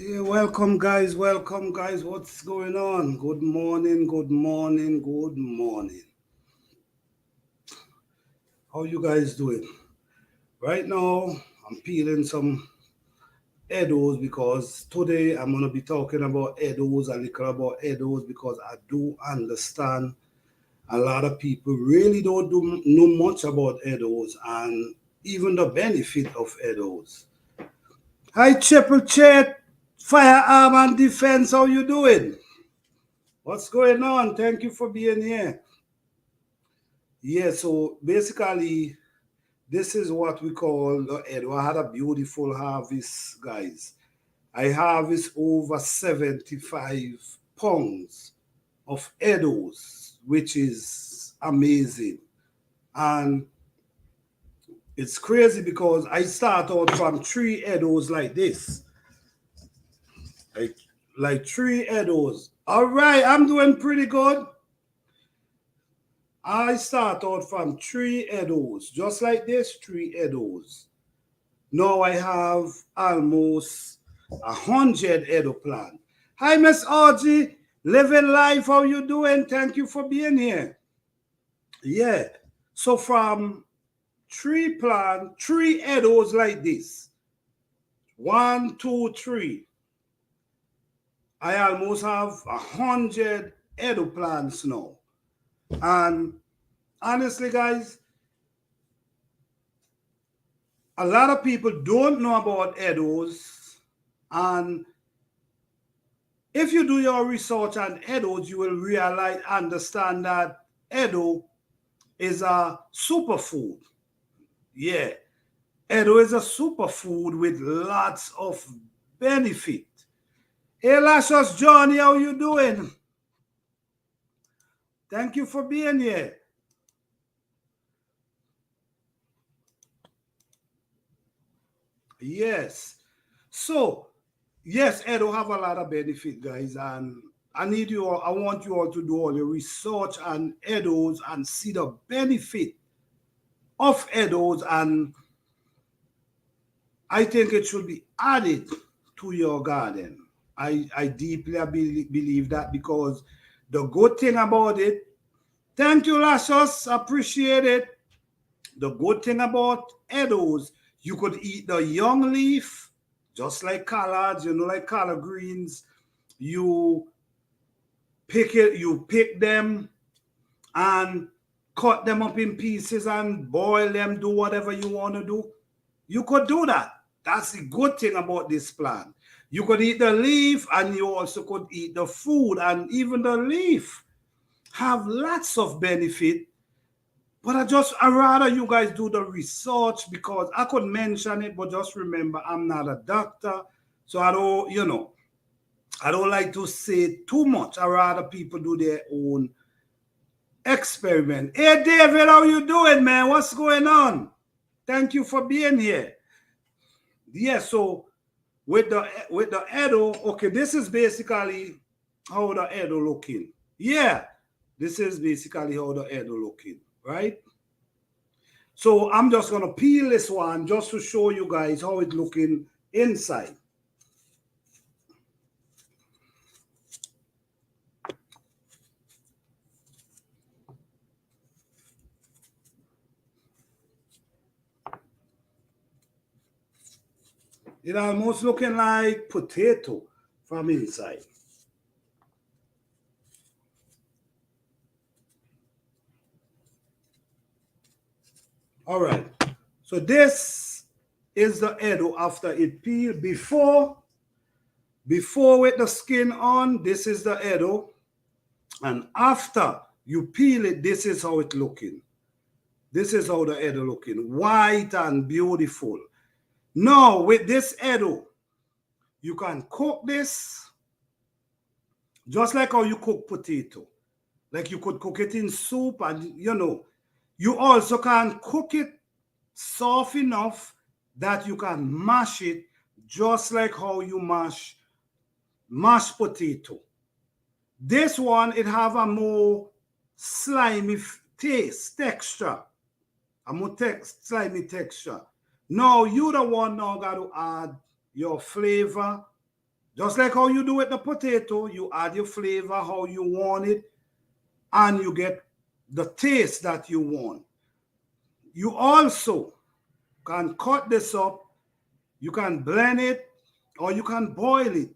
Yeah, welcome guys, welcome guys. What's going on? Good morning, good morning, good morning. How you guys doing? Right now, I'm peeling some Eddoes because today I'm gonna be talking about Eddoes, a little about Eddoes because I do understand a lot of people really don't know much about Eddoes and even the benefit of Eddoes. Hi, Triple Chat, Firearm and Defense. How you doing? What's going on? Thank you for being here. Yeah, so basically, this is what we call the Edo. I had a beautiful harvest, guys. I harvest over 75 pounds of Eddos, which is amazing. And it's crazy because I start out from 3 Eddos like this. Like, like 3 Eddos. All right, I'm doing pretty good. I start out from 3 Eddos, just like this, 3 Eddos. Now I have almost 100 Edo plant. Hi, Miss Audrey, living life. How you doing? Thank you for being here. Yeah. So from 3 Eddos like this, 1, 2, 3. I almost have 100 Edo plants now. And honestly, guys, a lot of people don't know about Eddos, and if you do your research on Eddos, you will realize, understand that Eddo is a superfood. Yeah, Eddo is a superfood with lots of benefit. Hey, Lashos Johnny, how you doing? Thank you for being here. Yes. So, yes, Edo have a lot of benefit, guys, and I need you all, I want you all to do all your research on Eddos and see the benefit of Eddos, and I think it should be added to your garden. I deeply believe that because the good thing about it, thank you, Lashos, appreciate it. The good thing about Eddos, you could eat the young leaf, just like collards, like collard greens. You pick them and cut them up in pieces and boil them, do whatever you want to do. You could do that. That's the good thing about this plant. You could eat the leaf and you also could eat the food, and even the leaf have lots of benefit. But I rather you guys do the research because I could mention it, but just remember I'm not a doctor. So I don't like to say too much. I rather people do their own experiment. Hey David, how you doing, man? What's going on? Thank you for being here. Yeah, so with the Edo, okay, this is basically how the Edo looking. Yeah, this is basically how the Edo looking, right? So I'm just gonna peel this one just to show you guys how it looking inside. It almost looking like potato from inside. All right. So this is the Edo after it peeled. Before with the skin on, this is the Edo. And after you peel it, this is how it looking. This is how the Edo looking. White and beautiful. Now, with this Edo, you can cook this just like how you cook potato. Like you could cook it in soup, and you also can cook it soft enough that you can mash it just like how you mash mashed potato. This one, it have a more slimy taste, texture. A more slimy texture. Now, you the one now got to add your flavor Just like how you do with the potato, you add your flavor how you want it, and you get the taste that you want. You also can cut this up, you can blend it, or you can boil it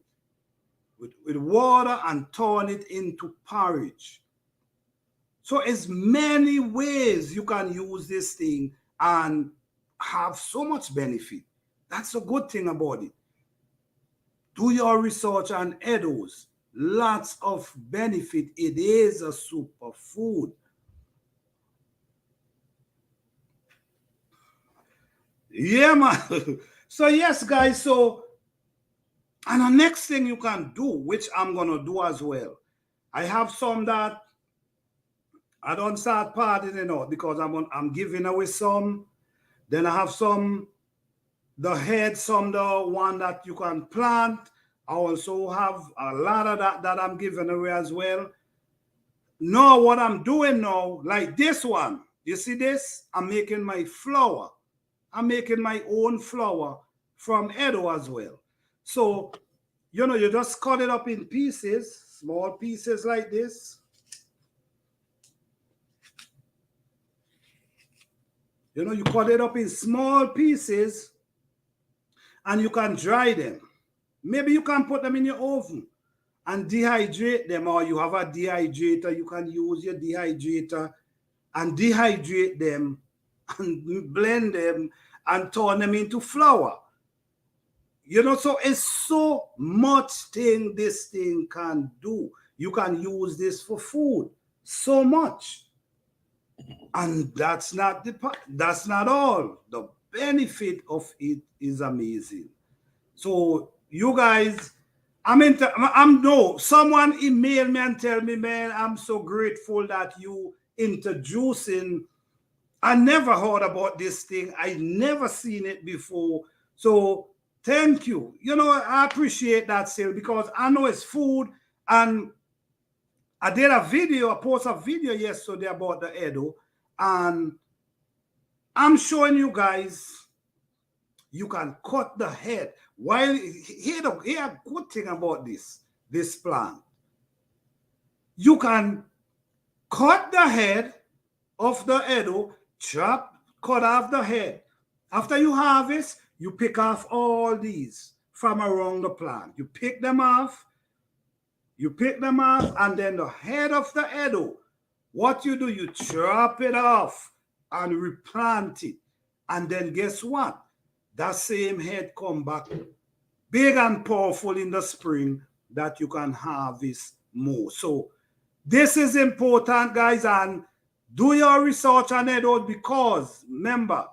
with water and turn it into porridge. So it's many ways you can use this thing and have so much benefit. That's a good thing about it. Do your research on Eddoes. Lots of benefit. It is a superfood. Yeah, man. So yes, guys. So, and the next thing you can do, which I'm gonna do as well, I have some that I don't start partying out because I'm giving away some. Then I have some the head, some the one that you can plant. I also have a lot of that I'm giving away as well. Now what I'm doing now, like this one, you see this? I'm making my flour. I'm making my own flour from Eddoes as well. So, you just cut it up in pieces, small pieces like this. You cut it up in small pieces and you can dry them. Maybe you can put them in your oven and dehydrate them, or you have a dehydrator. You can use your dehydrator and dehydrate them and blend them and turn them into flour. So it's so much thing this thing can do. You can use this for food so much. And that's not all. The benefit of it is amazing. So you guys, someone email me and tell me, man, I'm so grateful that you introducing. I never heard about this thing. I never seen it before. So thank you. I appreciate that still because I know it's food. And I posted a video yesterday about the Eddoes, and I'm showing you guys you can cut the head. Here a good thing about this plant. You can cut the head of the Eddoes, cut off the head. After you harvest, you pick off all these from around the plant. You pick them off, and then the head of the Eddoes, what you do, you chop it off and replant it. And then guess what? That same head come back big and powerful in the spring that you can harvest more. So this is important, guys, and do your research on Eddoes because remember,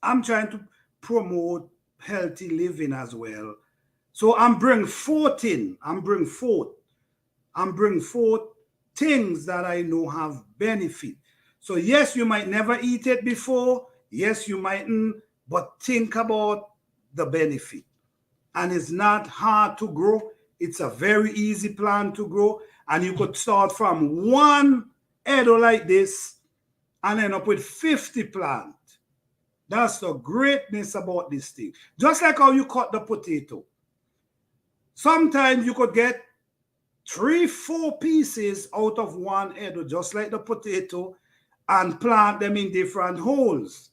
I'm trying to promote healthy living as well. So I'm bringing forth things that I know have benefit. So yes, you might never eat it before. Yes, you mightn't, but think about the benefit. And it's not hard to grow. It's a very easy plant to grow. And you could start from one Eddoes like this and end up with 50 plants. That's the greatness about this thing. Just like how you cut the potato. Sometimes you could get 3-4 pieces out of one Eddoes, just like the potato, and plant them in different holes.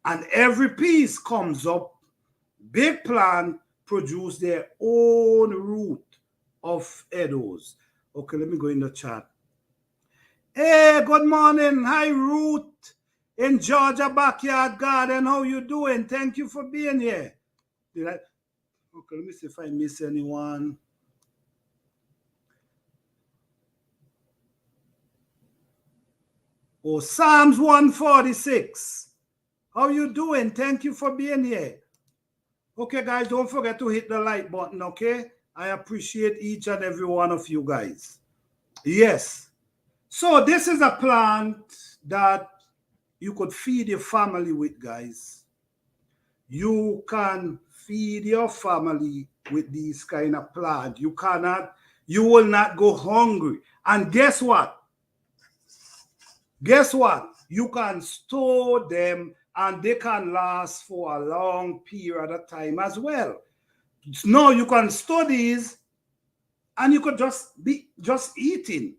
And every piece comes up, big plant, produce their own root of Eddoes. Okay, let me go in the chat. Hey, good morning. Hi, Ruth in Georgia Backyard Garden. How you doing? Thank you for being here. Okay, let me see if I miss anyone. Oh, Psalms 146. How you doing? Thank you for being here. Okay, guys, don't forget to hit the like button, okay? I appreciate each and every one of you guys. Yes. So this is a plant that you could feed your family with, guys. You can feed your family with these kind of plants. You will not go hungry. And guess what? You can store them and they can last for a long period of time as well. No, you can store these and you could just be eating.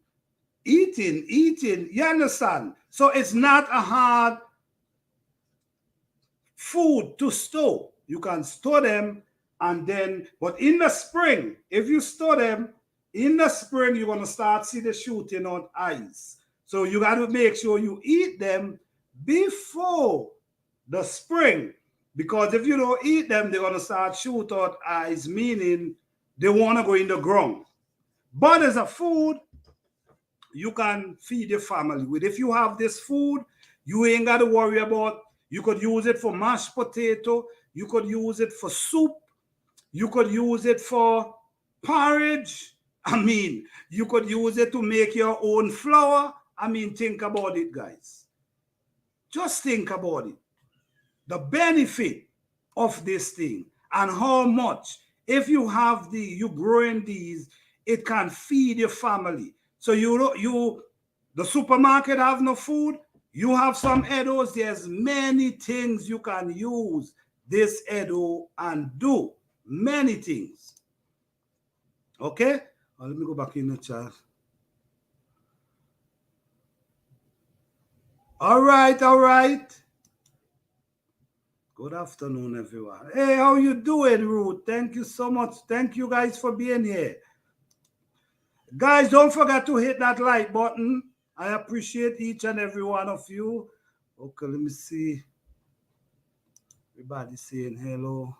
You understand? So it's not a hard food to store. You can store them and then, but in the spring, if you store them in the spring, you're gonna start see the shooting out eyes. So you got to make sure you eat them before the spring, because if you don't eat them, they're gonna start shoot out eyes, meaning they wanna go in the ground. But as a food, you can feed your family with. If you have this food, you ain't got to worry about. You could use it for mashed potato. You could use it for soup. You could use it for porridge. I mean, you could use it to make your own flour. I mean, think about it, guys. Just think about it. The benefit of this thing and how much, if you have you growing these, it can feed your family. So the supermarket have no food. You have some Eddoes. There's many things you can use this Eddo and do. Many things. Okay? Let me go back in the chat. All right. Good afternoon, everyone. Hey, how you doing, Ruth? Thank you so much. Thank you guys for being here. Guys, don't forget to hit that like button. I appreciate each and every one of you. Okay, let me see. Everybody saying hello.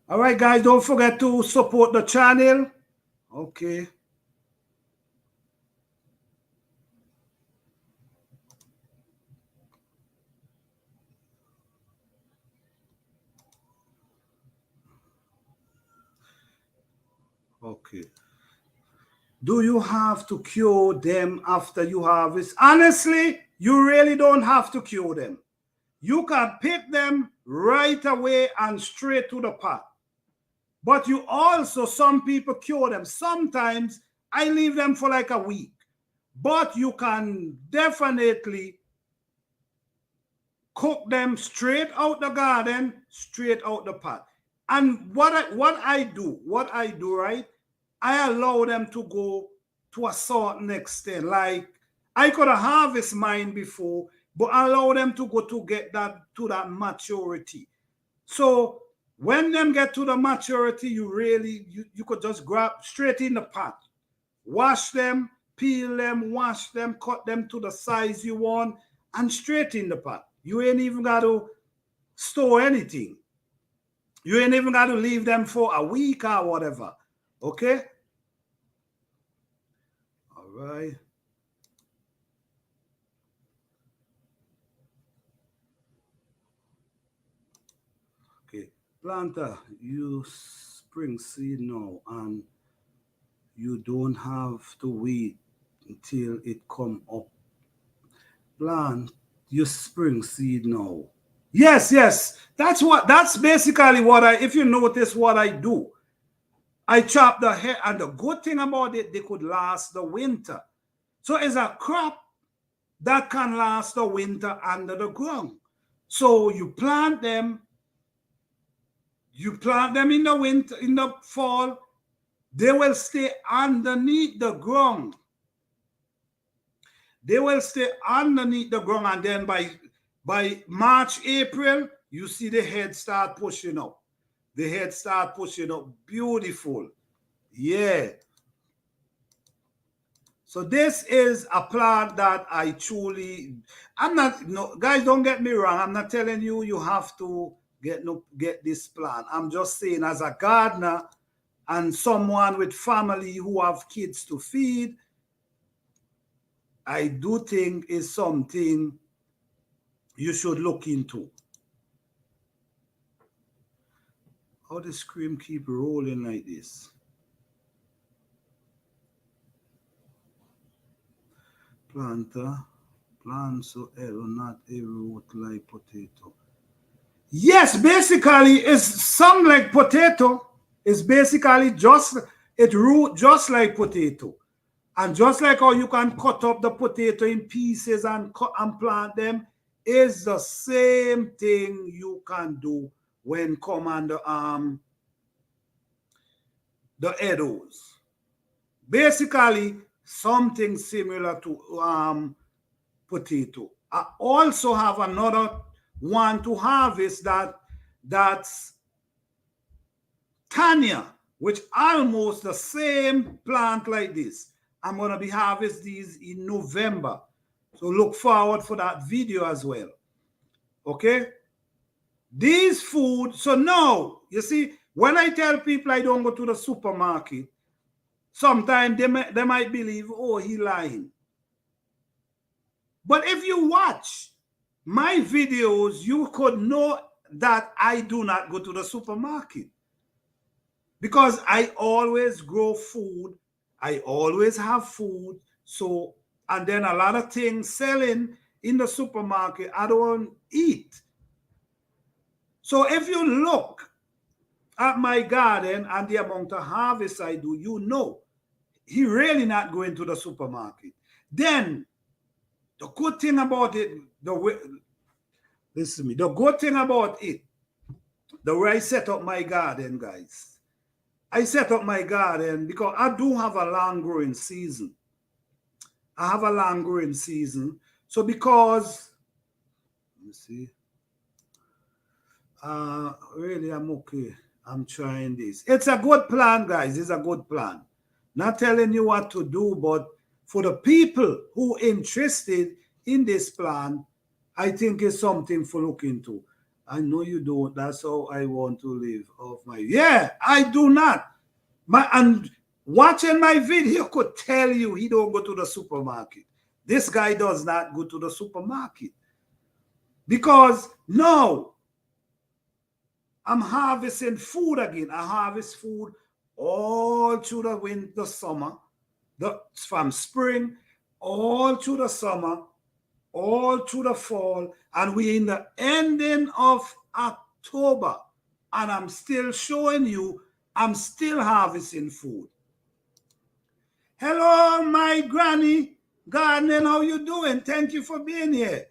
All right, guys, don't forget to support the channel. Okay. Okay. Do you have to cure them after you harvest? Honestly, you really don't have to cure them. You can pick them right away and straight to the pot. But you also, some people cure them. Sometimes I leave them for like a week. But you can definitely cook them straight out the garden, straight out the pot. And what I do, right? I allow them to go to a certain extent. Like I could have harvested mine before, but I allow them to go to get that to that maturity. So when them get to the maturity, you could just grab straight in the pot, wash them, peel them, wash them, cut them to the size you want, and straight in the pot. You ain't even got to store anything. You ain't even got to leave them for a week or whatever. Okay? All right. Okay. Planter, you spring seed now and you don't have to wait until it come up. Plant your spring seed now. Yes. That's basically what if you notice what I do. I chop the head, and the good thing about it, they could last the winter. So it's a crop that can last the winter under the ground. So you plant them in the winter, in the fall, they will stay underneath the ground. They will stay underneath the ground, and then by March, April, you see the head start pushing up. The head start pushing up. Beautiful. Yeah. So this is a plant that guys, don't get me wrong. I'm not telling you have to get this plant. I'm just saying, as a gardener and someone with family who have kids to feed, I do think is something you should look into. How the screen keep rolling like this? Planter, plant so arrow, not a root like potato. Yes, basically it's some like potato. It's basically it root just like potato. And just like how you can cut up the potato in pieces and plant them, is the same thing you can do when come under the Eddoes. Basically, something similar to potato. I also have another one to harvest that's Tanya, which almost the same plant like this. I'm going to be harvest these in November. So look forward for that video as well. Okay? These food, so now, you see, when I tell people I don't go to the supermarket, sometimes they might believe, oh, he lying. But if you watch my videos, you could know that I do not go to the supermarket. Because I always grow food. I always have food. So, and then a lot of things selling in the supermarket, I don't eat. So if you look at my garden and the amount of harvest I do, you know, he really not going to the supermarket. Then, the good thing about it, listen to me, the good thing about it, the way I set up my garden, guys, I set up my garden because I do have a long growing season. I have a long growing season. So because, let me see, really I'm okay. I'm trying this. It's a good plan, guys. It's a good plan. Not telling you what to do, but for the people who are interested in this plan, I think it's something for look into. I know you don't. That's how I want to live off my... Yeah, I do not. And watching my video could tell you he don't go to the supermarket. This guy does not go to the supermarket. Because now, I'm harvesting food again. I harvest food all through the winter, summer, from spring, all through the summer, all through the fall, and we're in the ending of October, and I'm still showing you I'm still harvesting food. Hello, my granny gardening, how you doing? Thank you for being here.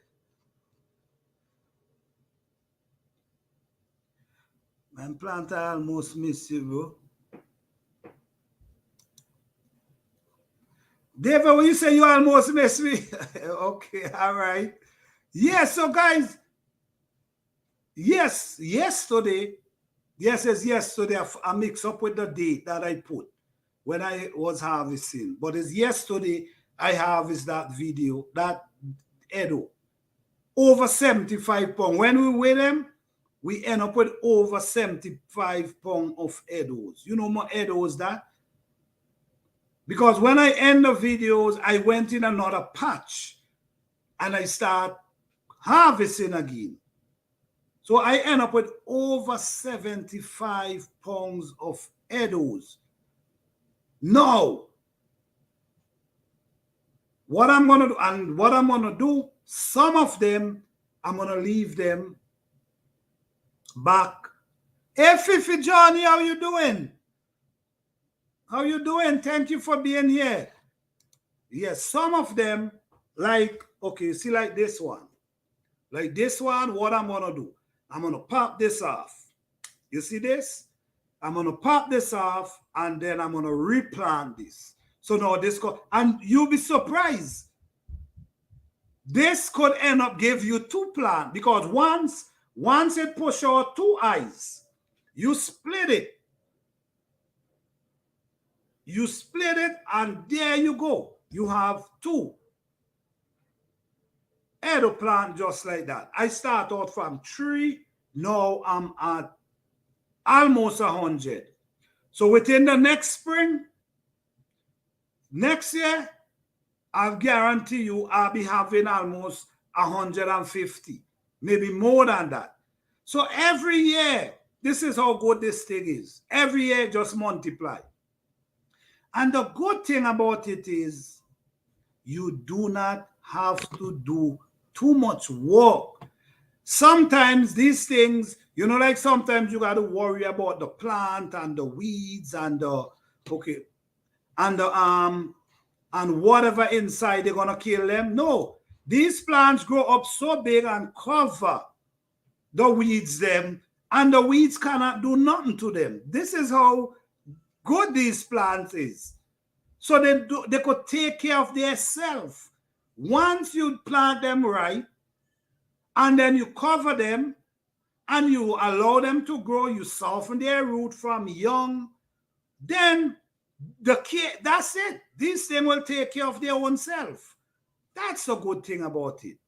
Man, plant, I almost miss you, bro. David, when you say you almost miss me, okay, all right. Yes, so guys, yesterday, I mixed up with the date that I put when I was harvesting. But it's yesterday I harvested that video, that Eddoes, over 75 pounds. When we weigh them, we end up with over 75 pounds of Eddoes. You know more Eddoes that? Because when I end the videos, I went in another patch and I start harvesting again. So I end up with over 75 pounds of Eddoes. Now, what I'm going to do, some of them, I'm going to leave them back. Hey, Fifi Johnny, how you doing? How you doing? Thank you for being here. Yes, some of them, like, okay, see, like this one. Like this one, what I'm going to do, I'm going to pop this off. You see this? I'm going to pop this off, and then I'm going to replant this. So now this, and you'll be surprised. This could end up give you two plants, because once it push out two eyes, you split it. You split it, and there you go. You have two Eddoes plant just like that. I start out from 3. Now I'm at almost 100. So within the next spring, next year, I'll guarantee you I'll be having almost 150, maybe more than that. So every year, this is how good this thing is. Every year, just multiply. And the good thing about it is you do not have to do too much work. Sometimes these things, you know, like sometimes you got to worry about the plant and the weeds and the, and whatever inside they're going to kill them. No, These plants grow up so big and cover the weeds them, and the weeds cannot do nothing to them. This is how good these plants is. So they could take care of themselves. Once you plant them right, and then you cover them, and you allow them to grow, you soften their root from young, then that's it. This thing will take care of their own self. That's the good thing about it.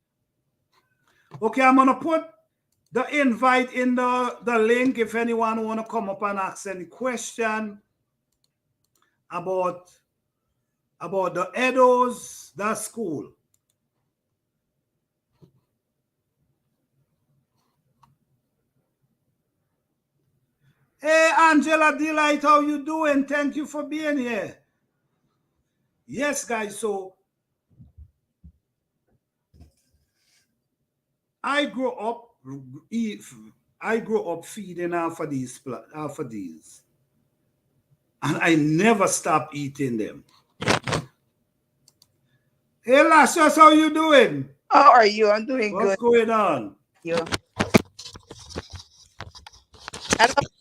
Okay, I'm gonna put the invite in the link if anyone want to come up and ask any question about the Eddoes, that school. Hey, Angela Delight, how you doing? Thank you for being here. Yes, guys, so I grew up feeding half of these, and I never stopped eating them. Hey, Lashes, how you doing? How are you? I'm doing good. What's going on? You.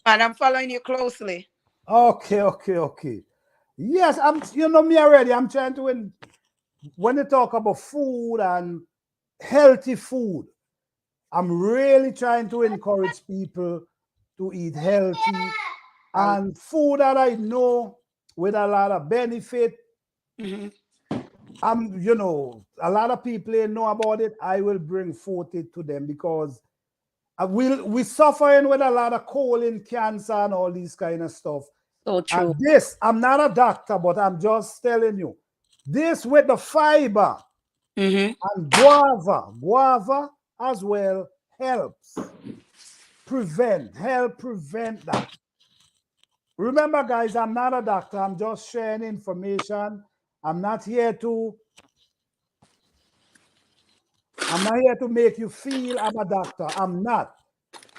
I'm following you closely. Okay. Yes, you know me already. I'm trying to, when they talk about food and healthy food, I'm really trying to encourage people to eat healthy and food that I know with a lot of benefit. Mm-hmm. A lot of people know about it. I will bring forth it to them because we're suffering with a lot of colon cancer and all these kind of stuff. So true. And this, I'm not a doctor, but I'm just telling you, this with the fiber and guava as well helps prevent that. Remember, guys, I'm not a doctor. I'm just sharing information. I'm not here to make you feel I'm a doctor. I'm not.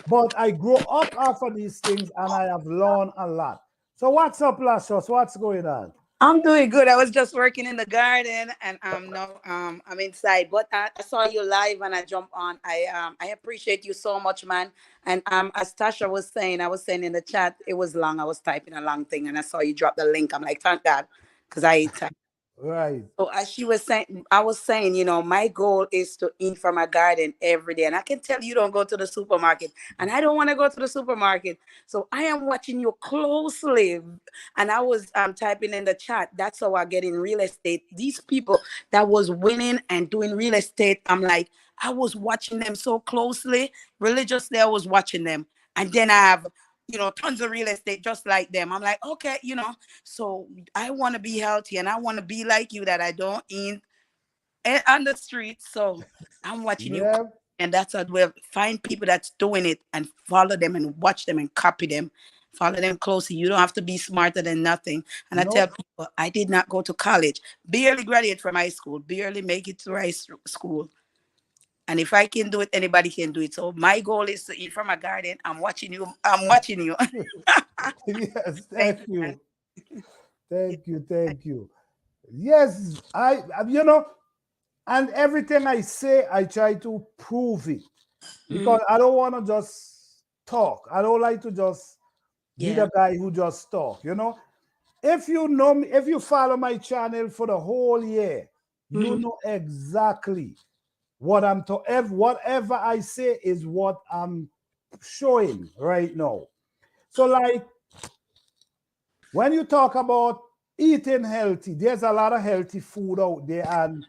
But I grew up after these things and I have learned a lot. So what's up, Lashos? What's going on? I'm doing good. I was just working in the garden and now I'm inside. But I saw you live and I jumped on. I appreciate you so much, man. And as Tasha was saying, I was saying in the chat, it was long. I was typing a long thing and I saw you drop the link. I'm like, thank God. Because I typed. Right. So as she was saying, I was saying, my goal is to eat from my garden every day. And I can tell you don't go to the supermarket. And I don't want to go to the supermarket. So I am watching you closely. And I was typing in the chat. That's how I get in real estate. These people that was winning and doing real estate, I'm like, I was watching them so closely. Religiously, I was watching them. And then I have tons of real estate just like them. I'm like, okay, so I want to be healthy and I want to be like you that I don't eat on the street. So I'm watching you. And that's how we'll find people that's doing it and follow them and watch them and copy them. Follow them closely. You don't have to be smarter than nothing. And I tell people, I did not go to college. Barely graduate from high school. Barely make it to high school. And if I can do it, anybody can do it. So my goal is to eat from a garden. I'm watching you. Yes, thank you. Thank you. Yes, and everything I say, I try to prove it. Because I don't want to just talk. I don't like to just be the guy who just talk, If you know me, if you follow my channel for the whole year, you know exactly what I'm talking. Whatever I say is what I'm showing right now. So, like, when you talk about eating healthy, there's a lot of healthy food out there, and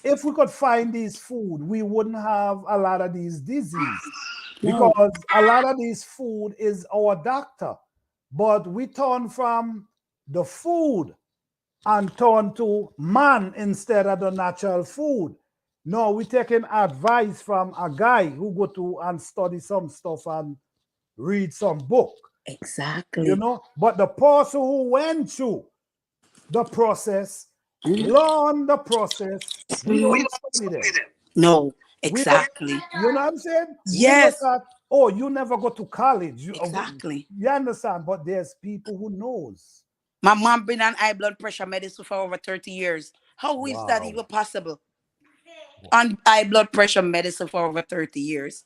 if we could find these food, we wouldn't have a lot of these diseases because a lot of this food is our doctor. But we turn from the food and turn to man instead of the natural food. No, we're taking advice from a guy who go to and study some stuff and read some book. Exactly. But the person who went through the process, learn the process, we don't study them. No, exactly. You know what I'm saying? Yes. You never go to college. Exactly. You understand? But there's people who knows. My mom been on high blood pressure medicine for over 30 years. How is that even possible? on high blood pressure medicine for over 30 years.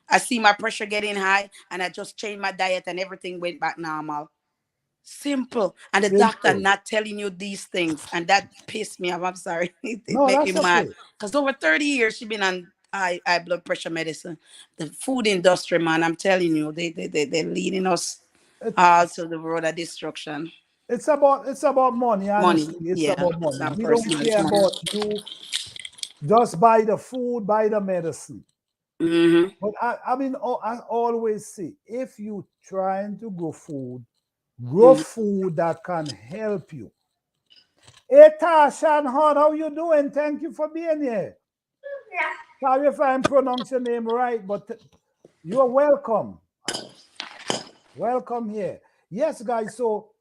I see my pressure getting high and I just changed my diet and everything went back normal. Simple. And the doctor Simple. not telling you these things. And that pissed me off. I'm sorry. It No, make me that's mad. okay. Because over 30 years she been on high blood pressure medicine. The food industry, man, I'm telling you, they're leading us all It's to the road of destruction. it's about money, Money. honestly. It's Yeah. about It's money. not We don't personal. It's care money. about you. Just buy the food, buy the medicine. Mm-hmm. But I always say, if you trying to grow Mm-hmm. food that can help you. Hey, Tasha and Hod, how you doing? Thank you for being here. Sorry if I'm pronouncing your name right, but you are welcome. Welcome here. Yes, guys. So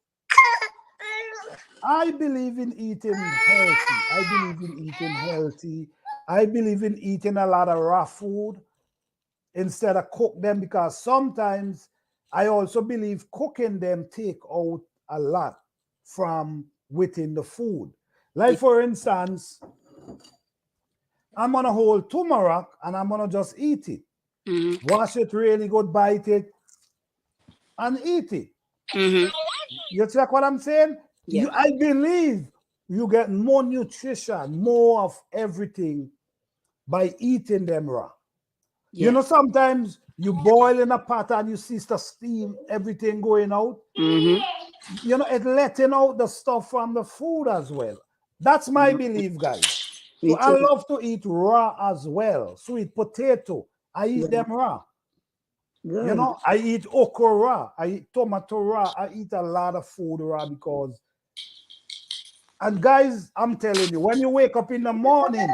I believe in eating healthy. I believe in eating healthy. I believe in eating a lot of raw food instead of cook them, because sometimes I also believe cooking them take out a lot from within the food. Like for instance, I'm gonna hold turmeric and I'm gonna just eat it. Mm-hmm. Wash it really good, bite it, and eat it. Mm-hmm. You check what I'm saying? Yeah. I believe you get more nutrition, more of everything by eating them raw. You Yeah. know, sometimes you boil in a pot and you see the steam, everything going out. Mm-hmm. You know, it letting out the stuff from the food as well. That's my belief, guys. So Me I too. love to eat raw as well. Sweet potato, I eat Yeah. them raw. You Good. know, I eat okra raw, I eat tomato raw, I eat a lot of food raw because, and guys, I'm telling you, when you wake up in the morning,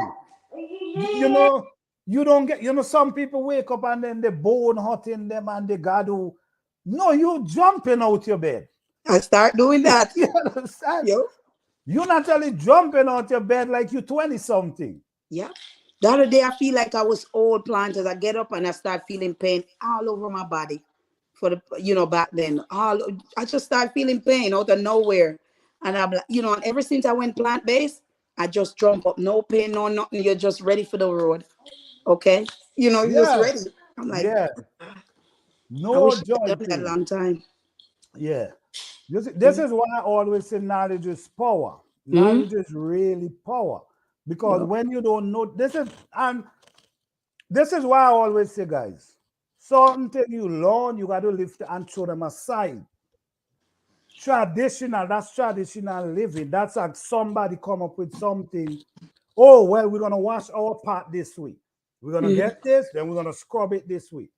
you know, you don't get, you know, some people wake up and then the bone hot in them and they got to, no, you jumping out your bed. I start doing that. You understand? Yo. You're not only jumping out your bed like you 20 something. Yeah. The other day, I feel like I was old planted. I get up and I start feeling pain all over my body. For the back then, I just start feeling pain out of nowhere, and I'm like, and ever since I went plant based, I just jump up, no pain, no nothing. You're just ready for the road, okay? You're just Yeah, ready. I'm like, yeah. I No wish I could joy have done that a pain. long time. Yeah. This is why I always say knowledge is power. Mm-hmm. Knowledge is really power. Because Yep. when you don't know, this is why I always say, guys, something you learn, you got to lift and throw them aside. Traditional, that's traditional living. That's like somebody come up with something. Oh, well, we're going to wash our pot this week. We're going to Mm-hmm. get this, then we're going to scrub it this week.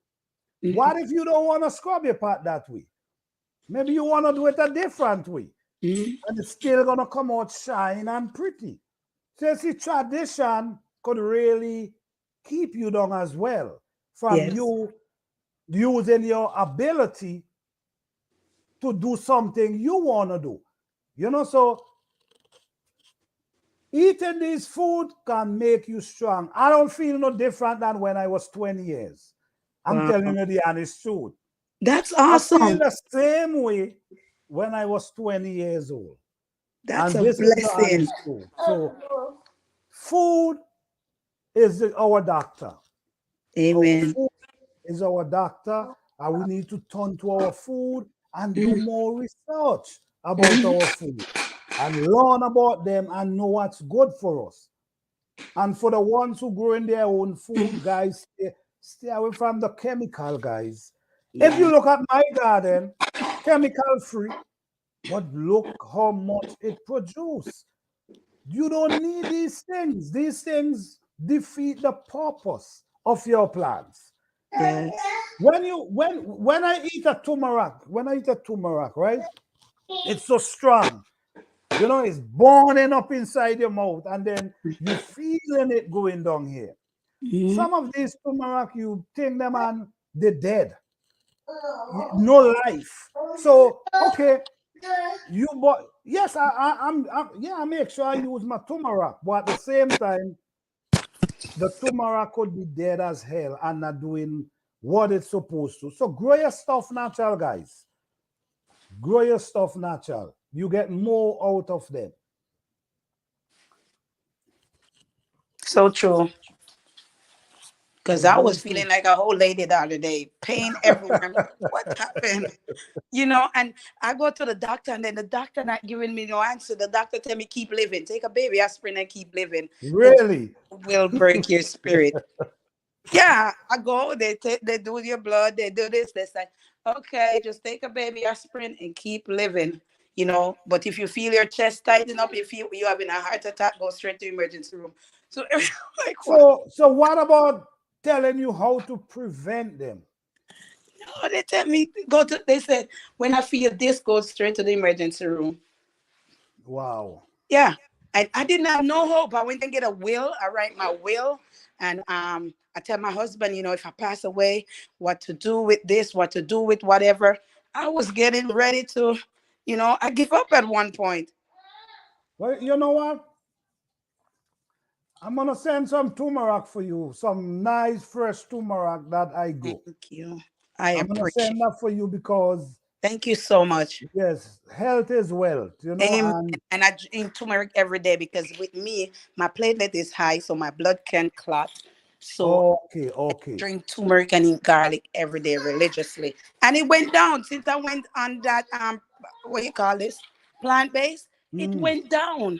What if you don't want to scrub your pot that way? Maybe you want to do it a different way. Mm-hmm. And it's still going to come out shine and pretty. So you see, tradition could really keep you down as well from Yes. you using your ability to do something you want to do. You know, so eating this food can make you strong. I don't feel no different than when I was 20 years. I'm Wow. telling you the honest truth. That's I feel awesome. the same way when I was 20 years old. That's And a this is the blessing. honest truth. So, food is our doctor. Our Amen. food is our doctor, and we need to turn to our food and do more research about our food and learn about them and know what's good for us. And for the ones who grow in their own food, guys, stay away from the chemical, guys. If you Yeah. look at my garden, chemical free, but look how much it produces. You don't need these things. These things defeat the purpose of your plants. Yes. When I eat a turmeric, right? It's so strong. You know, it's burning up inside your mouth, and then you feeling it going down here. Mm-hmm. Some of these turmeric, you think them and they're dead. No life. So okay, you but yes, I make sure I use my turmeric, but at the same time, the turmeric could be dead as hell and not doing what it's supposed to. So grow your stuff natural, guys. Grow your stuff natural. You get more out of them. So true. because It's I very was true. feeling like a whole lady the other day, pain everywhere. I'm like, what happened? And I go to the doctor, and then the doctor not giving me no answer. The doctor tell me keep living, take a baby aspirin and keep living. Hope Really? will break your spirit. Yeah, I go. They do your blood. They do this. They say, okay, just take a baby aspirin and keep living. But if you feel your chest tighten up, if you having a heart attack, go straight to emergency room. So like what? So what about telling you how to prevent them? No, they tell me go to. They said when I feel this, go straight to the emergency room. Wow. Yeah. I didn't have no hope. I went and get a will. I write my will, and I tell my husband, if I pass away, what to do with this, what to do with whatever. I was getting ready to, I give up at one point. Well, you know what? I'm gonna send some turmeric for you, some nice fresh turmeric that I Thank grow. you. I I'm gonna appreciate. send that for you because Thank you so much. yes, health is wealth, Amen. and And I drink turmeric every day because with me, my platelet is high, so my blood can clot. So okay, okay, drink turmeric and eat garlic every day religiously. And it went down since I went on that what you call this? Plant based. It mm, went down.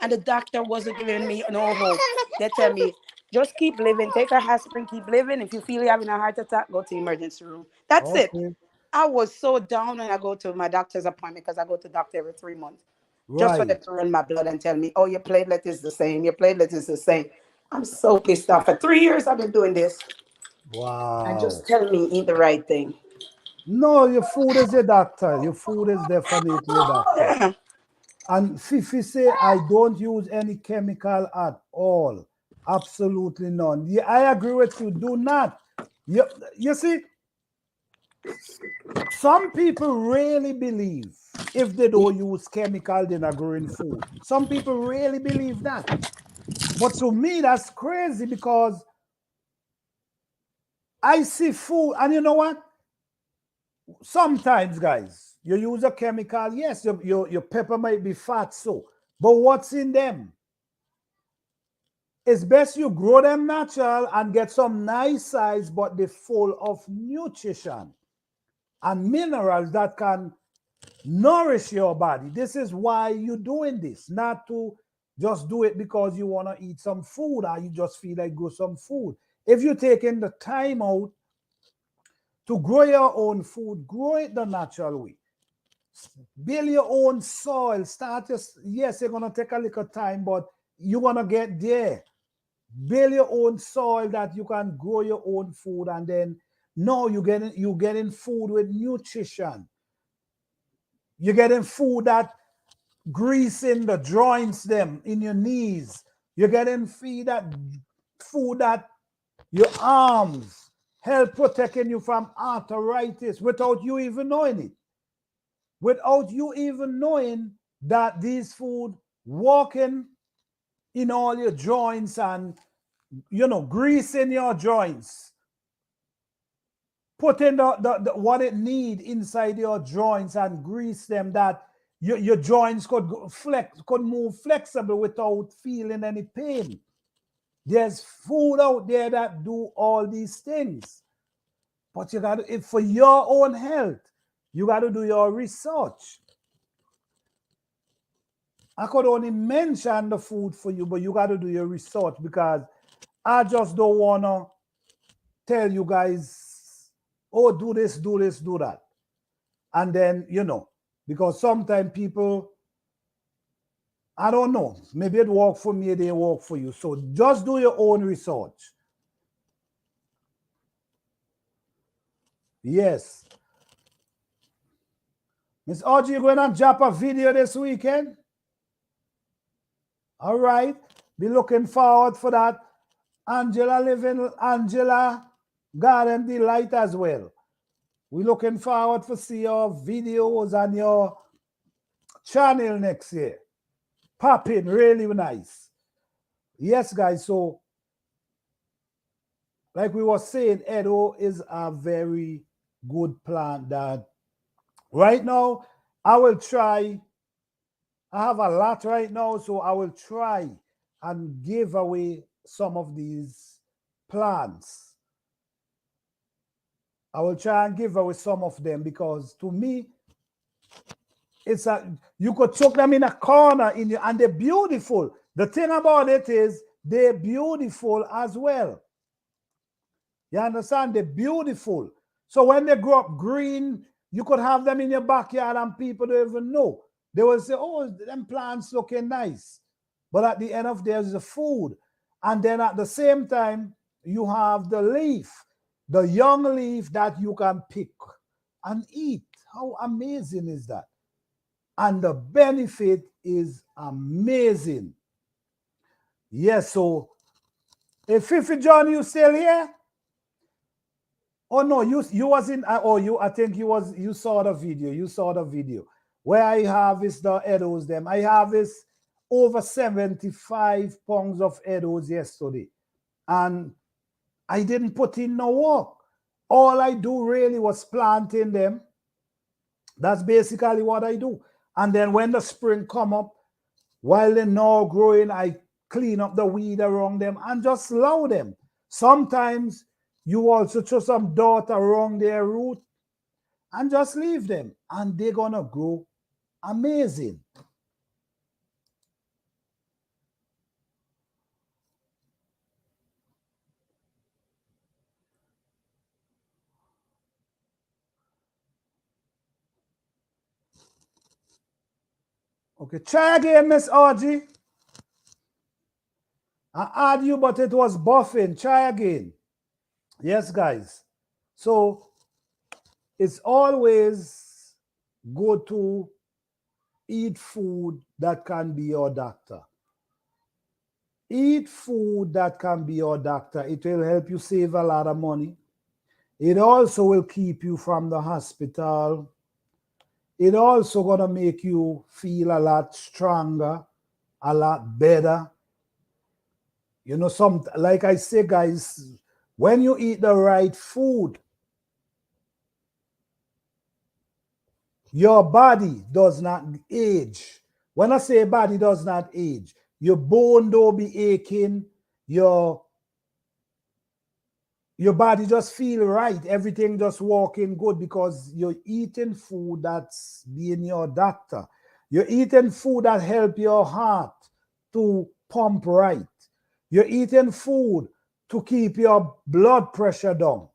And the doctor wasn't giving me no hope. They tell me, just keep living, take a aspirin, keep living. If you feel you're having a heart attack, go to the emergency room. That's it. okay, I was so down when I go to my doctor's appointment because I go to doctor every 3 months. Just for them right, to run my blood and tell me, oh, your platelet is the same, your platelet is the same. I'm so pissed off. For 3 years I've been doing this. And wow. just tell me eat the right thing. No, your food is your doctor. Your food is definitely your doctor. Yeah. And Fifi say I don't use any chemical at all. Absolutely none. Yeah, I agree with you. Do not. You, you see, some people really believe if they don't use chemical, they're not growing food. Some people really believe that. But to me, that's crazy because I see food, and you know what? Sometimes, guys, you use a chemical. Yes, your pepper might be fat, so, but what's in them? It's best you grow them natural and get some nice size, but they're full of nutrition and minerals that can nourish your body. This is why you're doing this, not to just do it because you want to eat some food or you just feel like grow some food. If you're taking the time out to grow your own food, grow it the natural way. Build your own soil. Yes, you're gonna take a little time, but you're gonna get there. Build your own soil that you can grow your own food, and then no, you getting food with nutrition. You're getting food that greasing the joints them in your knees. You're getting food that your arms help protecting you from arthritis without you even knowing it. Without you even knowing that these food walking in all your joints and greasing your joints, putting the what it need inside your joints and grease them that your joints could move flexible without feeling any pain. There's food out there that do all these things, but you got to, for your own health, you got to do your research. I could only mention the food for you, but you got to do your research because I just don't want to tell you guys, oh, do this, do this, do that. And then, because sometimes people, I don't know, maybe it work for me, they work for you. So just do your own research. Yes. Miss Audrey, you going to drop a video this weekend? All right. Be looking forward for that. Angela Garden Delight as well. We're looking forward to see your videos and your channel next year. Popping really nice. Yes, guys. So, like we were saying, Eddo is a very good plant that right now I will try. I have a lot right now, so I will try and give away some of these plants. I will try and give away some of them because to me, it's a you could chuck them in a corner in and they're beautiful. The thing about it is they're beautiful as well. You understand? They're beautiful. So when they grow up green, you could have them in your backyard and people don't even know. They will say, oh, them plants looking nice. But at the end of the day, there's the food. And then at the same time, you have the leaf, the young leaf that you can pick and eat. How amazing is that? And the benefit is amazing. Yes, so if Fifi John, you still here? Oh no, you was in I think you saw the video. You saw the video where I harvest the Eddoes them. I harvest over 75 pounds of Eddoes yesterday. And I didn't put in no work. All I do really was planting them. That's basically what I do. And then when the spring come up, while they're now growing, I clean up the weed around them and just allow them. Sometimes you also throw some dirt around their root and just leave them. And they're going to grow amazing. Okay, try again, Miss Audrey. I add you, but it was buffing. Try again. Yes, guys. So it's always good to eat food that can be your doctor. Eat food that can be your doctor. It will help you save a lot of money. It also will keep you from the hospital. It also gonna make you feel a lot stronger, a lot better. You know, like I say, guys, when you eat the right food, your body does not age. When I say body does not age, your bone don't be aching, your body just feel right, everything just walking good because you're eating food that's being your doctor. You're eating food that help your heart to pump right. You're eating food to keep your blood pressure down.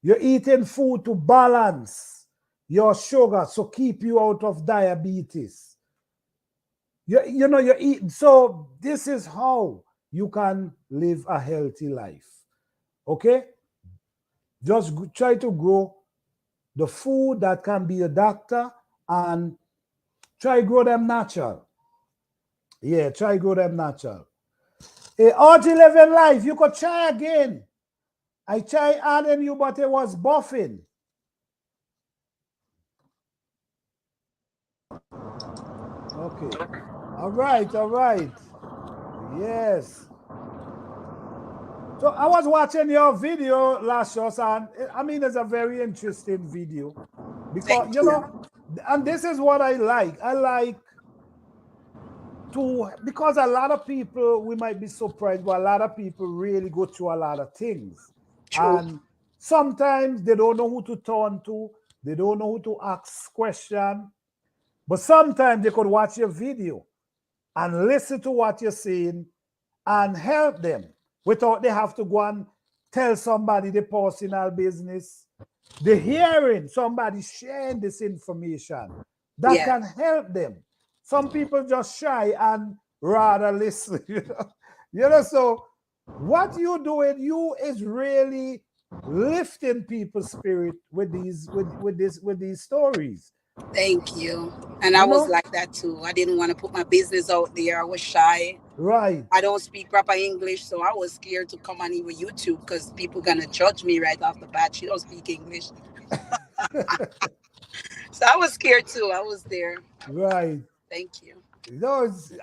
You're eating food to balance your sugar, so keep you out of diabetes. You're eating. So this is how you can live a healthy life. Okay? Just try to grow the food that can be a doctor and try grow them natural. Yeah, try grow them natural. Hey, Audrey living life, you could try again. I tried adding you, but it was buffing. Okay. All right, all right. Yes. So I was watching your video last year, and I mean, it's a very interesting video because, you know, and this is what I like. I like to, because a lot of people, we might be surprised, but a lot of people really go through a lot of things. True. And sometimes they don't know who to turn to. They don't know who to ask questions. But sometimes they could watch your video and listen to what you're saying and help them without they have to go and tell somebody the personal business. The hearing somebody sharing this information that can help them. Some people just shy and rather listen. So what you doing, you is really lifting people's spirit with these stories. Thank you. And I was like that too. I didn't want to put my business out there. I was shy. Right. I don't speak proper English, so I was scared to come on even YouTube because people gonna judge me right off the bat. She don't speak English. So I was scared too. I was there. Right. Thank you.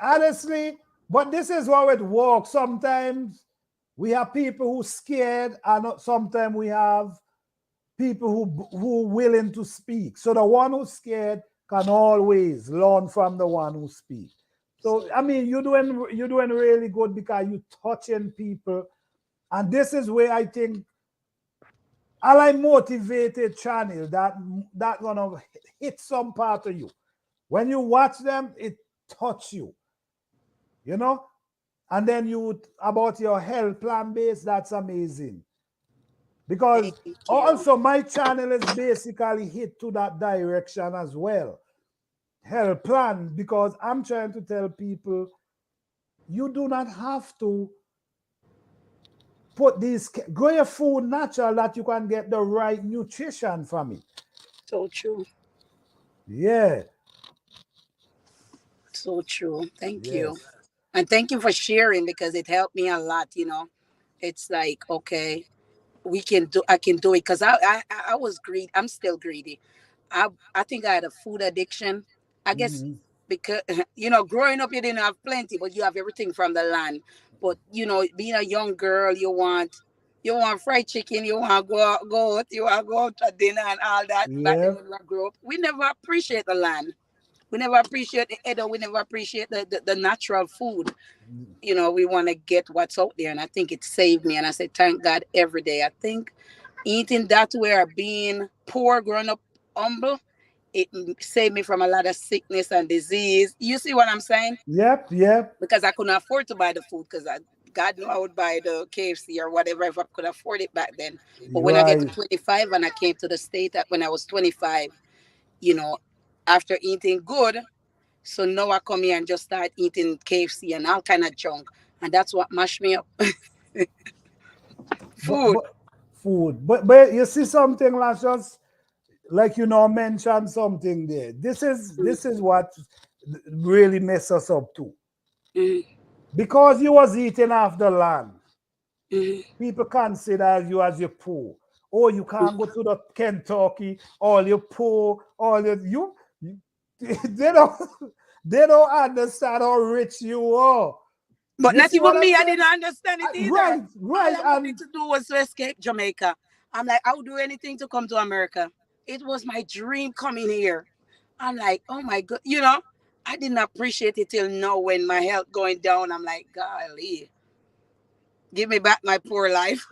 Honestly, but this is how it works. Sometimes we have people who scared, and sometimes we have people who willing to speak. So the one who's scared can always learn from the one who speaks. So I mean, you're doing really good because you're touching people And this is where I think I like motivated channel that gonna hit some part of you. When you watch them, it touch you, you know. And then you about your health plan base, that's amazing. Thank Because you. also my channel is basically hit to that direction as well. Health plan, because I'm trying to tell people you do not have to put these grow your food natural that you can get the right nutrition from it. So true. Yeah, So true. Thank you. yes. And thank you for sharing because it helped me a lot, you know. It's like, okay, we can do I can do it because I was greedy. I'm still greedy. I think I had a food addiction. I guess Mhm. because you know, growing up you didn't have plenty, but you have everything from the land. But you know, being a young girl, you want fried chicken, you want to go out, you want to go out to dinner and all that. Back then Yeah. when we grew up, we never appreciate the land. We never appreciate the Eddo. We never appreciate the natural food. You know, we want to get what's out there. And I think it saved me. And I say, thank God every day. I think eating that way or being poor, growing up humble, it saved me from a lot of sickness and disease. You see what I'm saying? Yep, yep. Because I couldn't afford to buy the food because God knew I would buy the KFC or whatever if I could afford it back then. But when I get to Right. 25 and I came to the state when I was 25, you know, after eating good, so now I come here and just start eating KFC and all kind of junk. And that's what mashed me up. Food. But food. But you see something, Lashes, like you know, mention something there. This is what really mess us up too. Mm-hmm. Because you was eating off the land, Mm-hmm. people consider you as your poor. Oh, you can't go to the Kentucky, all your poor, all your you they don't they don't understand how rich you are. But You not see what even I'm me, I saying? didn't understand it either. Right, All right. I wanted And to do was to escape Jamaica. I'm like, I would do anything to come to America. It was my dream coming here. I'm like, oh my God, you know, I didn't appreciate it till now when my health going down. I'm like, golly, give me back my poor life.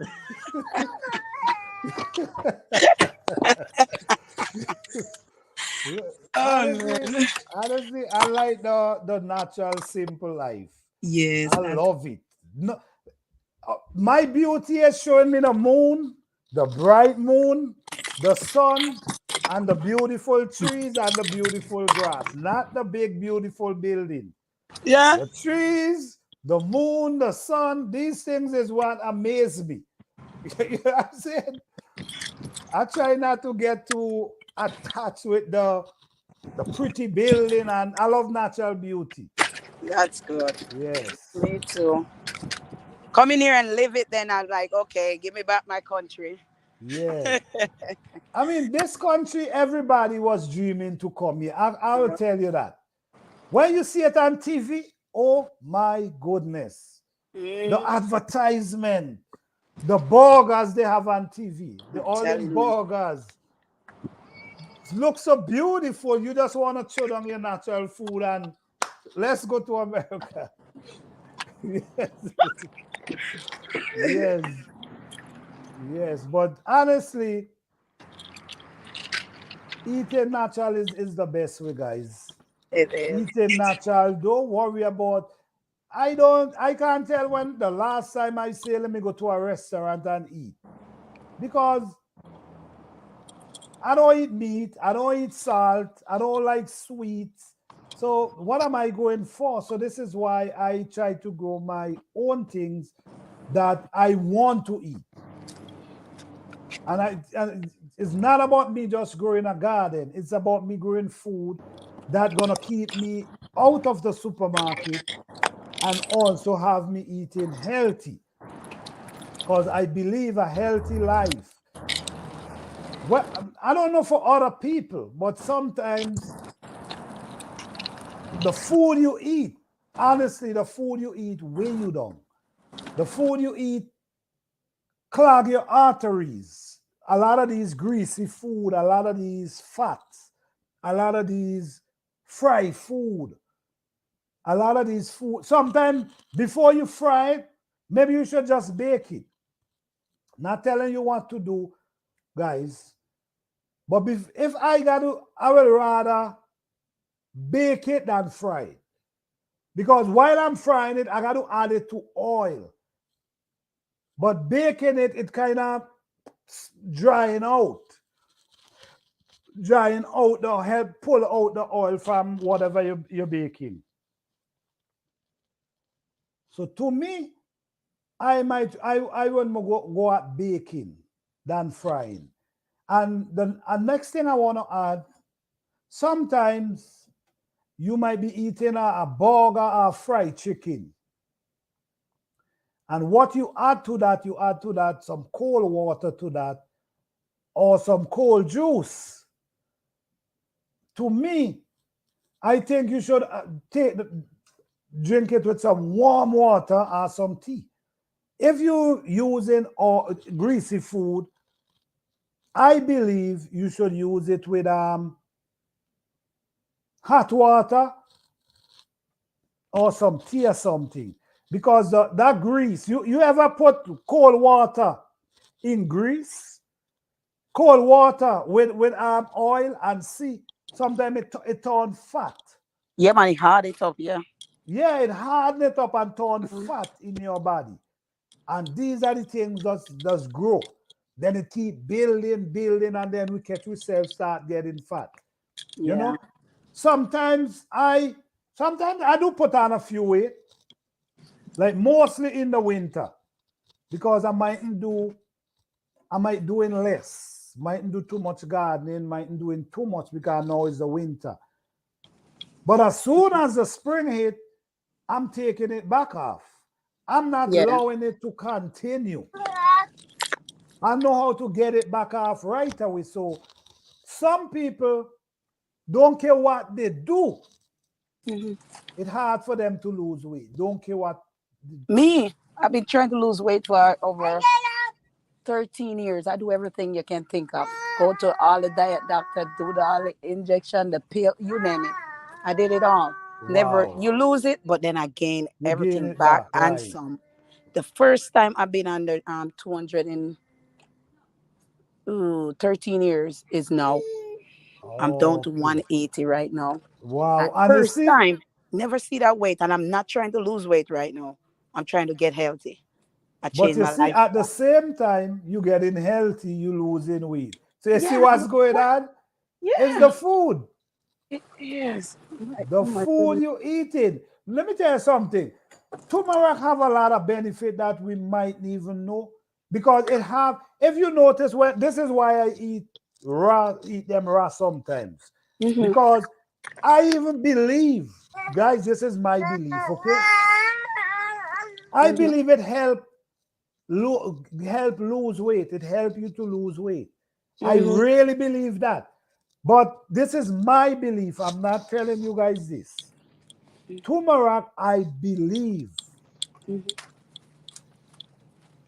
Oh honestly, man. honestly, I like the natural, simple life. Yes, I love it. No, my beauty is showing me the moon, the bright moon, the sun, and the beautiful trees and the beautiful grass, not the big, beautiful building. yeah. The trees, the moon, the sun, these things is what amaze me. You know what I'm saying? I try not to get too attached with the pretty building, and I love natural beauty. That's good. Yes. Me too. Come in here and live it, then I'm like, okay, give me back my country. Yeah. I mean, this country, everybody was dreaming to come here. I will Yeah. tell you that. When you see it on TV, oh my goodness. The Mm, advertisement, the burgers they have on TV, all them telling you. burgers look so beautiful. You just want to show them your natural food and let's go to America. Yes. Yes. Yes. But honestly, eating natural is the best way, guys. It is. Eating natural, don't worry about. I can't tell when the last time I say let me go to a restaurant and eat. Because I don't eat meat, I don't eat salt, I don't like sweets. So what am I going for? So this is why I try to grow my own things that I want to eat. And it's not about me just growing a garden. It's about me growing food that gonna keep me out of the supermarket and also have me eating healthy. Because I believe a healthy life. Well, I don't know for other people, but sometimes the food you eat, honestly, the food you eat weigh you down. The food you eat clog your arteries. A lot of these greasy food, a lot of these fats, a lot of these fried food, a lot of these food. Sometimes before you fry it, maybe you should just bake it. Not telling you what to do, guys. But if I got to, I will rather bake it than fry it. Because while I'm frying it, I got to add it to oil. But baking it, it kind of drying out. Drying out the help pull out the oil from whatever you're baking. So to me, I will go at baking than frying. And the next thing I want to add, sometimes you might be eating a burger or fried chicken. And what you add to that some cold water to that or some cold juice. To me, I think you should drink it with some warm water or some tea. If you're using or greasy food, I believe you should use it with hot water or some tea or something. Because that grease, you ever put cold water in grease? Cold water with oil and see, sometimes it turn fat. Yeah, man, it hard it up. Yeah. Yeah, it harden it up and turn Mhm. fat in your body. And these are the things that grow. Then it keep building, and then we catch ourselves start getting fat. You Yeah. know, sometimes I do put on a few weight, like mostly in the winter, because I might doing less, mightn't do too much gardening, mightn't doing too much because now it's the winter. But as soon as the spring hit, I'm taking it back off. I'm not Yeah. allowing it to continue. I know how to get it back off right away. So some people don't care what they do. Mhm. It's hard for them to lose weight. Don't care what. Me, I've been trying to lose weight for over 13 years. I do everything you can think of. Go to all the diet doctor, do all the injection, the pill, you name it. I did it all. Never, Wow. you lose it, but then I gain You gain everything it back back, and right? some. The first time I've been under 13 years is now. I'm down to Okay. 180 right now. At Wow. And you first see, time, never see that weight, and I'm not trying to lose weight right now. I'm trying to get healthy. I but changed you my see, at the lifestyle. same time, you getting healthy, you losing weight. So you see Yeah, what's going on? It's yeah, the food. it is. The Oh my food goodness. you eating. Let me tell you something. Turmeric have a lot of benefit that we might even know because it have. If you notice, when this is why I eat them raw sometimes Hmm. because I even believe, guys, this is my belief. Okay, I Hmm. believe it help lose weight. It help you to lose weight. I Hmm. really believe that. But this is my belief. I'm not telling you guys this. Turmeric, I believe,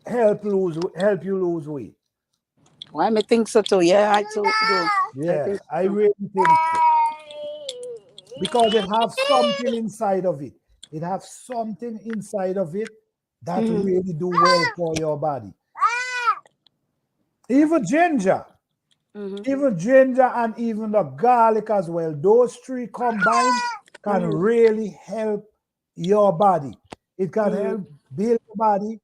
help you lose weight. Well, I think so too. Yeah, I too do. I Yeah, think I so. really think so because it has something inside of it. It has something inside of it that Hmm. really do well for your body. Even ginger, Hmm. even ginger, and even the garlic as well. Those three combined can Hmm. really help your body. It can Hmm. help build your body.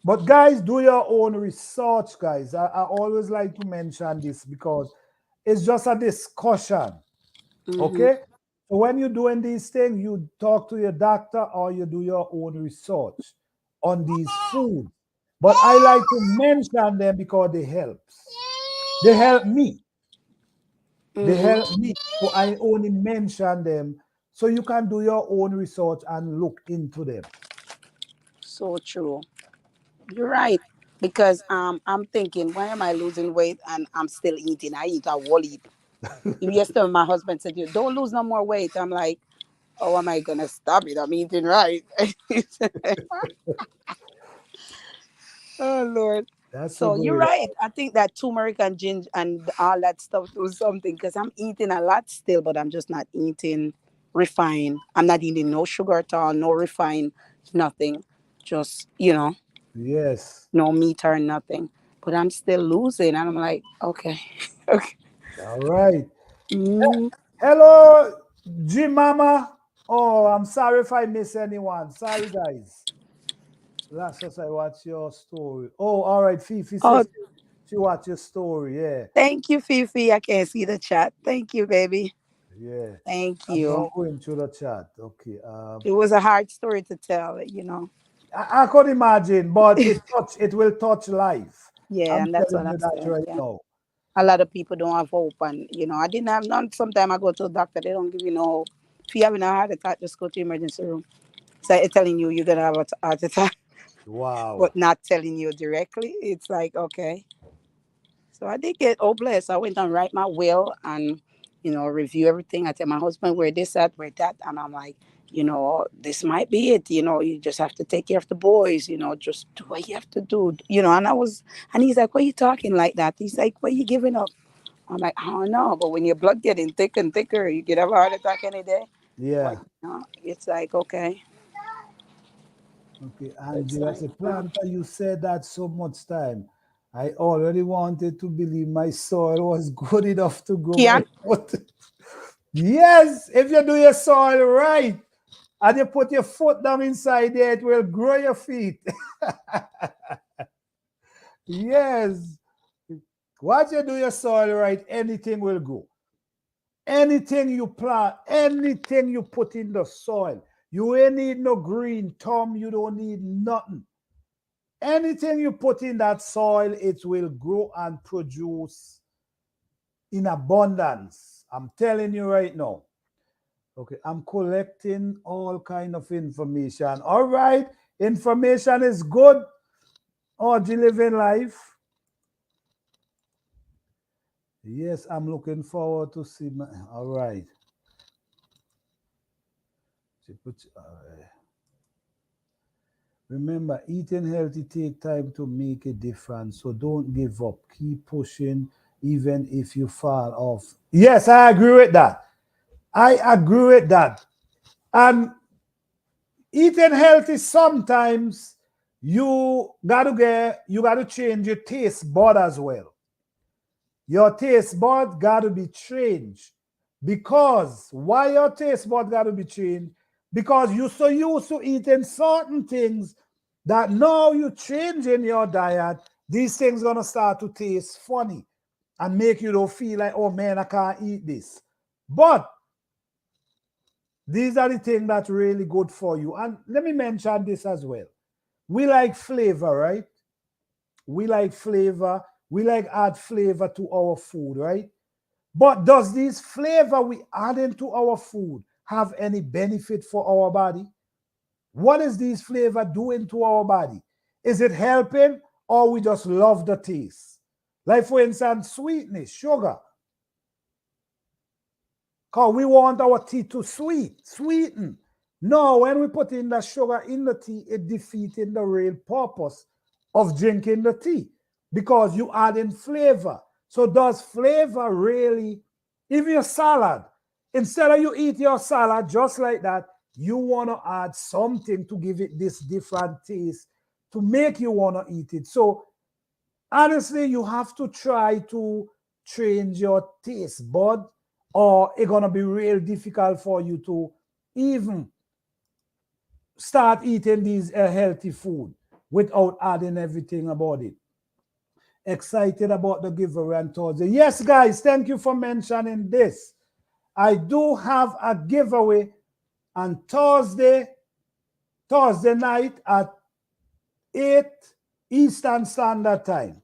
But guys, do your own research, guys. I always like to mention this because it's just a discussion. Hmm. Okay? So when you're doing these things, you talk to your doctor or you do your own research on these foods. But I like to mention them because they help. They help me. They Hmm. help me. So I only mention them so you can do your own research and look into them. So true. You're right. Because I'm thinking, why am I losing weight and I'm still eating? I eat a whole heap. Yesterday, my husband said, "You don't lose no more weight." I'm like, "Oh, am I gonna stop it? I'm eating right." Oh Lord. That's a So you're good. right. I think that turmeric and ginger and all that stuff do something because I'm eating a lot still, but I'm just not eating refined. I'm not eating no sugar at all, no refined, nothing. Just. Yes. no meat or nothing. But I'm still losing, and I'm like, okay, okay. All right. Mm, Hello, G Mama. Oh, I'm sorry if I miss anyone. Sorry, guys. Last us I watch your story. Oh, all right. Fifi oh, says she watch your story. Yeah. thank you, Fifi. I can't see the chat. Thank you, baby. Yeah. Thank I'm you. not going through the chat. Okay. It was a hard story to tell. I could imagine, but it will touch life. Yeah, I'm and that's telling what you I'm that saying. right Yeah. now. A lot of people don't have hope, and I didn't have none. Sometimes I go to a doctor, they don't give you no hope. If you're having a heart attack, just go to the emergency room. So it's telling you you're gonna have a heart attack, Wow. but not telling you directly. It's like, okay. So I did get hopeless. I went and write my will and review everything. I tell my husband where this at, where that, and I'm like, this might be it. You just have to take care of the boys. Just do what you have to do. And he's like, "Why you talking like that?" He's like, "Why you giving up?" I'm like, "I don't know, but when your blood getting thicker and thicker, you get a heart attack any day." But Yeah. it's like, okay, Okay. it's Angela like, said, Planta, you said that so much time. I already wanted to believe my soil was good enough to grow my Kian, foot. Yes, if you do your soil right and you put your foot down inside there, it will grow your feet. Yes. Once you do your soil right, anything will grow. Anything you plant, anything you put in the soil, you ain't need no green thumb, you don't need nothing. Anything you put in that soil, it will grow and produce in abundance. I'm telling you right now. Okay, I'm collecting all kind of information. All right, information is good. Or you living life? Yes, I'm looking forward to see my. All right. All right. Remember, eating healthy take time to make a difference. So don't give up. Keep pushing, even if you fall off. Yes, I agree with that. I agree with that. And eating healthy sometimes you gotta change your taste bud as well. Your taste bud gotta be changed. Because why your taste bud gotta be changed? Because you so used to eating certain things that now you changing your diet, these things gonna start to taste funny and make you don't feel like, oh man, I can't eat this. But these are the things that's really good for you. And let me mention this as well. We like flavor, right? We like flavor. We like add flavor to our food, right? But does this flavor we add into our food have any benefit for our body? What is this flavor doing to our body? Is it helping or we just love the taste? Like for instance, sweetness, sugar. Because we want our tea to sweeten. No, when we put in the sugar in the tea, it defeating the real purpose of drinking the tea because you add in flavor. So does flavor really, even your salad, instead of you eat your salad just like that, you want to add something to give it this different taste to make you want to eat it. So honestly, you have to try to change your taste bud, or it's gonna be real difficult for you to even start eating these healthy food without adding everything about it. Excited about the giveaway on Thursday. Yes, guys, thank you for mentioning this. I do have a giveaway on Thursday night at 8 Eastern Standard Time.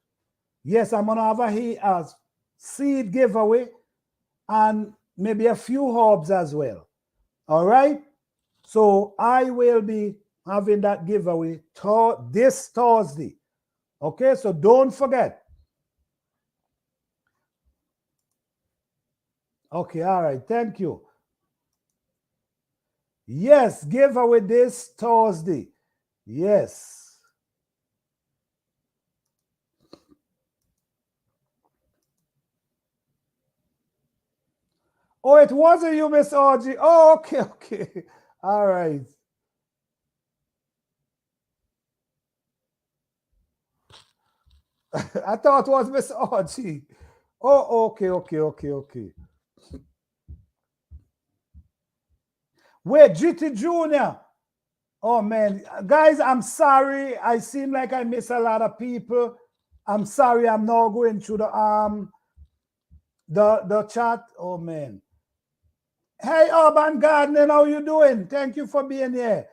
Yes, I'm gonna have a seed giveaway and maybe a few herbs as well. All right. So I will be having that giveaway this Thursday. Okay, so don't forget. Okay, all right. Thank you. Yes, giveaway this Thursday. Yes. Oh, it wasn't you, Miss Audrey. Oh, okay, okay. All right. I thought it was Miss Archie. Oh, okay. Wait, GT Junior. Oh man, guys, I'm sorry. I seem like I miss a lot of people. I'm sorry. I'm now going through the chat. Oh man. Hey, Urban Gardening, how you doing? Thank you for being here.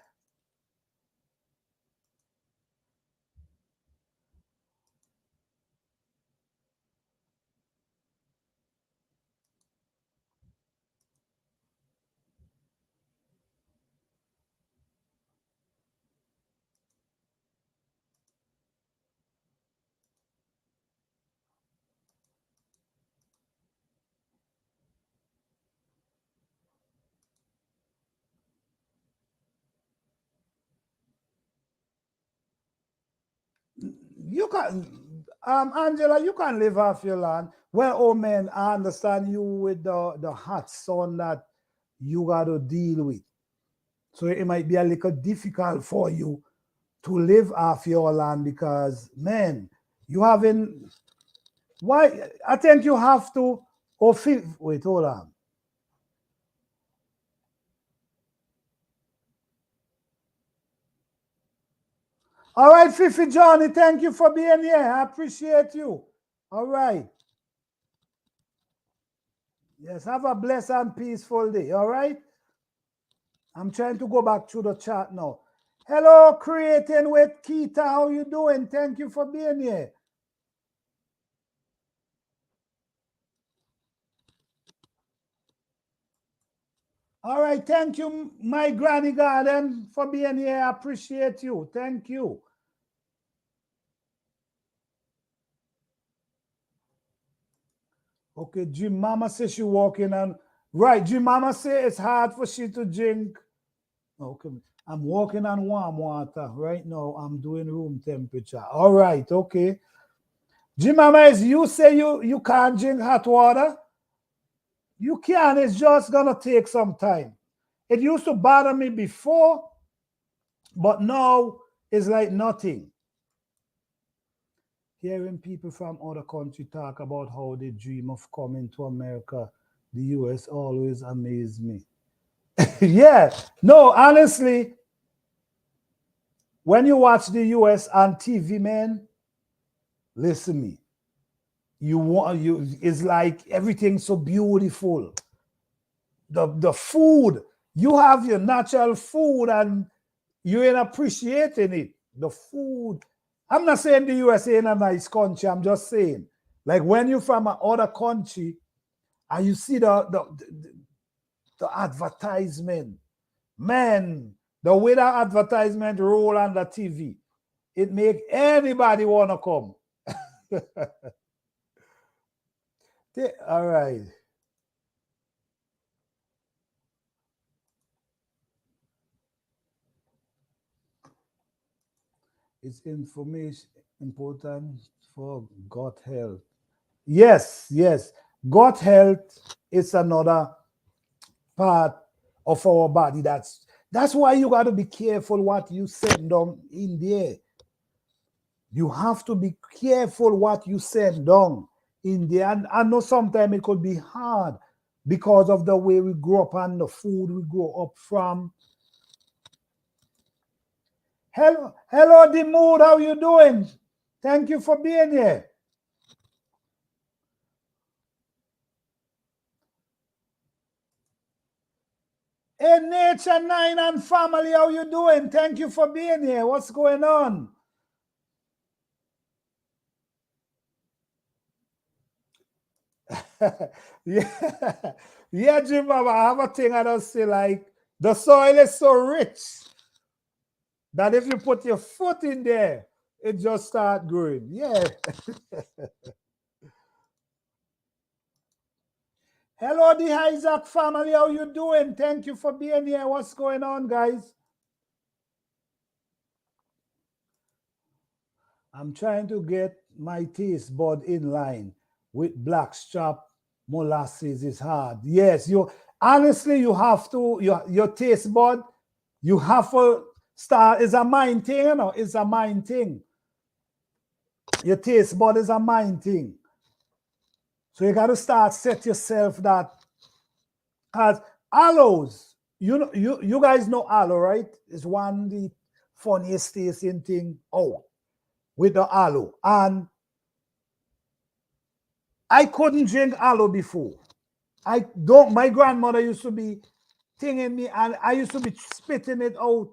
You can, Angela, you can live off your land. Well, oh man, I understand you with the hot sun that you got to deal with. So it might be a little difficult for you to live off your land because, man, you haven't. Why? I think you have to. Oh, wait, hold on. All right, Fifi Johnny, thank you for being here. I appreciate you. All right. Yes, have a blessed and peaceful day. All right. I'm trying to go back to the chat now. Hello, Creating with Keita. How you doing? Thank you for being here. All right. Thank you, my Granny Garden, for being here. I appreciate you. Thank you. Okay, Jim Mama says she walking on. Right, Jim Mama say it's hard for she to drink. Okay, I'm walking on warm water. Right now, I'm doing room temperature. All right, okay. Jim Mama, is you say you can't drink hot water? You can, it's just gonna take some time. It used to bother me before, but now it's like nothing. Hearing people from other countries talk about how they dream of coming to America, the US always amazes me. Yeah, no, honestly, when you watch the US on TV, man, listen me. It's like everything's so beautiful. The food, you have your natural food and you ain't appreciating it. The food. I'm not saying the USA ain't a nice country. I'm just saying, like when you're from another country and you see the advertisement, man, the way that advertisement roll on the TV, it make anybody want to come. All right. It's information important for gut health. Yes. Gut health is another part of our body. That's why you got to be careful what you send down in there. You have to be careful what you send down in there. And I know sometimes it could be hard because of the way we grew up and the food we grew up from. Hello, the mood. How you doing? Thank you for being here. Hey, Nature 9 and family, how you doing? Thank you for being here. What's going on? Yeah, Jim, I have a thing I don't say, like, the soil is so rich that if you put your foot in there, it just start growing. Yeah. Hello, the Isaac family. How you doing? Thank you for being here. What's going on, guys? I'm trying to get my taste bud in line with blackstrap molasses. Is hard. Yes, you honestly you have to your taste bud. You have to start. It's a mind thing, you know. It's a mind thing. Your taste bud is a mind thing. So you got to start set yourself that as aloes, you guys know aloe, right? It's one of the funniest tasting thing out with the aloe. And I couldn't drink aloe before. I don't. My grandmother used to be tinging me, and I used to be spitting it out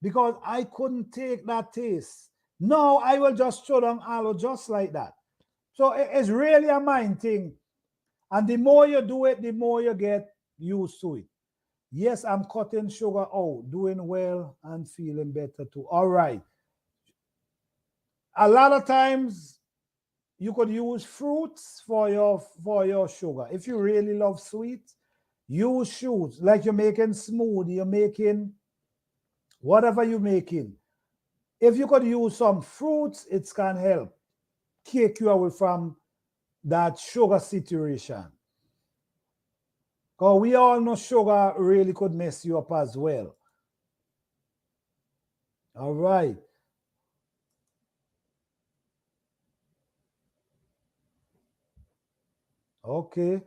because I couldn't take that taste. Now I will just throw down aloe just like that. So it's really a mind thing, and the more you do it, the more you get used to it. Yes, I'm cutting sugar out, doing well and feeling better too. All right. A lot of times you could use fruits for your sugar. If you really love sweet, use fruits. Like you're making smoothie, you're making whatever you're making. If you could use some fruits, it can help take you away from that sugar situation. Because we all know sugar really could mess you up as well. All right. Okay.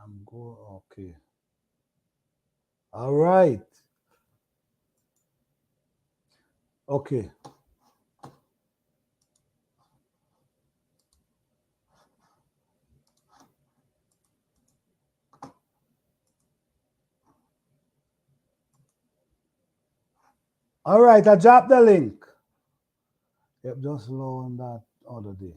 I'm go. Okay. All right. Okay. All right. I dropped the link. Yep, just low on that other day.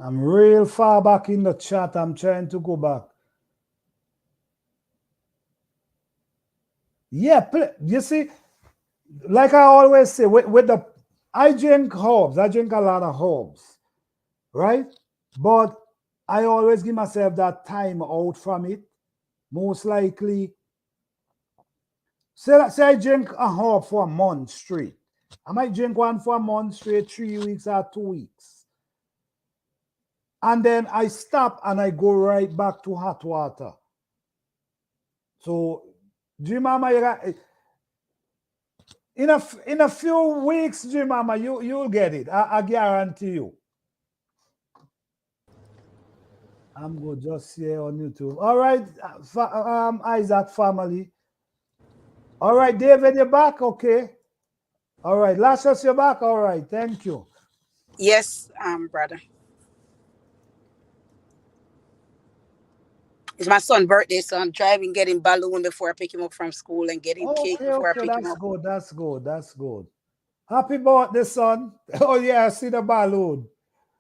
I'm real far back in the chat. I'm trying to go back. Yeah, you see, like I always say, with the I drink herbs. I drink a lot of herbs, right? But I always give myself that time out from it. Most likely, say I drink a herb for a month straight. I might drink one for a month straight, 3 weeks or 2 weeks. And then I stop and I go right back to hot water. So, Jim Mama, in a few weeks, Jim Mama, you'll get it. I guarantee you. I'm going to just here on YouTube. All right, Isaac family. All right, David, you're back? Okay. All right, Lashes, you're back? All right, thank you. Yes, brother. It's my son's birthday, so I'm driving, getting balloon before I pick him up from school and getting cake Okay, before I okay, pick him that's up. good, that's good, that's good. Happy birthday, son. Oh, yeah, I see the balloon.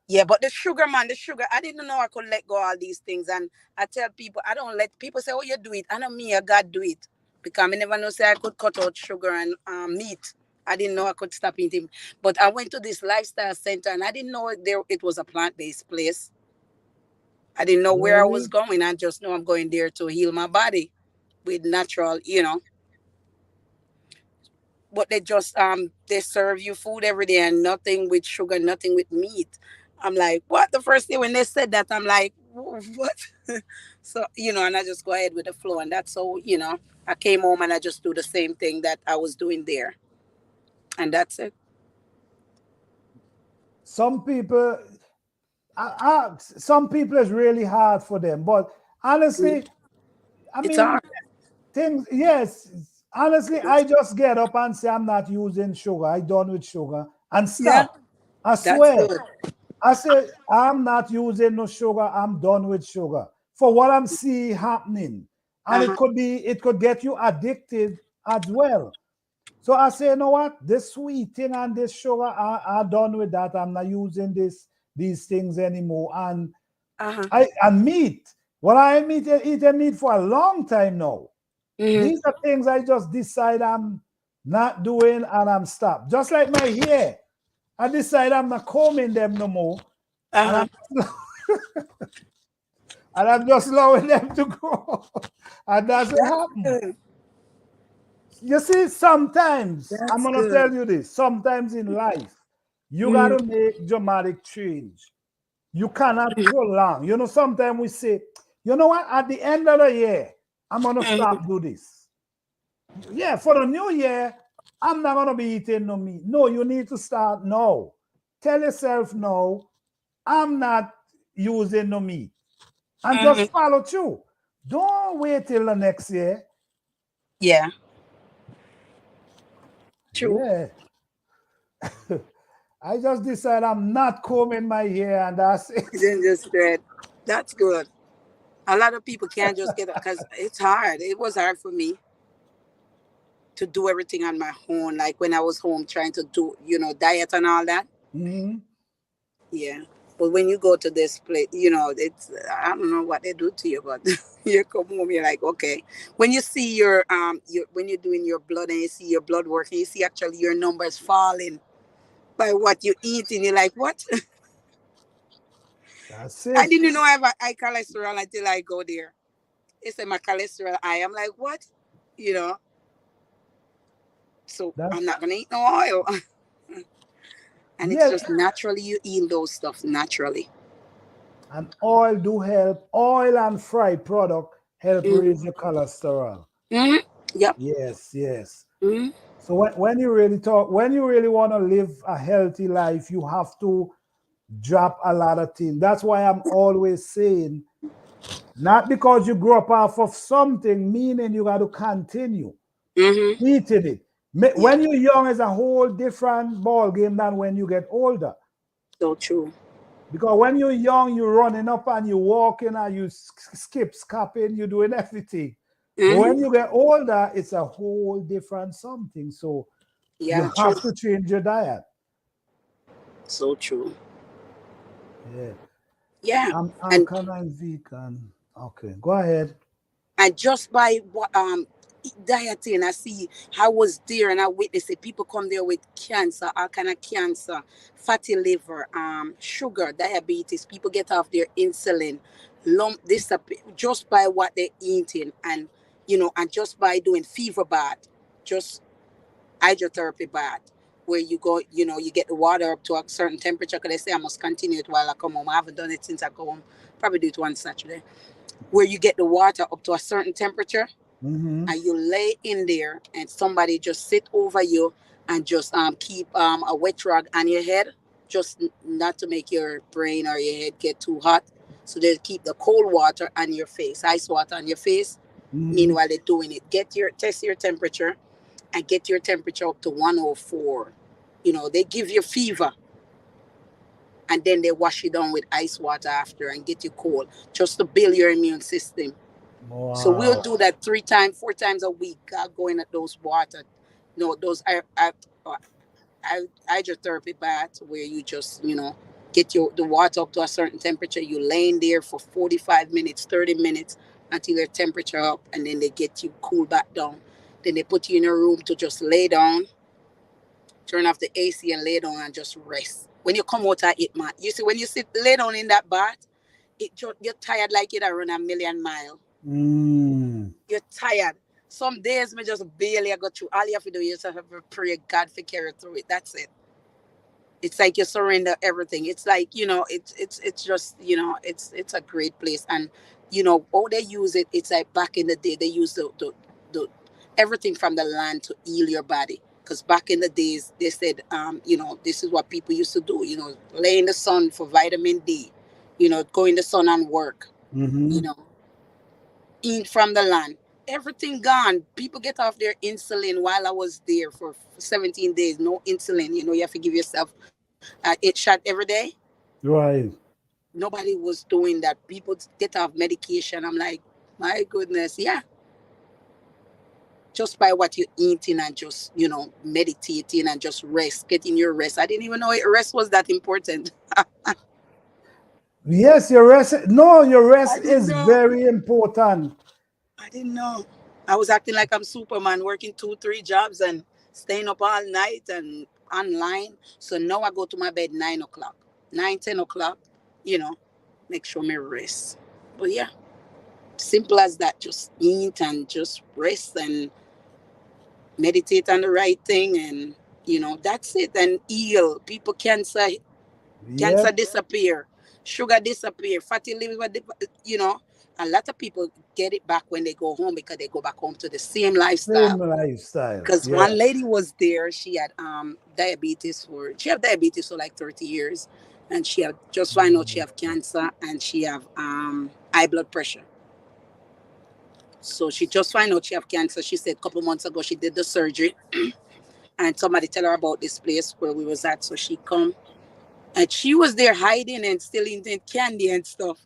Yeah, but the sugar, man, the sugar, I didn't know I could let go of all these things. And I tell people, I don't let people say, oh, you do it. I know me, I God do it. Because I never know say I could cut out sugar and meat. I didn't know I could stop eating. But I went to this lifestyle center and I didn't know it was a plant-based place. I didn't know where I was Really? going. I just know I'm going there to heal my body with natural. But they serve you food every day and nothing with sugar, nothing with meat. I'm like, what? The first day when they said that, I'm like, what? So, and I just go ahead with the flow. And that's so, I came home and I just do the same thing that I was doing there. And that's it. Some people, some people is really hard for them. But Mm. honestly, I It's mean, hard. things, yes. Honestly, I just get up and say I'm not using sugar. I done with sugar and Yeah, stop. I that's swear. good. I say I'm not using no sugar. I'm done with sugar for what I'm seeing happening, and Uh-huh. it could get you addicted as well. So I say, you know what? This sweet thing and this sugar, I'm done with that. I'm not using these things anymore. And Uh-huh. meat. Well, I am eating meat for a long time now. Mm-hmm. These are things I just decide I'm not doing and I'm stopped. Just like my hair. I decide I'm not combing them no more. And Uh-huh. I'm and I'm just allowing them to grow. And that's what That's happened. good. You see, sometimes I'm That's gonna good. tell you this. Sometimes in life, you Mm, gotta make dramatic change. You cannot prolong. You know, sometimes we say, you know what, at the end of the year, I'm gonna mm, stop do this. Yeah, for the new year, I'm not gonna be eating no meat. No, you need to start now. Tell yourself no, I'm not using no meat. And mm. just follow through. Don't wait till the next year. Yeah, true. Yeah. I just decided I'm not combing my hair and that's it. Then just said, that's good. A lot of people can't just get it because it's hard. It was hard for me to do everything on my own. Like when I was home trying to do, diet and all that. Mhm. Yeah. But when you go to this place, it's I don't know what they do to you, but you come home, you're like, okay. When you see your when you're doing your blood and you see your blood work and you see actually your numbers falling by what you eat, and you're like, what? That's I it. didn't know I have a high cholesterol until I go there. They say my cholesterol high. I'm like, what? You know, so That I'm not gonna eat no oil. And it's yes, just naturally you eat those stuff naturally. and oil do help. Oil and fried product help Mm-hmm. raise your cholesterol. Mm-hmm. Yep. Yes, yes. Mm-hmm. So when you really talk, when you really want to live a healthy life, you have to drop a lot of things. That's why I'm always saying, not because you grew up off of something, meaning you got to continue Mm-hmm. eating it. Yeah. When you're young, is a whole different ball game than when you get older. So true. Because when you're young, you're running up and you're walking and you skip, skipping, you're doing everything. But when Mm-hmm. you get older, it's a whole different something. So you Yeah. True. have to change your diet. So true. Yeah. Yeah. I'm And alkaline vegan. Okay, go ahead. just by dieting, I see I was there and I witnessed it. People come there with cancer, all kind of cancer, fatty liver, sugar, diabetes. People get off their insulin, lump disappear just by what they're eating, and and just by doing fever bath, just hydrotherapy bath, where you go, you get the water up to a certain temperature. Because they say I must continue it while I come home. I haven't done it since I go home. Probably do it one Saturday, where you get the water up to a certain temperature Mm-hmm. and you lay in there and somebody just sit over you and just keep a wet rag on your head, just not to make your brain or your head get too hot. So they keep the cold water on your face, ice water on your face. Mm-hmm. Meanwhile they're doing it, test your temperature and get your temperature up to 104. They give you fever and then they wash you down with ice water after and get you cold just to build your immune system. So we'll Wow. do that 3 times, 4 times a week. Going at those water, those hydrotherapy baths where you just get the water up to a certain temperature. You lay in there for 45 minutes, 30 minutes until your temperature up, and then they get you cool back down. Then they put you in a room to just lay down, turn off the AC, and lay down and just rest. When you come out of it, man, you see when you sit lay down in that bath, you're tired like you'd run a million miles. Mm. You're tired. Some days me just barely I go through. All you have to do is have to pray God for carry through it. That's it. It's like you surrender everything. It's like it's just it's a great place. And how they use it. It's like back in the day they used the everything from the land to heal your body. Because back in the days they said this is what people used to do. Lay in the sun for vitamin D. Go in the sun and work. You Mm-hmm. know eat from the land. Everything gone. People get off their insulin while I was there for 17 days. No insulin. You have to give yourself it shot every day. Right. Nobody was doing that. People get off medication. I'm like, my goodness, yeah. Just by what you're eating and just, meditating and just rest, getting your rest. I didn't even know rest was that important. Yes, your rest. No, your rest I didn't is know. very important. I didn't know. I was acting like I'm Superman, working 2, 3 jobs and staying up all night and online. So now I go to my bed 9 o'clock, 9, 10 o'clock. You know, make sure me rest. But yeah, simple as that. Just eat and just rest and meditate on the right thing, and that's it. And heal. People cancer Yep. disappear, sugar disappear, fatty liver, a lot of people get it back when they go home because they go back home to the same Same lifestyle. lifestyle. Because Yeah. one lady was there, she had diabetes for like 30 years, and she had just find out she have cancer, and she have high blood pressure. So she just find out she have cancer. She said a couple months ago she did the surgery, and somebody tell her about this place where we was at. So she come, and she was there hiding and still eating candy and stuff.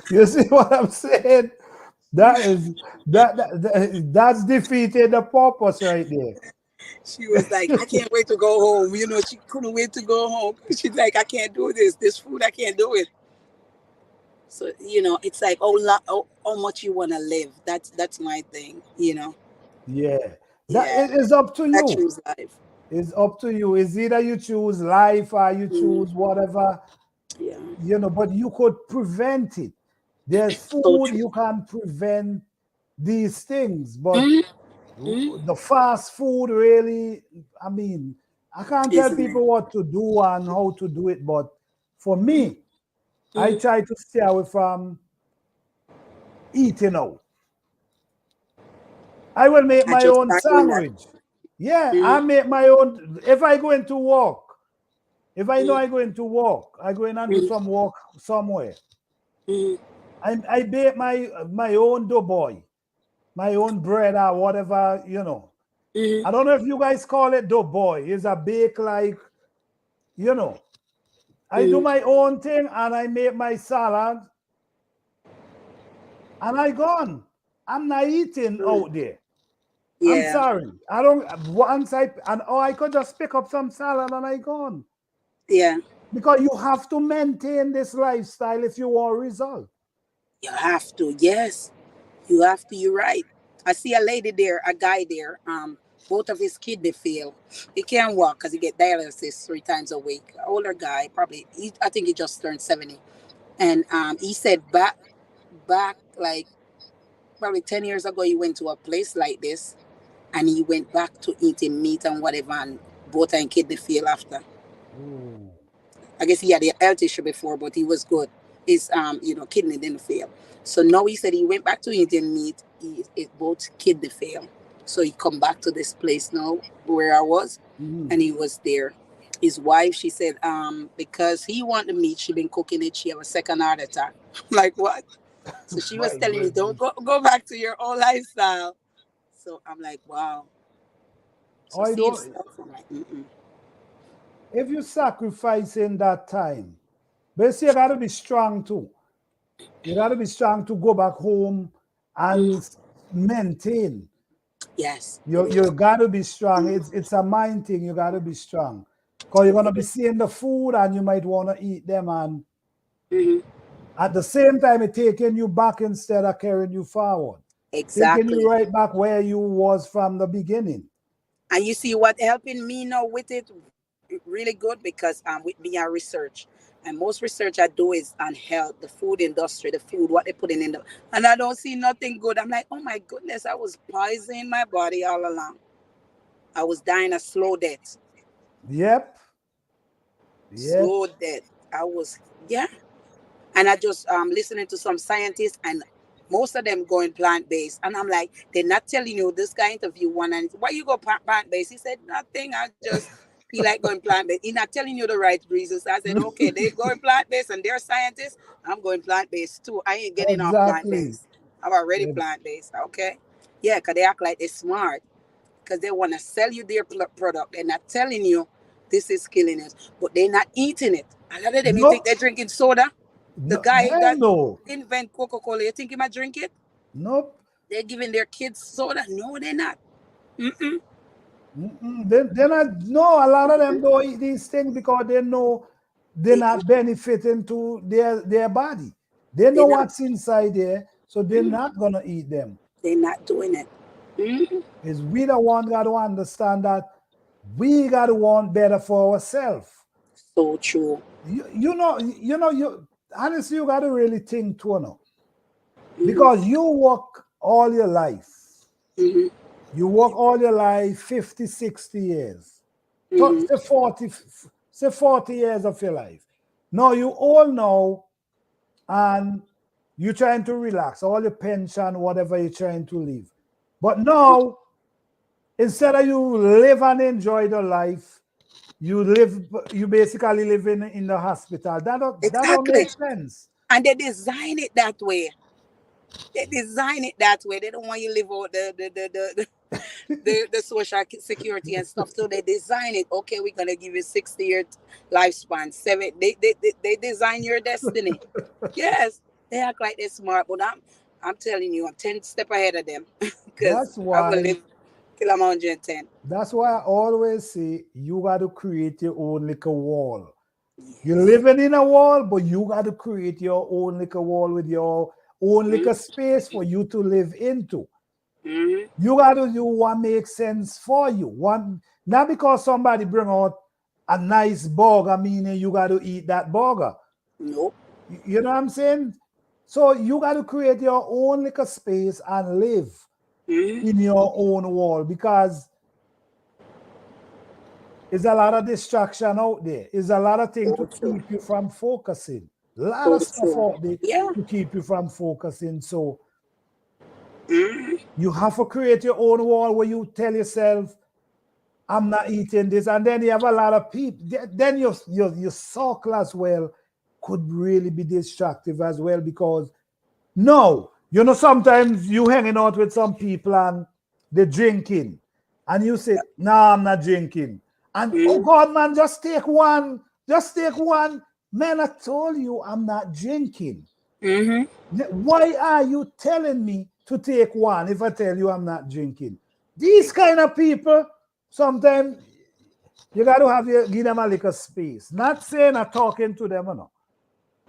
You see what I'm saying? That is that's defeated the purpose right there. She was like, I can't wait to go home. She couldn't wait to go home. She's like, I can't do this. This food, I can't do it. So, it's like, how much you want to live. That's my thing. Yeah. That Yeah, it is up to I you. choose life. It's up to you. It's either you choose life or you Mm, choose whatever, yeah, but you could prevent it. There's so food true. you can prevent these things, but Hmm. Hmm. the fast food really, I mean, I can't tell Isn't it? people what to do and how to do it, but for Hmm. me, I Hmm. try to stay away from eating out. I will make I my just own start doing that. sandwich. Yeah, I Hmm. make my own. If I go into walk, if I know Hmm. I go into walk, I go in and do Hmm. some walk somewhere. Hmm. I bake my own dough boy, my own bread or whatever. Hmm. I don't know if you guys call it dough boy. It's a bake like, you know. I do Hmm. my own thing and I make my salad and I gone. I'm not eating Hmm. out there. I'm Yeah, sorry. I don't once I and oh I could just pick up some salad and I gone. yeah. Because you have to maintain this lifestyle if you want result. You have to. Yes, you have to. You're right. I see a lady there, a guy there. Both of his kid they fail. He can't walk because he get dialysis 3 times a week. Older guy, probably. I think he just turned 70, and he said back like probably 10 years ago, he went to a place like this, and he went back to eating meat and whatever, and both and kid they fail after. Ooh. I guess he had a health issue before, but he was good. His kidney didn't fail. So now he said he went back to eating meat. It both kidney fail. So he come back to this place now where I was, Mhm. and he was there. His wife, she said, because he want the meat, she been cooking it. She have a second heart attack. I'm like, what? So she was My telling me, don't goodness. go back to your old lifestyle. So I'm like, wow. Oh, So I see don't stuff. I'm like, mm-mm. if you sacrifice in that time, but see, you gotta be strong too. You gotta be strong to go back home and Mm. maintain. Yes, it You is. gotta be strong. It's a mind thing. You gotta be strong. Because you're gonna It be is. seeing the food and you might wanna eat them, and Hmm. at the same time it taking you back instead of carrying you forward. Taking you Exactly. right back where you was from the beginning. And you see what helping me now with it really good because with me I research. And most research I do is on health, the food industry, the food, what they putting in the and I don't see nothing good. I'm like, oh my goodness, I was poisoning my body all along. I was dying a slow death. Yep. Yep. Slow death. I was yeah. And I just listening to some scientists, and most of them going plant based, and I'm like, they're not telling you. This guy interview one, and why you go plant based? He said nothing. I just feel like going plant based. He's not telling you the right reasons. I said okay, they going plant based, and they're scientists. I'm going plant based too. I ain't getting off plant Exactly. based. I'm already Ex- plant based. Okay, yeah, cause they act like they're smart because they want to sell you their product. They're not telling you this is killing us, but they're not eating it. A lot of them, you think Nope. they're drinking soda. The No, guy hell that no. invent Coca-Cola, you think he might drink it? Nope. They're giving their kids soda. No, they're not. Mm-mm. Mm-mm. They not, no, a lot of them don't eat these things because they know they're They don't. not benefiting to their body. They They're know not. what's inside there, so they're Mm. not gonna eat them. They're not doing it. Mm. Is we the one got to understand that we got to want better for ourselves. So true. You honestly you got to really think too, no? Mm. Because you work all your life. Mm-hmm. You work all your life, 50, 60 years. Mm-hmm. Say 40 years of your life. Now you all know, and you're trying to relax, all your pension, whatever you're trying to live. But now, instead of you live and enjoy the life, you basically live in the hospital. That don't make Exactly. sense. And they design it that way. They design it that way. They don't want you to live out the social security and stuff. So they design it. Okay, we're gonna give you 60 year lifespan. Seven. They design your destiny. Yes, they act like they're smart, but I'm telling you, I'm 10 steps ahead of them because That's I will why live till I'm 110. that's why I always say you got to create your own little wall. You're Yes. living in a wall, but you got to create your own little wall with your own little space for you to live into. Mm-hmm. You got to do what makes sense for you. One, not because somebody bring out a nice burger, meaning you got to eat that burger. Nope. You know what I'm saying? So you got to create your own little space and live Mm-hmm. in your own wall, because there's a lot of distraction out there. There's a lot of things So to true. keep you from focusing. A lot So of stuff true. out there Yeah. to keep you from focusing. So Mm-hmm. you have to create your own wall where you tell yourself, I'm not eating this. And then you have a lot of people. Then your circle as well could really be destructive as well, because no, sometimes you hanging out with some people and they're drinking, and you say, "No, I'm not drinking." And oh Mm-hmm. God, man, just take one. Man, I told you I'm not drinking. Mm-hmm. Why are you telling me to take one if I tell you I'm not drinking? These kind of people, sometimes you got to give them a little space. Not saying I'm talking to them or not.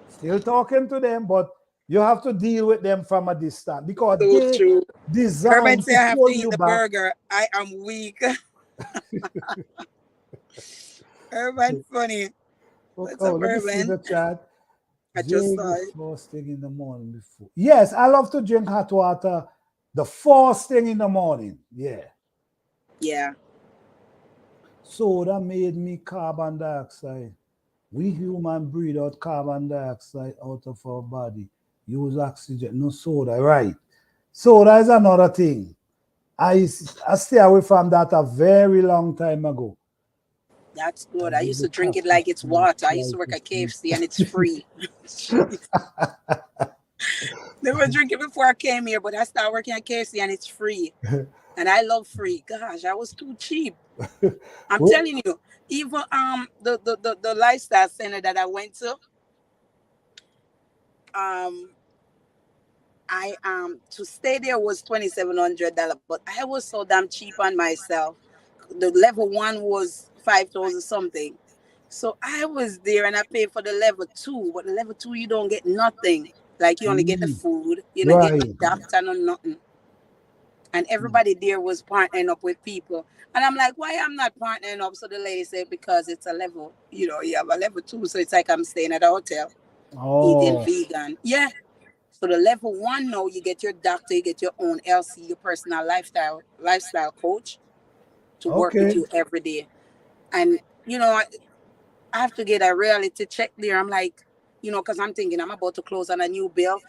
Still talking to them, but you have to deal with them from a distance, because So they true. Urban designed say to I have to pull eat you the back. burger. I am weak. Urban funny. Okay, What's oh, up, let me see Urban? the chat. I just Jay, saw the it. first thing in the morning before. Yes, I love to drink hot water the first thing in the morning. Yeah. Yeah. Soda made me carbon dioxide. We human breathe out carbon dioxide out of our body. Use oxygen. No soda, right? Soda is another thing. I stay away from that a very long time ago. That's I good. I give used the to drink it coffee like it's to water. I used try to work to at sleep. KFC and it's free. Never drink it before I came here, but I started working at KFC and it's free. And I love free. Gosh, I was too cheap. I'm Well, telling you, even the lifestyle center that I went to, um, I to stay there was $2,700, but I was so damn cheap on myself. The level one was 5,000 something. So I was there and I paid for the level two. But the level two, you don't get nothing. Like you only get the mm, food, you don't get no right. doctor, no nothing. And everybody there was partnering up with people. And I'm like, why I'm not partnering up? So the lady said, because it's a level, you have a level two. So it's like I'm staying at a hotel, eating Oh, vegan. Yeah. So the level one, no, you get your doctor, you get your own LC, your personal lifestyle coach to work with okay. you every day. And I have to get a reality check there. I'm like, because I'm thinking I'm about to close on a new bill.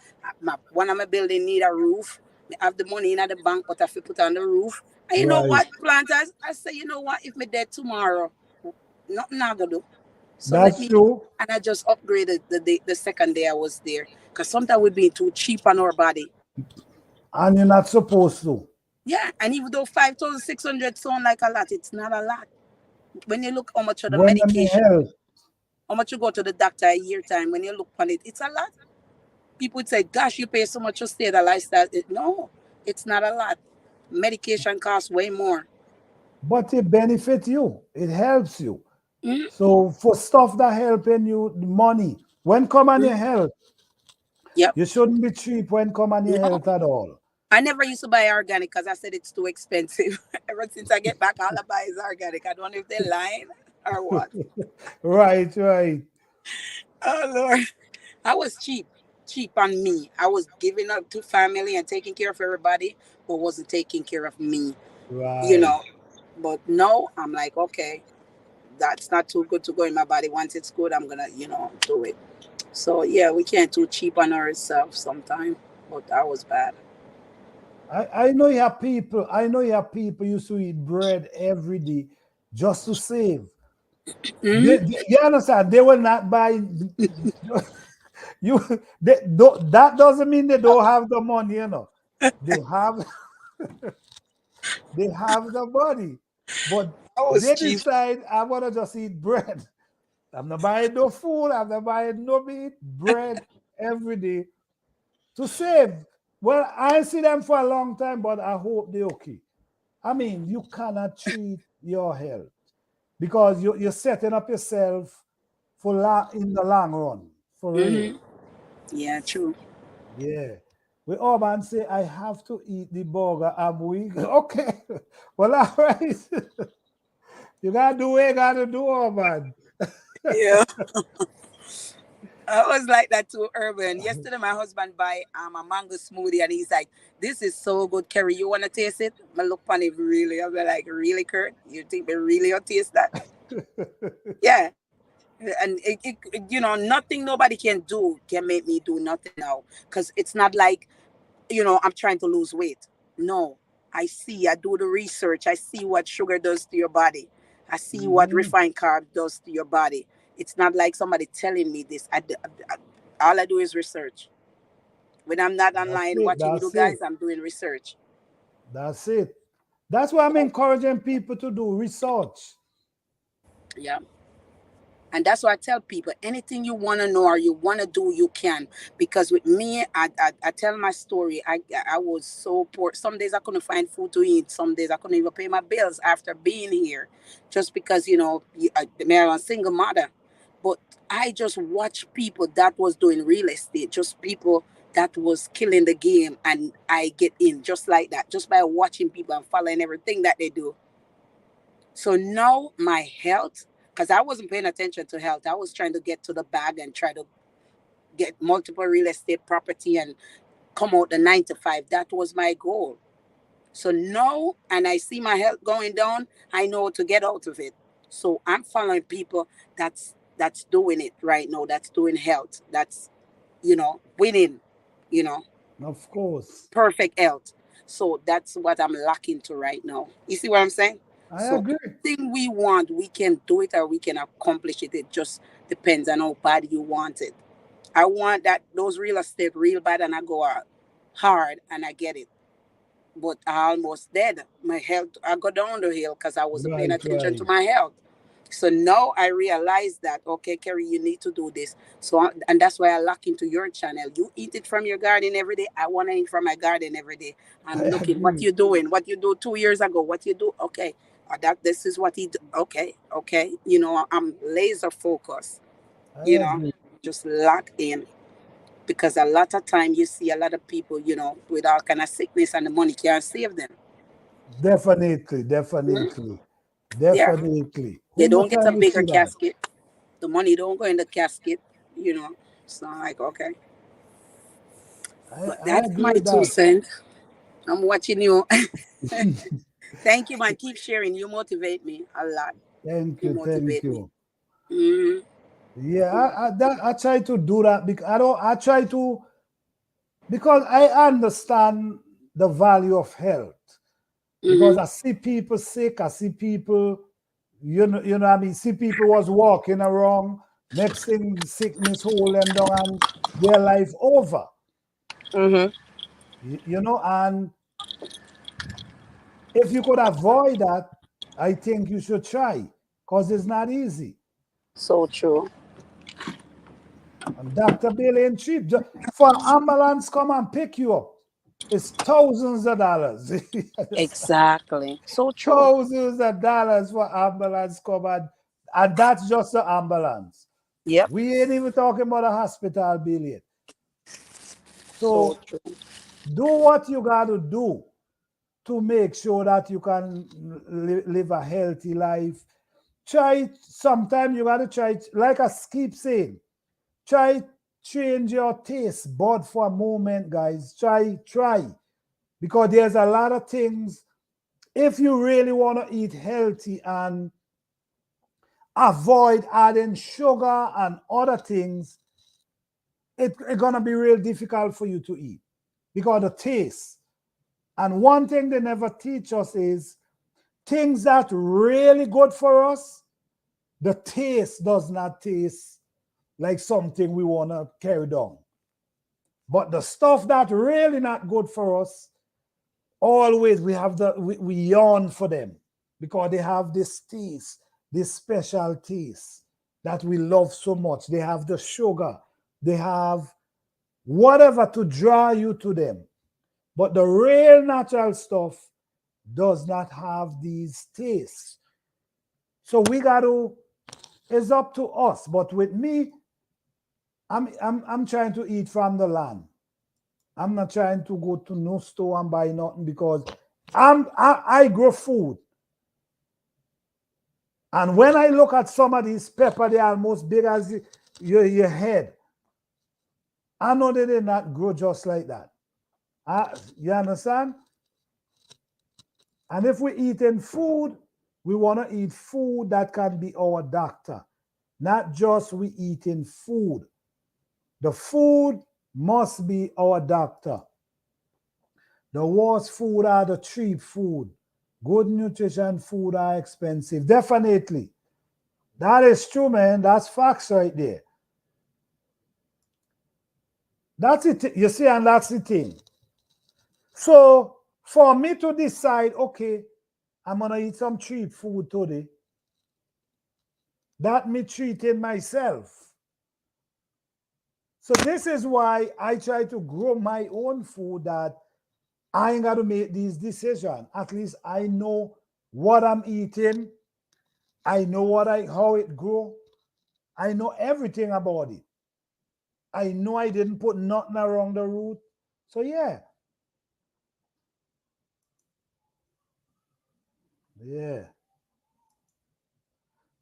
One of my building need a roof. I have the money in at the bank, but I have to put on the roof. And you know Right. what, planters? I say, you know what? If me dead tomorrow, nothing I gonna do. So let That's me. true. And I just upgraded the second day I was there. Because sometimes we're being too cheap on our body. And you're not supposed to. Yeah, and even though 5,600 sound like a lot, it's not a lot. When you look how much of the When them medication, health. how much you go to the doctor a year time, when you look on it, it's a lot. People would say, gosh, you pay so much to stay the lifestyle. No, it's not a lot. Medication costs way more. But it benefits you. It helps you. Mm-hmm. So for stuff that helping you, money, when come on your Mm-hmm. health, Yep. you shouldn't be cheap when come on your No, health at all. I never used to buy organic because I said it's too expensive. Ever since I get back, all I buy is organic. I don't know if they're lying or what. Right, right. Oh, Lord. I was cheap. cheap on me. I was giving up to family and taking care of everybody, but wasn't taking care of me, you Right. know. But no, I'm like, okay, that's not too good to go in my body. Once it's good, I'm gonna, do it. So yeah, we can't too cheap on ourselves sometimes. But that was bad. I know you have people, I know you have people used to eat bread every day just to save. Hmm. You understand? They will not buy you. That doesn't mean they don't have the money, you know. They have they have the money, but That was they cheap. decide I want to just eat bread. I'm not buying no food. I'm not buying no meat. Bread every day to save. Well, I see them for a long time, but I hope they're okay. I mean, you cannot treat your health because you're setting up yourself for in the long run, for real. Hmm. Yeah, true. Yeah. We all man say, I have to eat the burger. I'm weak. Okay. Well, all right. You gotta do what you gotta do, all man. Yeah. I was like that too, Urban. Yesterday, my husband buy a mango smoothie, and he's like, "This is so good, Kerry. You wanna taste it?" I look on it really. I'm like, "Really, Kurt? You think we really will taste that?" Yeah. And nothing nobody can do can make me do nothing now, because it's not like I'm trying to lose weight. No, I do the research. I see what sugar does to your body. I see what Mhm. refined carb does to your body. It's not like somebody telling me this. All I do is research. When I'm not That's online it. watching you That's guys, it. I'm doing research. That's it. That's what I'm encouraging people to do research. Yeah. And that's why I tell people, anything you want to know or you want to do, you can. Because with me, I tell my story. I was so poor. Some days I couldn't find food to eat. Some days I couldn't even pay my bills after being here, just because I'm a single mother. But I just watch people that was doing real estate, just people that was killing the game, and I get in just like that, just by watching people and following everything that they do. So now my health, because I wasn't paying attention to health, I was trying to get to the bag and try to get multiple real estate property and come out the 9 to 5. That was my goal. So now, and I see my health going down, I know to get out of it. So I'm following people that's doing it right now, that's doing health, that's winning, you know, Of course. perfect health. So that's what I'm lacking to right now. You see what I'm saying? I So agree. anything we want, we can do it or we can accomplish it. It just depends on how bad you want it. I want those real estate real bad, and I go out hard and I get it. But I almost dead. My health, I go down the hill because I wasn't paying Right, attention to right. my health. So now I realize that, okay, Kerry, you need to do this. And that's why I lock into your channel. You eat it from your garden every day. I want to eat from my garden every day. I I'm looking what agree. you doing, what you do 2 years ago, what you do. Okay, that this is what he do. Okay, okay. I'm laser focused. I You know, agree. just lock in, because a lot of time you see a lot of people, with all kind of sickness, and the money can't save them. Definitely, Mhm. definitely, Yeah, definitely. they Who more don't get time a you bigger see that? casket. The money don't go in the casket, you know. It's not like, okay. But I that's agree my with two that. cents. I'm watching you. Thank you, man. Keep sharing. You motivate me a lot. Thank You you, thank motivate me. you. Hmm. Yeah, I try to do that because I don't. I try to because I understand the value of health. Because Hmm. I see people sick, I see people, what I mean, see people was walking around, next thing sickness hold them down and their life over. Hmm. And if you could avoid that, I think you should try because it's not easy. So true. And Dr. Bill ain't cheap. For an ambulance come and pick you up, it's thousands of dollars. Exactly. So true. Thousands of dollars for ambulance come and that's just the ambulance. Yep. We ain't even talking about a hospital bill yet. So So true. do what you got to do to make sure that you can live a healthy life. Try it. Sometimes you got to try it. Like I keep saying, try change your taste bud for a moment, guys. Try. Because there's a lot of things. If you really want to eat healthy and avoid adding sugar and other things, it's gonna be real difficult for you to eat because the taste. And one thing they never teach us is things that really good for us, the taste does not taste like something we want to carry down. But the stuff that really not good for us, always we yearn for them because they have this taste, this special taste that we love so much. They have the sugar, they have whatever to draw you to them. But the real natural stuff does not have these tastes. So we got to, it's up to us. But with me, I'm trying to eat from the land. I'm not trying to go to no store and buy nothing because I grow food. And when I look at some of these pepper, they're almost big as your head. I know they did not grow just like that. You understand? And if we're eating food, we want to eat food that can be our doctor. Not just we eating food. The food must be our doctor. The worst food are the cheap food. Good nutrition food are expensive. Definitely. That is true, man. That's facts right there. That's it. You see, and that's the thing. So for me to decide, okay, I'm going to eat some cheap food today, that me treating myself. So this is why I try to grow my own food that I ain't got to make these decisions. At least I know what I'm eating. I know how it grow. I know everything about it. I know I didn't put nothing around the root. So yeah. Yeah.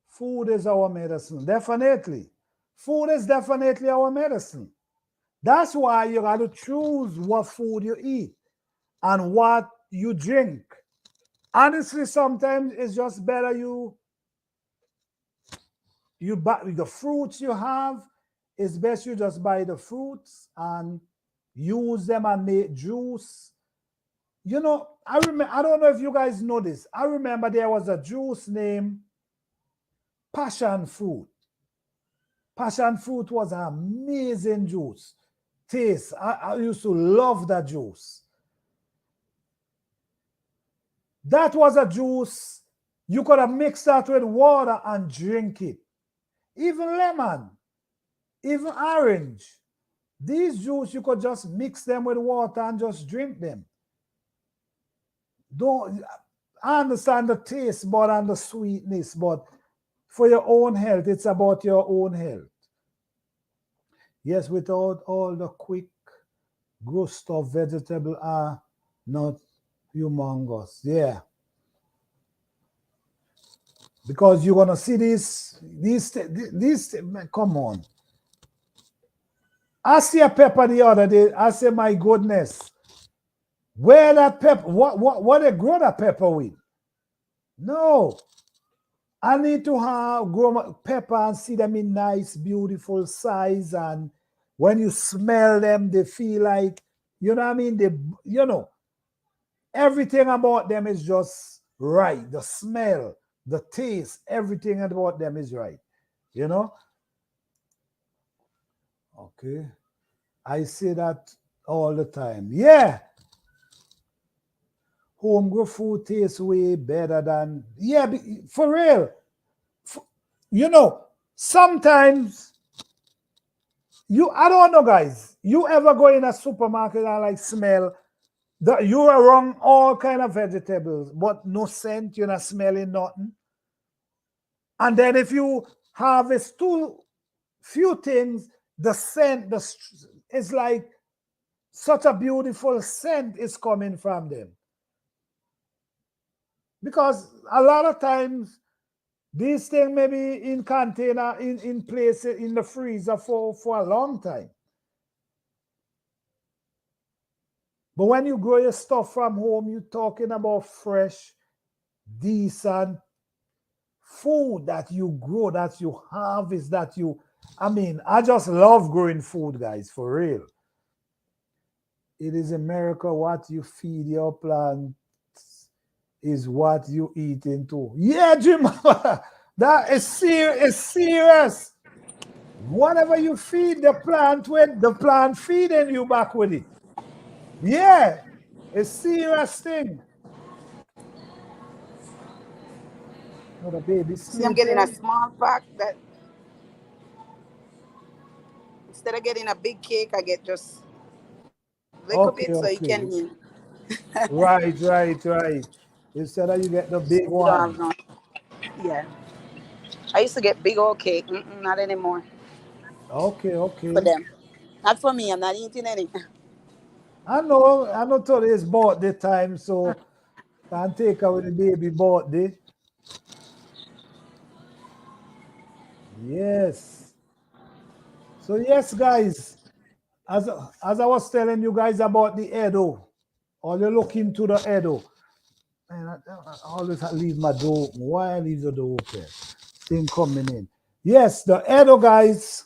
Food is our medicine. Definitely. Food is definitely our medicine. That's why you got to choose what food you eat and what you drink. Honestly, sometimes it's just better you buy the fruits you have. It's best you just buy the fruits and use them and make juice. You know, I don't know if you guys know this. I remember there was a juice named passion fruit. Passion fruit was an amazing juice. Taste. I used to love that juice. That was a juice. You could have mixed that with water and drink it. Even lemon, even orange. These juice, you could just mix them with water and just drink them. I understand the taste, but and the sweetness, but for your own health, it's about your own health. Yes, without all the quick, gross stuff, vegetables are not humongous. Yeah. Because you're gonna see these, man, come on. I see a pepper the other day. I say, my goodness, where that pepper? What they grow that pepper with? No, I need to grow my pepper and see them in nice, beautiful size, and when you smell them, they feel like, you know what I mean? Everything about them is just right. The smell, the taste, everything about them is right. You know? Okay. I say that all the time. Yeah. Home grown food tastes way better than, yeah, for real. You know, sometimes I don't know, guys. You ever go in a supermarket and like smell that you are wrong all kind of vegetables, but no scent, you're not smelling nothing. And then if you harvest too few things, the scent, it's like such a beautiful scent is coming from them. Because a lot of times These things may be in container, in place in the freezer for a long time. But when you grow your stuff from home, you're talking about fresh, decent food that you grow, that you harvest, that you, I mean, I just love growing food, guys, for real. It is America, what you feed your plants is what you eat into. Yeah, Jim, that is serious. It's serious. Whatever you feed the plant with, the plant feeding you back with it. Yeah, it's serious thing. Oh, the baby See, I'm getting a sleeping. small pack that instead of getting a big cake, I get just little Okay, bit so you okay. can eat. Right, right, right. Instead of you get the big So you don't have one. no. Yeah, I used to get big old cake. Not anymore Okay, for okay. them. Not for me. I'm not eating any. I know today is birthday time, so can't take away the baby birthday. Yes. So yes, guys, as I was telling you guys about the Eddo, or you look into the Eddo. Man, I always leave my door open. Why I leave the door open? Thing coming in. Yes, the Eddo guys,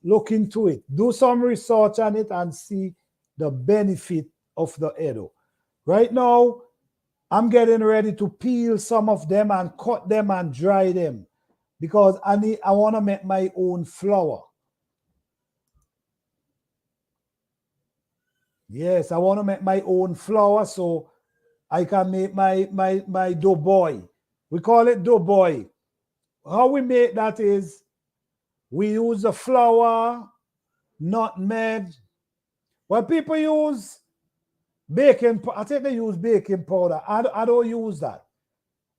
look into it. Do some research on it and see the benefit of the Eddo. Right now, I'm getting ready to peel some of them and cut them and dry them because I want to make my own flour. Yes, I want to make my own flour so I can make my dough boy. We call it dough boy. How we make that is we use the flour, nutmeg. Well, people use baking. I think they use baking powder. I don't use that.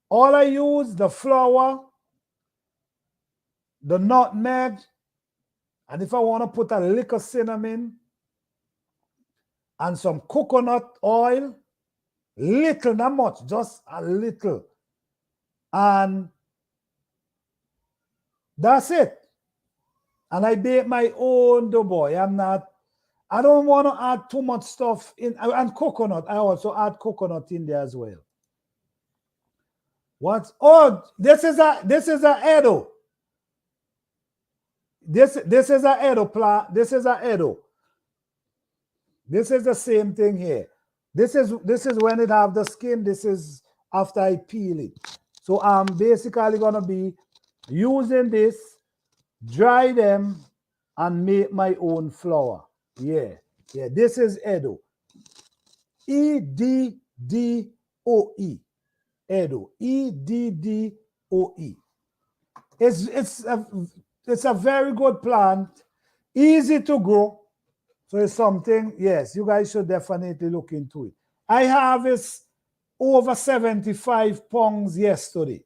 All I use the flour, the nutmeg, and if I want to put a little cinnamon and some coconut oil, little, not much, just a little. And that's it. And I bake my own dough boy. I don't want to add too much stuff in, and coconut. I also add coconut in there as well. What? Oh, this is a Eddo. This is a Eddo plant. This is a Eddo. This is the same thing here. This is when it have the skin. This is after I peel it. So I'm basically gonna be using this, dry them, and make my own flour. Yeah, yeah. This is Eddo. Eddoe. Eddo. Eddoe. It's a very good plant, easy to grow. So it's something, yes, you guys should definitely look into it. I harvest over 75 pounds yesterday.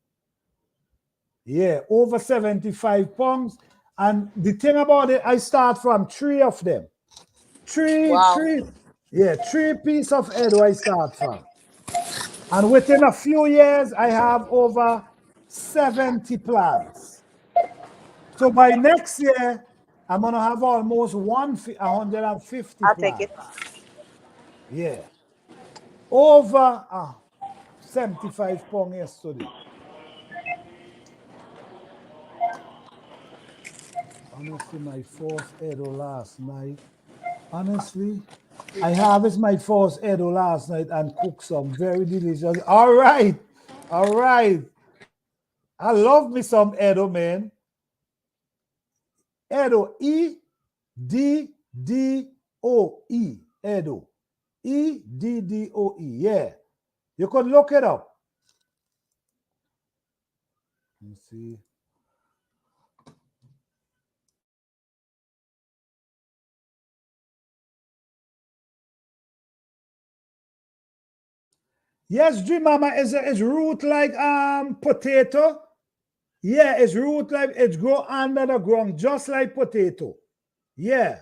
Yeah, over 75 pounds. And the thing about it, I start from three of them. Wow. Yeah, three piece of head I start from. And within a few years, I have over 70 plants. So by next year, I'm gonna have almost 150 I'll take it. plants. Yeah. Over 75 pounds yesterday. Honestly, my first Edo last night. Honestly, I harvest my first Edo last night and cook some very delicious. All right. All right. I love me some Edo, man. Edo. Eddoe. Edo. Eddoe. Yeah. You could look it up. Let me see. Yes, Dream Mama is root like potato. Yeah, it's root like it's grow under the ground just like potato. Yeah.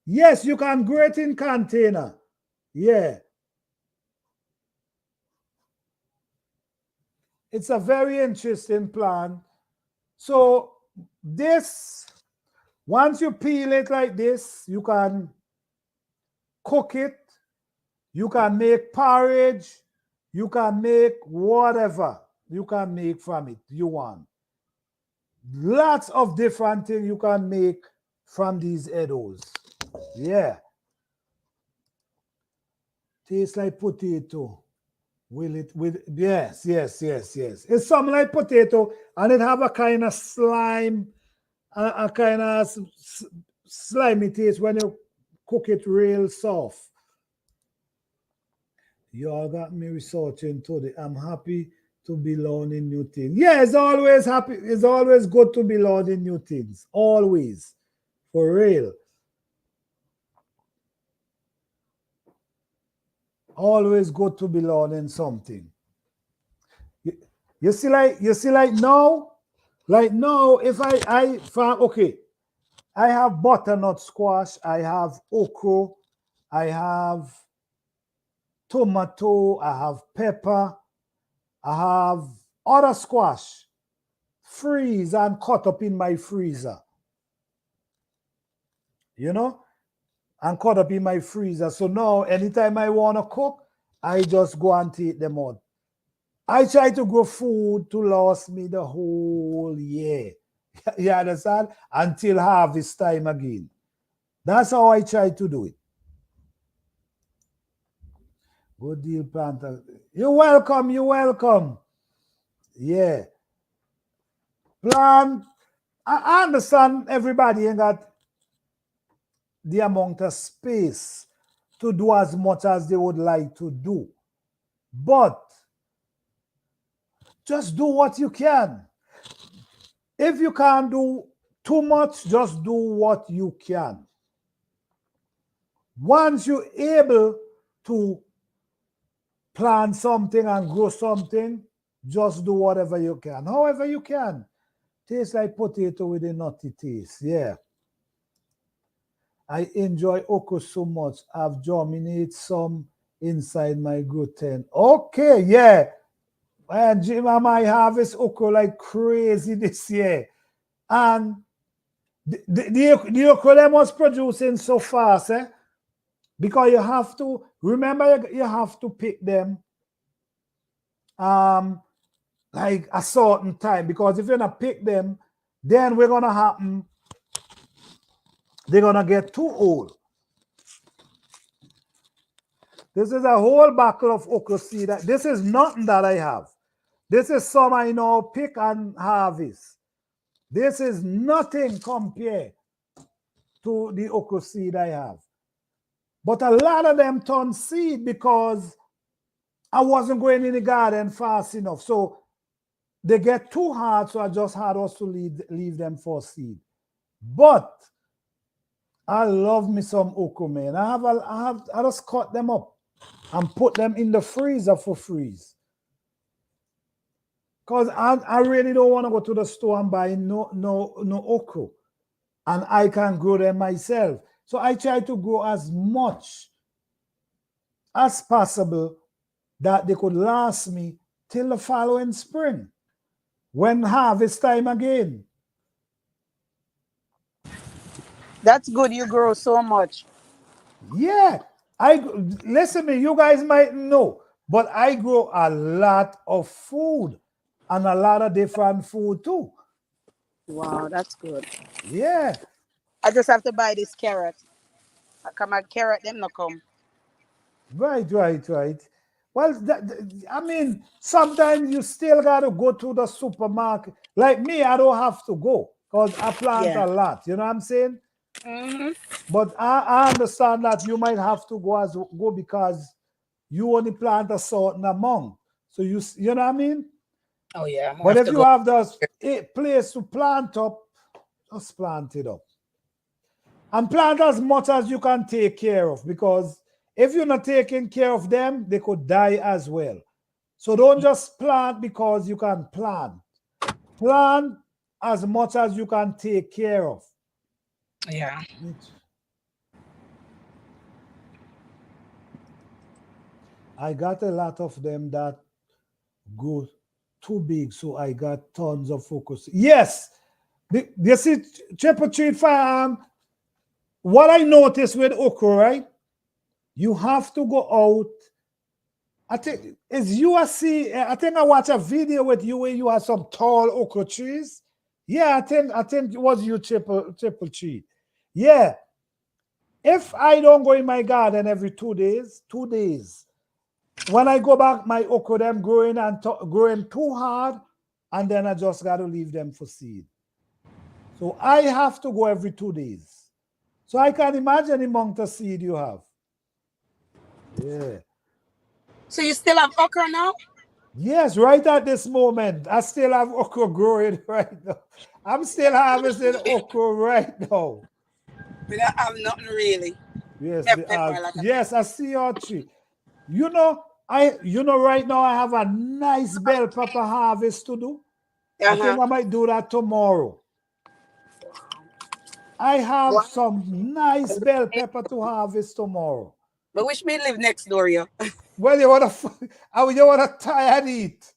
Yes, you can grow it in container. Yeah. It's a very interesting plant. So this, once you peel it like this, you can cook it, you can make porridge, you can make whatever you can make from it you want. Lots of different things you can make from these Eddoes. Yeah. Tastes like potato. Will it with yes, yes, yes, yes. It's something like potato, and it have a kind of slime, a kind of slimy taste when you cook it real soft. You all got me researching today. I'm happy to be learning new things. Yeah, it's always happy. It's always good to be learning new things. Always. For real. Always good to be learning something. You see, like now, if I found okay, I have butternut squash, I have okra, I have tomato, I have pepper, I have other squash, freeze and cut up in my freezer. You know, and cut up in my freezer. So now, anytime I want to cook, I just go and take them out. I try to grow food to last me the whole year. You understand? Until harvest time again. That's how I try to do it. Good deal, planter. You're welcome. You're welcome. Yeah. Plant. I understand everybody ain't got the amount of space to do as much as they would like to do. But just do what you can. If you can't do too much, just do what you can. Once you're able to plant something and grow something, just do whatever you can. However you can. Tastes like potato with a nutty taste. Yeah. I enjoy okra so much. I've germinated some inside my gluten. Okay, yeah. And Jim, I might harvest okra like crazy this year. And the okra them was producing so fast, eh? Because you have to remember you have to pick them like a certain time. Because if you don't pick them, then we're gonna happen, they're gonna get too old. This is a whole buckle of okra seed. This is nothing that I have. This is some I know pick and harvest. This is nothing compared to the okra seed I have. But a lot of them turn seed because I wasn't going in the garden fast enough. So they get too hard, so I just had us to leave them for seed. But I love me some okra, man. I just cut them up and put them in the freezer for freeze. Because I really don't want to go to the store and buy no okra. And I can grow them myself. So I try to grow as much as possible that they could last me till the following spring, when harvest time again. That's good. You grow so much. Yeah, listen me, you guys might know, but I grow a lot of food and a lot of different food too. Wow, that's good. Yeah, I just have to buy this carrot. I come a carrot, them no come. right. Well, I mean, sometimes you still gotta go to the supermarket. Like me, I don't have to go because I plant Yeah. a lot. You know what I'm saying? Mm-hmm. But I understand that you might have to go because you only plant a certain amount. So you know what I mean? Oh yeah, I'm gonna But have if to you go. have the place to plant up, just plant it up. And plant as much as you can take care of, because if you're not taking care of them, they could die as well. So don't just plant because you can plant. Plant as much as you can take care of. Yeah. I got a lot of them that go too big, so I got tons of focus. Yes, this is triple treat farm. What I noticed with okra, right? You have to go out. I think is you a see. I think I watched a video with you where you had some tall okra trees. Yeah, I think it was you triple tree. Yeah. If I don't go in my garden every 2 days, 2 days, when I go back, my okra them growing and growing too hard, and then I just got to leave them for seed. So I have to go every 2 days. So I can imagine the amount of seed you have. Yeah. So you still have okra now? Yes, right at this moment, I still have okra growing right now. I'm still harvesting okra right now. We don't have nothing really. Yes, We have pepper, like a yes, I see your tree. Right now I have a nice bell pepper harvest to do. pepper. I think I might do that tomorrow. I have Wow. some nice bell pepper to harvest tomorrow. But which me live next door, you. Well, you wanna tired eat.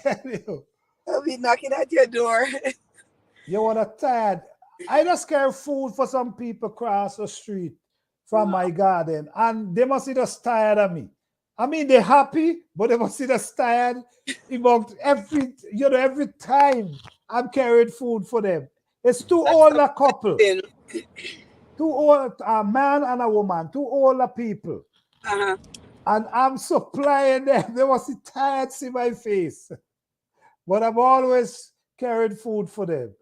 Tell you. I'll be knocking at your door. You wanna tired. I just carry food for some people across the street from my garden, and they must be just tired of me. I mean, they're happy, but they must be just tired about every time I'm carrying food for them. It's two That's older couple, something. two old a man and a woman, two older people, Uh-huh. and I'm supplying them. They must be tired, see my face, but I'm always carrying food for them.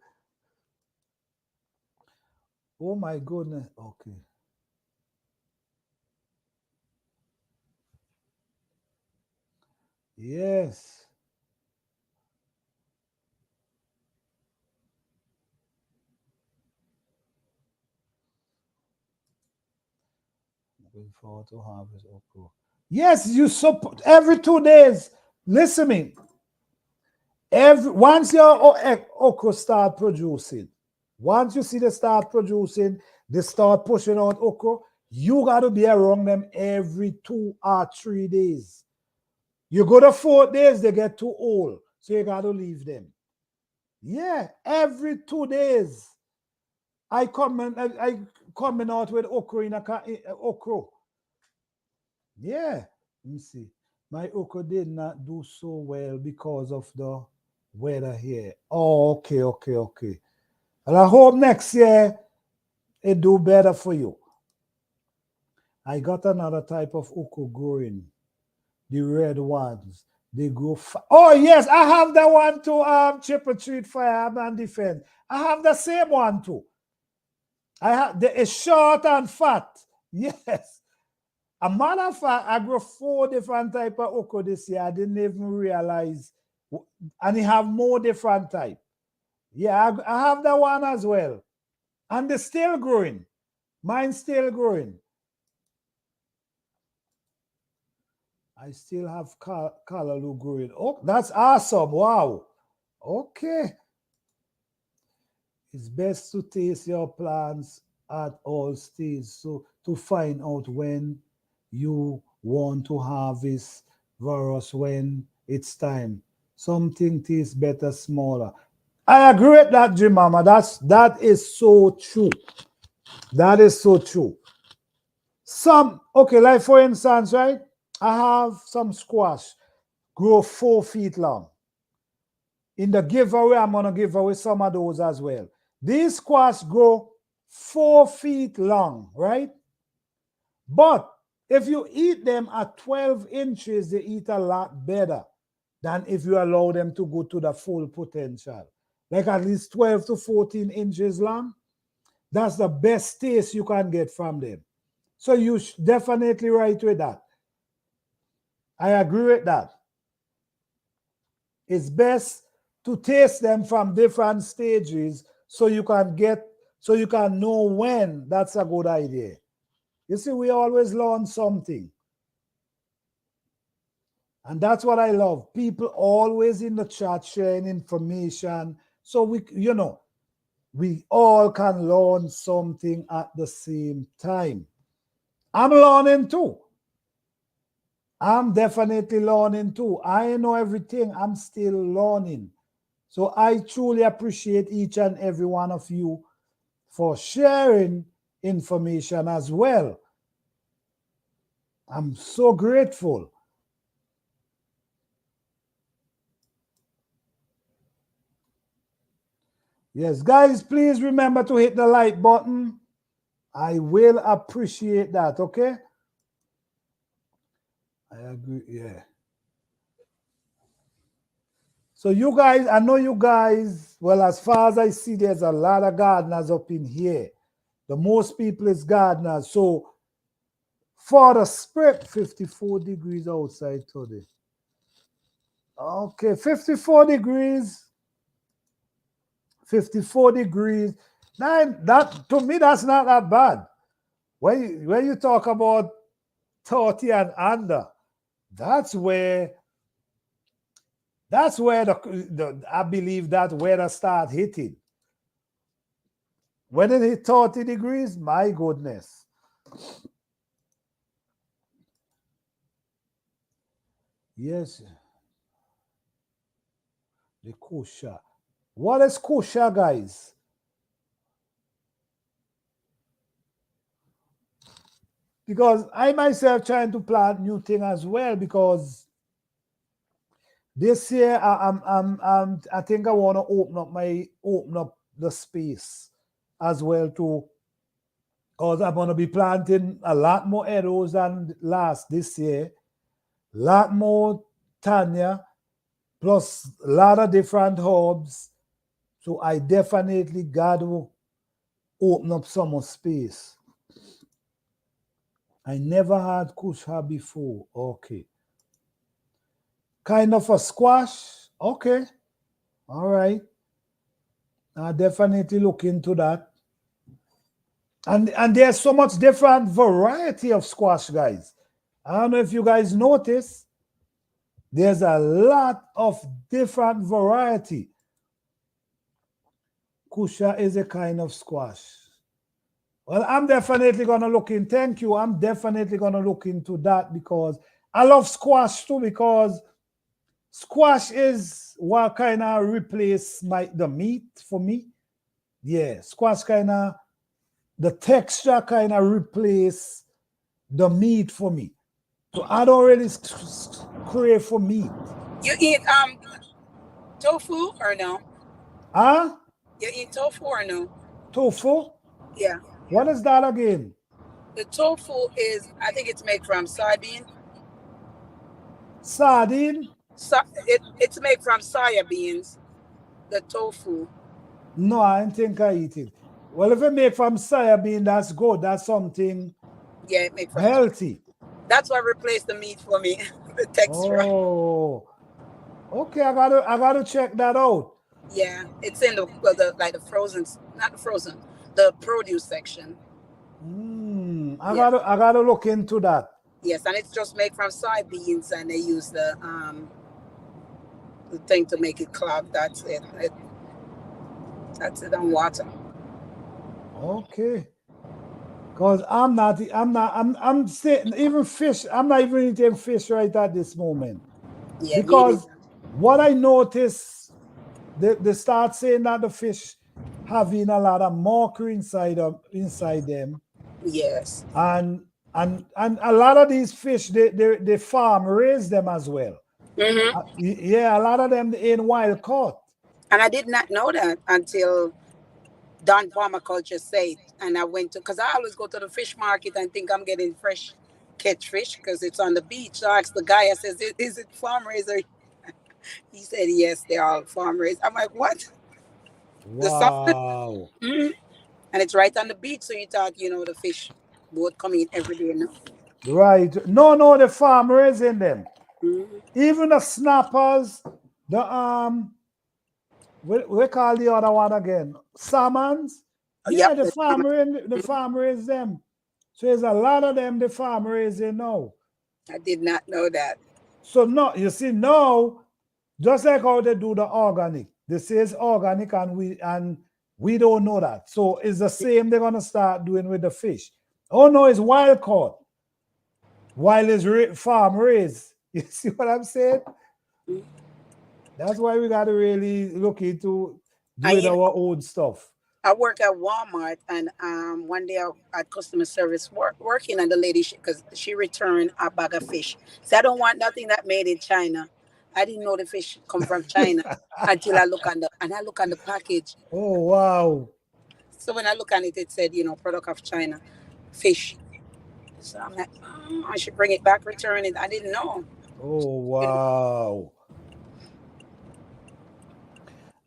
Oh my goodness. Okay. Yes. Looking forward to harvest okra. Yes, you support every 2 days. Listen to me. Once your okra start producing, once you see they start producing, they start pushing out okra, you got to be around them every 2 or 3 days. You go to 4 days, they get too old, so you got to leave them. Yeah, every 2 days. I coming out with okra okra. Yeah, let me see. My okra did not do so well because of the weather here. Oh, okay, okay, okay. And I hope next year it do better for you. I got another type of okra growing, the red ones. They grow. Oh yes, I have that one too. Triple treat fire and defense. I have the same one too. It's short and fat. Yes. A matter of fact, I grow 4 different type of okra this year. I didn't even realize, and it have more different type. Yeah, I have that one as well, and they're still growing. Mine's still growing. I still have callaloo growing. Oh, that's awesome! Wow. Okay, it's best to taste your plants at all stages, so to find out when you want to harvest versus when it's time. Something tastes better smaller. I agree with that, Jim Mama. That is so true. That is so true. Like for instance, right? I have some squash grow 4 feet long. In the giveaway, I'm gonna give away some of those as well. These squash grow 4 feet long, right? But if you eat them at 12 inches, they eat a lot better than if you allow them to go to the full potential. Like at least 12 to 14 inches long. That's the best taste you can get from them. So you definitely right with that. I agree with that. It's best to taste them from different stages so you can know when that's a good idea. You see, we always learn something. And that's what I love. People always in the chat sharing information. So we all can learn something at the same time. I'm learning too. I'm definitely learning too. I know everything. I'm still learning. So I truly appreciate each and every one of you for sharing information as well. I'm so grateful. Yes, guys, please remember to hit the like button. I will appreciate that, okay? I agree, yeah. So you guys, I know you guys, well, as far as I see, there's a lot of gardeners up in here. The most people is gardeners. So for the spread, 54 degrees outside today. Okay, 54 degrees. 54 degrees. That to me, that's not that bad. When you talk about 30 and under, that's where the I believe that weather start hitting. When it hit 30 degrees, my goodness. Yes, the kosher. What is kosher, guys? Because I myself trying to plant new thing as well because this year I think I want to open up the space as well too. Because I'm gonna be planting a lot more arrows than last this year, lot more Tanya, plus a lot of different herbs. So I definitely got to open up some more space. I never had kusha before. Okay. Kind of a squash. Okay. All right. I'll definitely look into that. And there's so much different variety of squash, guys. I don't know if you guys notice. There's a lot of different variety. Kusha is a kind of squash. Well, I'm definitely gonna look in. Thank you. I'm definitely gonna look into that because I love squash too because squash is what kind of replace the meat for me. Yeah, squash kind of the texture kind of replace the meat for me. So I don't really crave for meat. You eat tofu or no? Huh? You eat tofu or no? Tofu? Yeah. What is that again? The tofu is, I think it's made from soybean. Sardine? So, it's made from soya beans. The tofu. No, I don't think I eat it. Well, if it make from soya bean, that's good. That's something Yeah, it made from. healthy. That's what replaced the meat for me. The texture. Oh, okay. I gotta check that out. Yeah, it's in the like the frozen, not the frozen, the produce section. I Yeah. gotta look into that. Yes, and it's just made from soybeans, and they use the thing to make it clog. That's it. That's it on water. Okay. Cause I'm sitting even fish. I'm not even eating fish right at this moment Yeah, me because neither. what I notice, they start saying that the fish having a lot of mercury inside them, Yes. and a lot of these fish they farm raise them as well. Mm-hmm. Yeah, a lot of them ain't wild caught. And I did not know that until Don Permaculture said, and I went to, because I always go to the fish market and think I'm getting fresh catch fish because it's on the beach. So I asked the guy, I says, is it farm raised? He said, yes, they're all farm raised. I'm like, what? The salmon? Wow. Mhm. And it's right on the beach. So you thought, the fish boat come in every day. No. Right. No, the farm raising them. Mm-hmm. Even the snappers, the we call the other one again? Salmons. Oh, Yeah, yep. the farm raise them. So there's a lot of them the farm raising now. I did not know that. So no, you see now, just like how they do the organic, they say it's organic and we don't know that. So it's the same they're gonna start doing with the fish. Oh no, it's wild caught. while it's farm raised. You see what I'm saying? Mm. That's why we got to really look into And doing our own stuff. I work at Walmart, and one day I had customer service working, and the lady, because she returned a bag of fish. So I don't want nothing that made in China. I didn't know the fish come from China until I look on the package. Oh, wow. So when I look on it, it said, product of China, fish. So I'm like, I should bring it back, return it. I didn't know. Oh, You know, wow.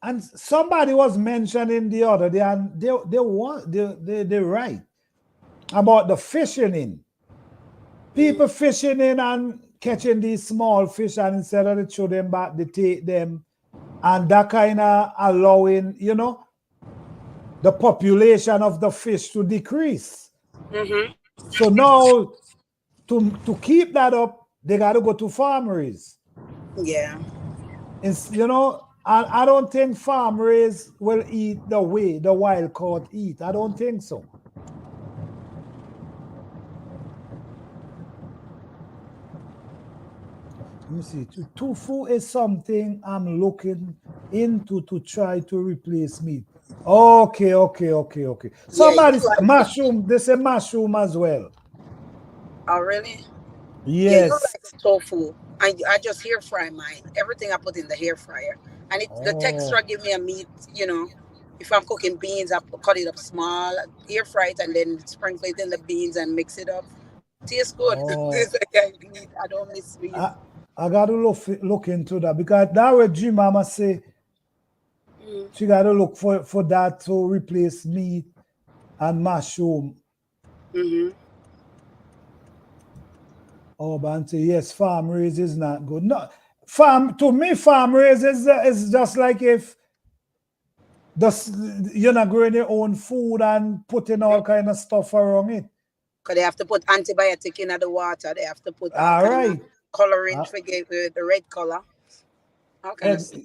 And somebody was mentioning the other day, and they right about the fishing in. People fishing in and catching these small fish, and instead of they throw them back, they take them, and that kind of allowing, the population of the fish to decrease. mm-hmm. So now to keep that up, they got to go to farmeries. Yeah. It's, I don't think farmeries will eat the way the wild caught eat. I don't think so. Let me see. Tofu is something I'm looking into to try to replace meat. Okay. Yeah, you Somebody's like. mushroom. They say mushroom as well. Oh, really? Yeah, you Yes. like tofu. I just hair fry mine. Everything I put in the hair fryer. And the texture Oh, give me a meat, If I'm cooking beans, cut it up small, air fry it, and then sprinkle it in the beans and mix it up. Tastes good. oh. This I meat. I don't miss meat. I, I got to look into that because that way G Mama say Mm, she got to look for that to replace meat and mushroom. mm-hmm. Oh, but say yes, farm raised is not good. No, to me, farm raised is just like if you're not growing your own food and putting all kind of stuff around it. Because they have to put antibiotic in the water. They have to put all All kind of right. coloring Uh, to get the red color. All kind of and, stuff.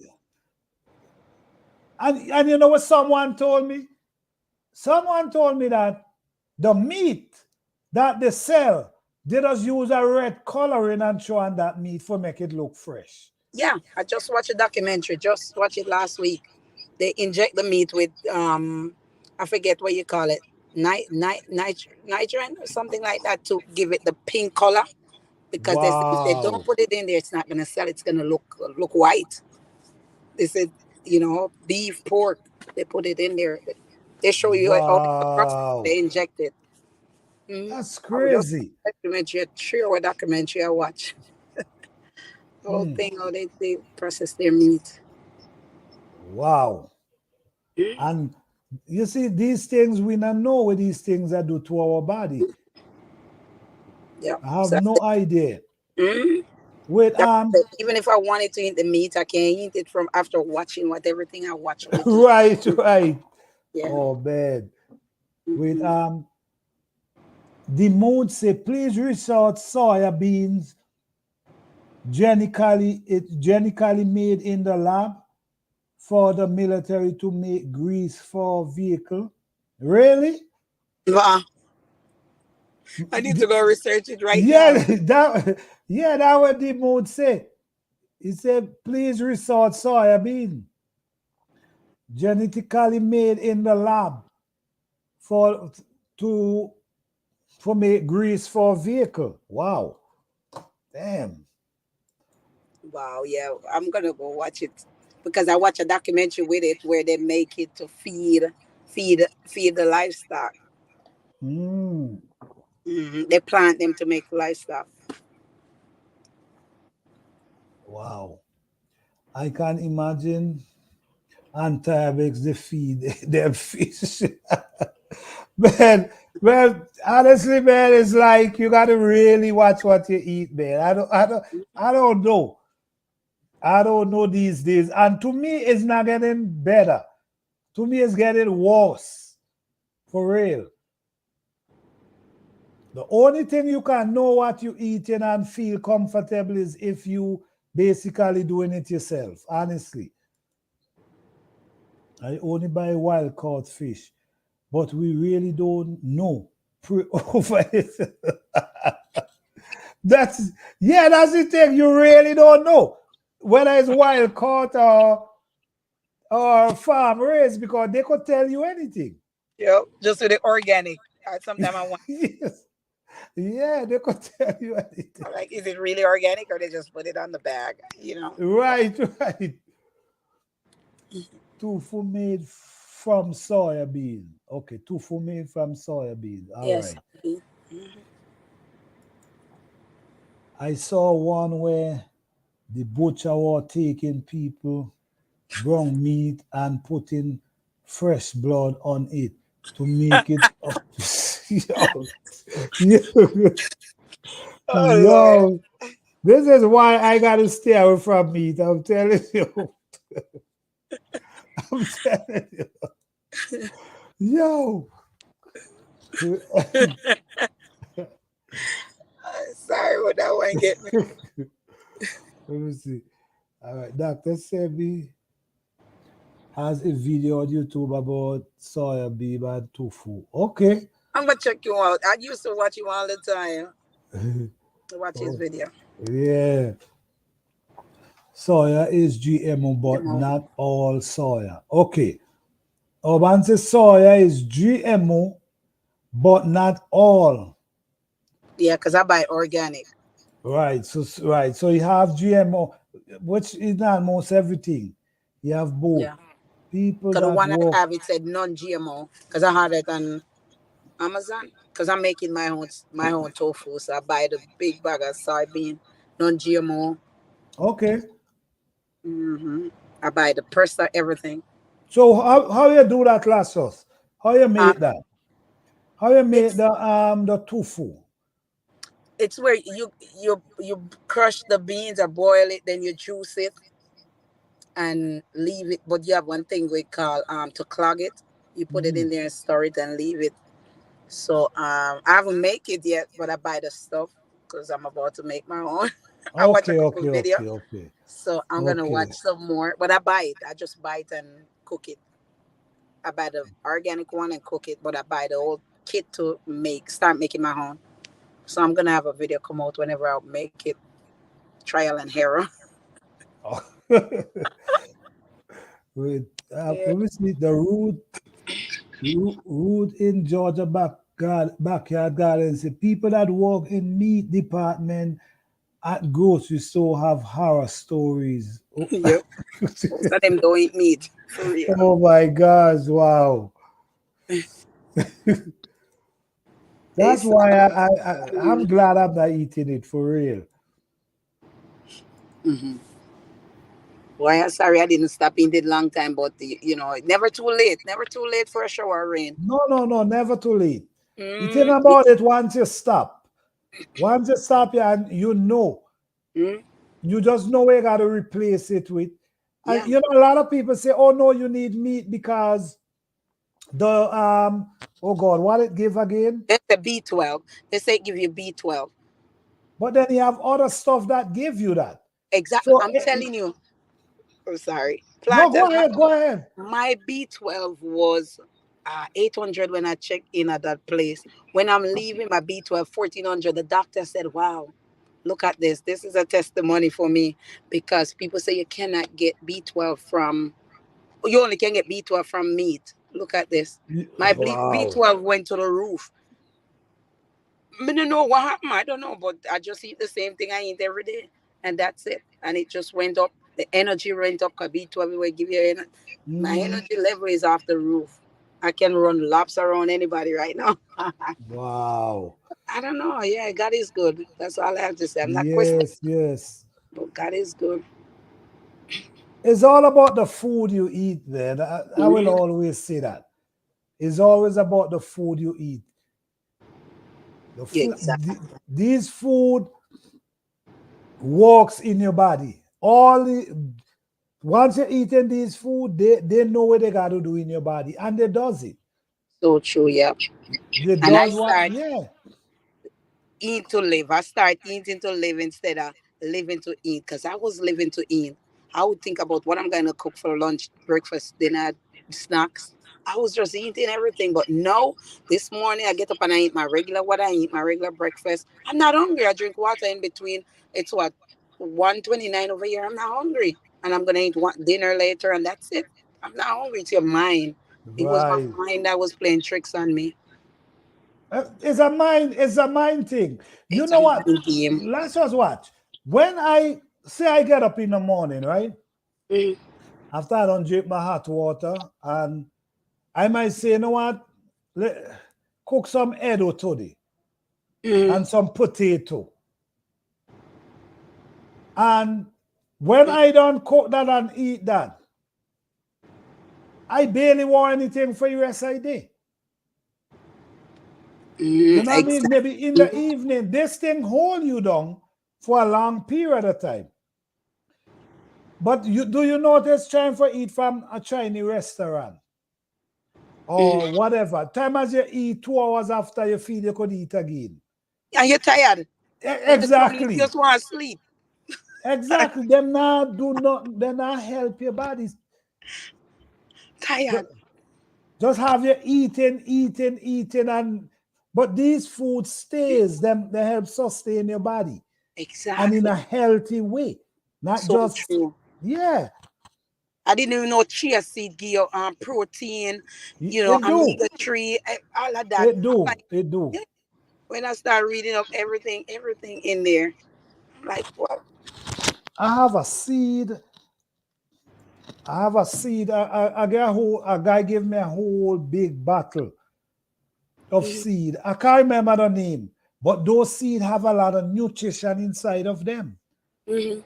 and you know what someone told me? Someone told me that the meat that they sell, they just use a red coloring and show on that meat for make it look fresh. Yeah, I just watched a documentary. Just watched it last week. They inject the meat with I forget what you call it, nitrogen or something like that to give it the pink color. Because they say if they don't Wow. put it in there, it's not gonna sell. It's gonna look white. They said, beef, pork. They put it in there. They show you all the process Wow. they inject it. Mm. That's I would just crazy. documentary, a 3 hour documentary I watch. The whole Mm. thing how they process their meat. Wow. Mm. And you see, these things, we don't know what these things are do to our body. Yeah. I have So no idea. mm. Wait, Even if I wanted to eat the meat, I can't eat it from after watching what everything I watch on the TV. right. Yeah. Oh, bad. Wait, Mm-hmm. the mood say, please research soya beans genetically made in the lab for the military to make grease for vehicle. Really? But I need to go research it right Yeah, now. that what the mood say. He said, please research soya bean genetically made in the lab for to for make grease for vehicle. Wow. Damn. Wow, yeah, I'm gonna go watch it because I watch a documentary with it where they make it to feed the livestock. Mm, They plant them to make livestock. wow. I can imagine antibiotics they feed their fish. man, man, honestly, man, it's like you gotta really watch what you eat, man. I don't know. I don't know these days. And to me, it's not getting better. To me, it's getting worse. For real. The only thing you can know what you eating and feel comfortable is if you basically doing it yourself. Honestly, I only buy wild caught fish, but we really don't know over it. That's yeah, that's the thing. You really don't know whether it's wild caught or farm raised because they could tell you anything. Yep. Just with the organic. Sometimes I want, Yes. Yeah, they could tell you anything. like, is it really organic or they just put it on the bag? You know. Right, right. Tofu made from soya bean. Okay, tofu made from soya bean. All Yes. right. I saw one where the butcher was taking people ground meat and putting fresh blood on it to make it up. yo, Oh Lord. yo, this is why I gotta stay away from meat. I'm telling you. I'm telling you. Yo. Sorry, but that one get me. Let me see. All right, Dr. Sebi has a video on YouTube about soya bean and tofu. Okay. I'm gonna check you out. I used to watch you all the time. To watch his Oh, video. yeah. Soya is GMO, but not all soya. Okay. Urban says soya is GMO, but not all. Yeah, because I buy organic. Right. So you have GMO, which is almost everything. You have both. Yeah. People Because the that one I work. have, it said non-GMO. Because I had it on Amazon. Because I'm making my own tofu. So I buy the big bag of soybean, non-GMO. Okay. I buy the pressed everything. So how you do that last sauce? How you Uh, make that? How you make it's the tofu? it's where you crush the beans or boil it, then you juice it and leave it. But you have one thing we call to clog it. You put it Mhm. in there and store it and leave it. So I haven't make it yet, but I buy the stuff because I'm about to make my own. I watch a Okay, couple okay, video, okay, okay, so I'm gonna okay. watch some more. But I buy it. I just buy it and cook it. I buy the organic one and cook it, but I buy the old kit to start making my own. So I'm gonna have a video come out whenever I make it, trial and error. With Yeah. let me see the root in Georgia backyard gardens. The people that work in meat department at grocery store have horror stories. Oh, Yep. Most of them don't eat meat for real. oh my gosh! Wow. That's It's why I'm glad I'm not eating it for real. mm-hmm. Why? Sorry, I didn't stop eating it long time, but never too late. Never too late for a shower rain. No, no, no, never too late. The thing Mm, about it, once you stop, yeah, and mm, you just know where you got to replace it with. And yeah. a lot of people say, "Oh no, you need meat because the oh God, what it give again?" That's the B12. They say give you B12. But then you have other stuff that give you that. Exactly. So I'm telling you. Oh, sorry. no, Planted. go ahead, go ahead. My B12 was 800 when I checked in at that place. When I'm leaving, my B12 1400. The doctor said, "Wow, look at this. This is a testimony for me because people say you cannot get B12 from, you only can get B12 from meat. Look at this. My Wow, B12 went to the roof. I don't know what happened. I don't know, but I just eat the same thing I eat every day, and that's it. And it just went up. The energy went up. Cause B12 will give you energy. My mhm, energy level is off the roof. I can run laps around anybody right now. wow. I don't know. Yeah, God is good. That's all I have to say. I'm not questioning, Yes, yes. but God is good. It's all about the food you eat, man. I will Mhm. always say that. It's always about the food you eat. The food, Exactly. these food works in your body. Once you're eating these food, they know what they got to do in your body, and they does it. So true. Yeah. They And I does what? start Yeah. eating to live. I start eating to live instead of living to eat because I was living to eat. I would think about what I'm going to cook for lunch, breakfast, dinner, snacks. I was just eating everything. But no, this morning I get up and I eat my regular what I eat, my regular breakfast. I'm not hungry. I drink water in between. It's what 1:29 over here. I'm not hungry. And I'm gonna eat dinner later and that's it. I'm not hungry. It's your mind. It was my Right. mind that was playing tricks on me. It's a mind thing. You It's a know what? mind game. Let's just watch. When I say I get up in the morning, right? Mm, After I don't drink my hot water, and I might say, you know what? Cook some Eddo today mm, and some potato. And when mm, I don't cook that and eat that, I barely want anything for the rest of the day. You know what I mean? exactly. Maybe in the evening, this thing hold you down for a long period of time. But do you notice trying to eat from a Chinese restaurant Mm. or whatever? Time as you eat 2 hours after you feel you could eat again. And you're tired. When you come, you Exactly. just want to sleep. Exactly. They not help your body. Tired. Just have you eating, and but these food stays, them they help sustain your body and in Exactly. a healthy way. Not So just, true. yeah, I didn't even know chia seed give you protein, it do. omega 3, all of that. It I'm do. like, It do. yeah. When I start reading up everything in there, I'm like, what? I have a seed. I have a seed. I get a guy gave me a whole big bottle of Mm-hmm, seed. I can't remember the name, but those seeds have a lot of nutrition inside of them. mm-hmm,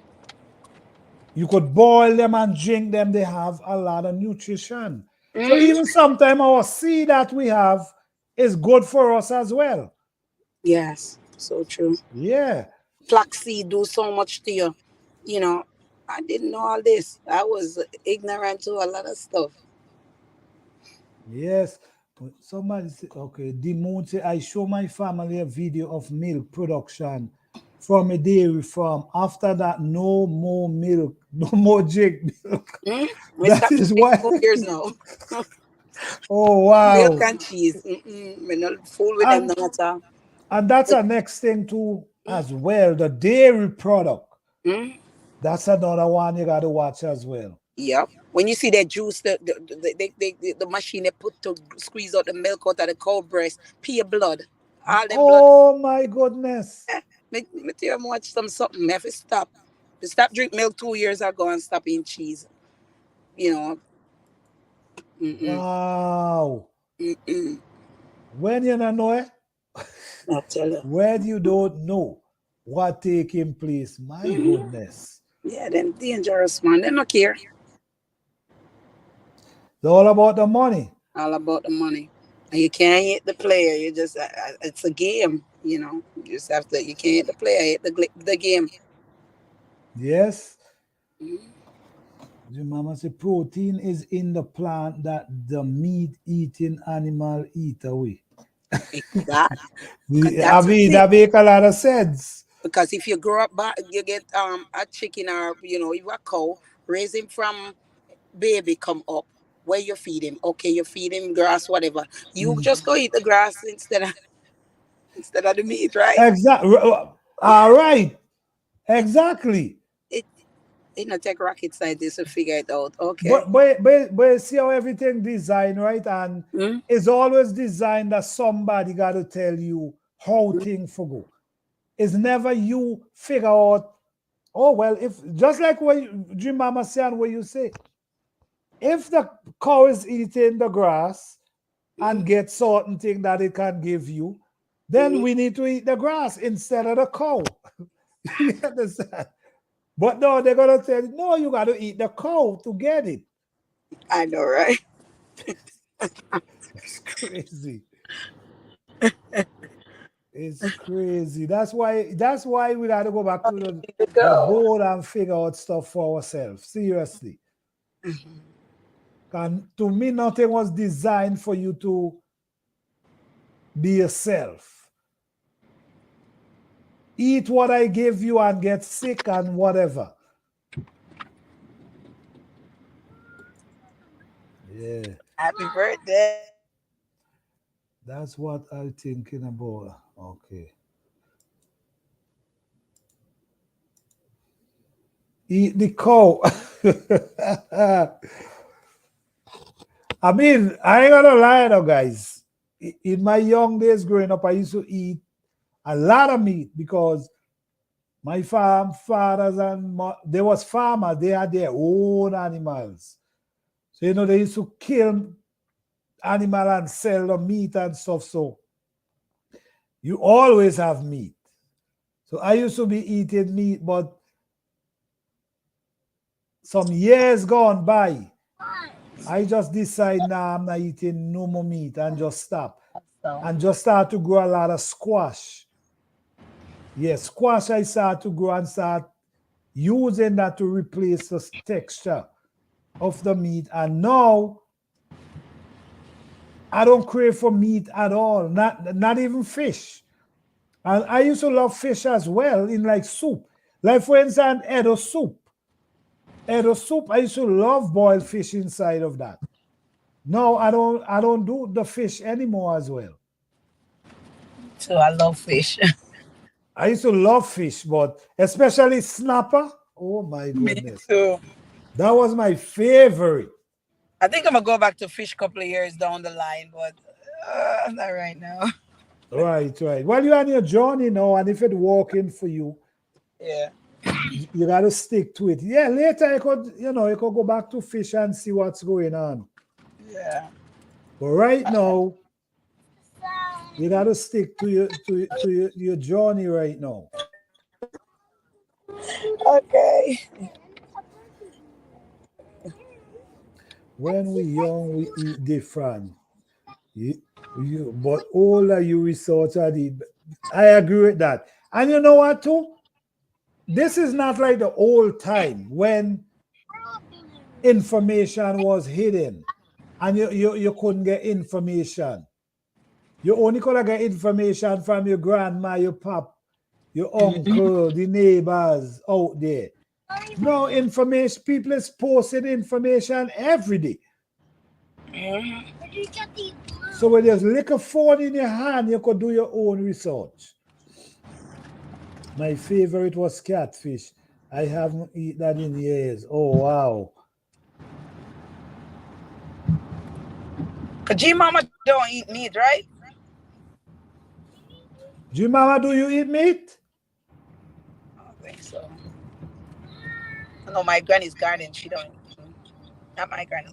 You could boil them and drink them. They have a lot of nutrition. So mm-hmm. even sometimes our seed that we have is good for us as well. Yes, so true. Yeah. Flaxseed do so much to you. You know, I didn't know all this. I was ignorant to a lot of stuff. Yes. Somebody say, okay, the moon say, I show my family a video of milk production from a dairy farm. After that, no more milk, no more drink milk. Mm? We That stopped is drinking why. 2 years now. Oh, Milk wow. and cheese. Mm-mm. We not fool with them And no matter. and that's a next thing too as well. The dairy product. Mm? That's another one you got to watch as well. Yep. When you see that juice, the machine they put to squeeze out the milk out of the cow breast, pure blood, all them blood. Oh my goodness. Me tell you, watch something. Me have to stop. To stop drink milk 2 years ago and stop eating cheese. You know. Mm-mm. Wow. Mm-mm. When you don't know it, I tell you. when you don't know what taking place, my Mm-hmm. goodness. Yeah, them dangerous man. They don't care. It's all about the money. All about the money. And you can't hit the player. You just it's a game. You just have to. You can't hit the player. Hit the game. Yes. Mhm. Your mama say protein is in the plant that the meat eating animal eat away. Exactly. Because I that's the mean, thing. that make a lot of sense. Because if you grow up, you get a chicken or you a cow, raise him from baby come up. Where you feed him? Okay, you feed him grass, whatever. You Mm. just go eat the grass instead of the meat, right? Exactly. All right. Exactly. It it not take rocket scientists to figure it out. Okay. But see how everything designed, right? And Mm-hmm. it's always designed that somebody got to tell you how things for go. It's never you figure out, oh, well, if just like what Jim Mama said, what you say, if the cow is eating the grass Mm-hmm. and get certain thing that it can give you, then Mm-hmm. we need to eat the grass instead of the cow. You understand? But no, they're gonna tell you, no, you gotta eat the cow to get it. I know, right? It's crazy. It's crazy. That's why we gotta go back to To the go. board and figure out stuff for ourselves. Seriously. Mhm. And to me, nothing was designed for you to be yourself. Eat what I give you and get sick and whatever. Yeah. Happy birthday. That's what I'm thinking about. Okay. Eat the cow. I mean, I ain't gonna lie though, guys. In my young days growing up, I used to eat a lot of meat because my fathers and there was farmers, they had their own animals. So, they used to kill animal and sell the meat and stuff. So you always have meat. So I used to be eating meat, but some years gone by, I just decide now I'm not eating no more meat and just stop. So, And just start to grow a lot of squash. Yes, squash I start to grow and start using that to replace the texture of the meat. And now I don't crave for meat at all, not even fish. And I used to love fish as well in like soup. Like for instance, Eddoes soup. Eddoes soup, I used to love boiled fish inside of that. No, I don't do the fish anymore as well. so I love fish. I used to love fish, but especially snapper. Oh my Me goodness. too. That was my favorite. I think I'm gonna go back to fish a couple of years down the line, but not right now. Right, right. Well, you're on your journey now, and if it's working for you, Yeah. you gotta stick to it. Yeah, later you could go back to fish and see what's going on. Yeah. But right now, you gotta stick to your journey right now. Okay. When we young, we eat different. You, but older you resort to the. I agree with that. And you know what too? This is not like the old time when information was hidden and you couldn't get information. You only could get information from your grandma, your pop, your uncle, the neighbors out there. No information, people is posting information every day. So when there's liquor phone in your hand, you could do your own research. My favorite was catfish. I haven't eaten that in years. Oh wow. Cause G Mama don't eat meat, right? Jimama, do you eat meat? I don't think so. I know my granny's garden. She don't. Not my granny.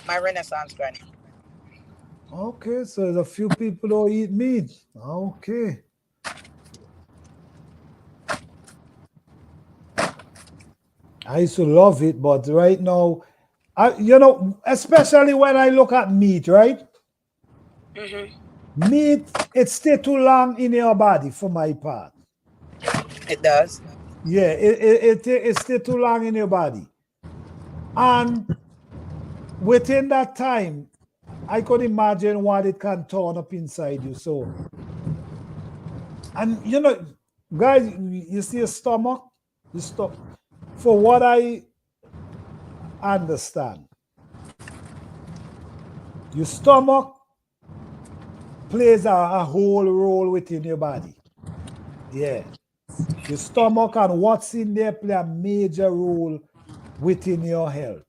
My Renaissance granny. Okay, so there's a few people who eat meat. Okay. I used to love it, but right now, especially when I look at meat, right? Meat, it stay too long in your body for my part. It does. Yeah, it stay too long in your body. And within that time, I could imagine what it can turn up inside you. So, and guys, you see your stomach? For what I understand, your stomach plays a whole role within your body. Yeah. Your stomach and what's in there play a major role within your health.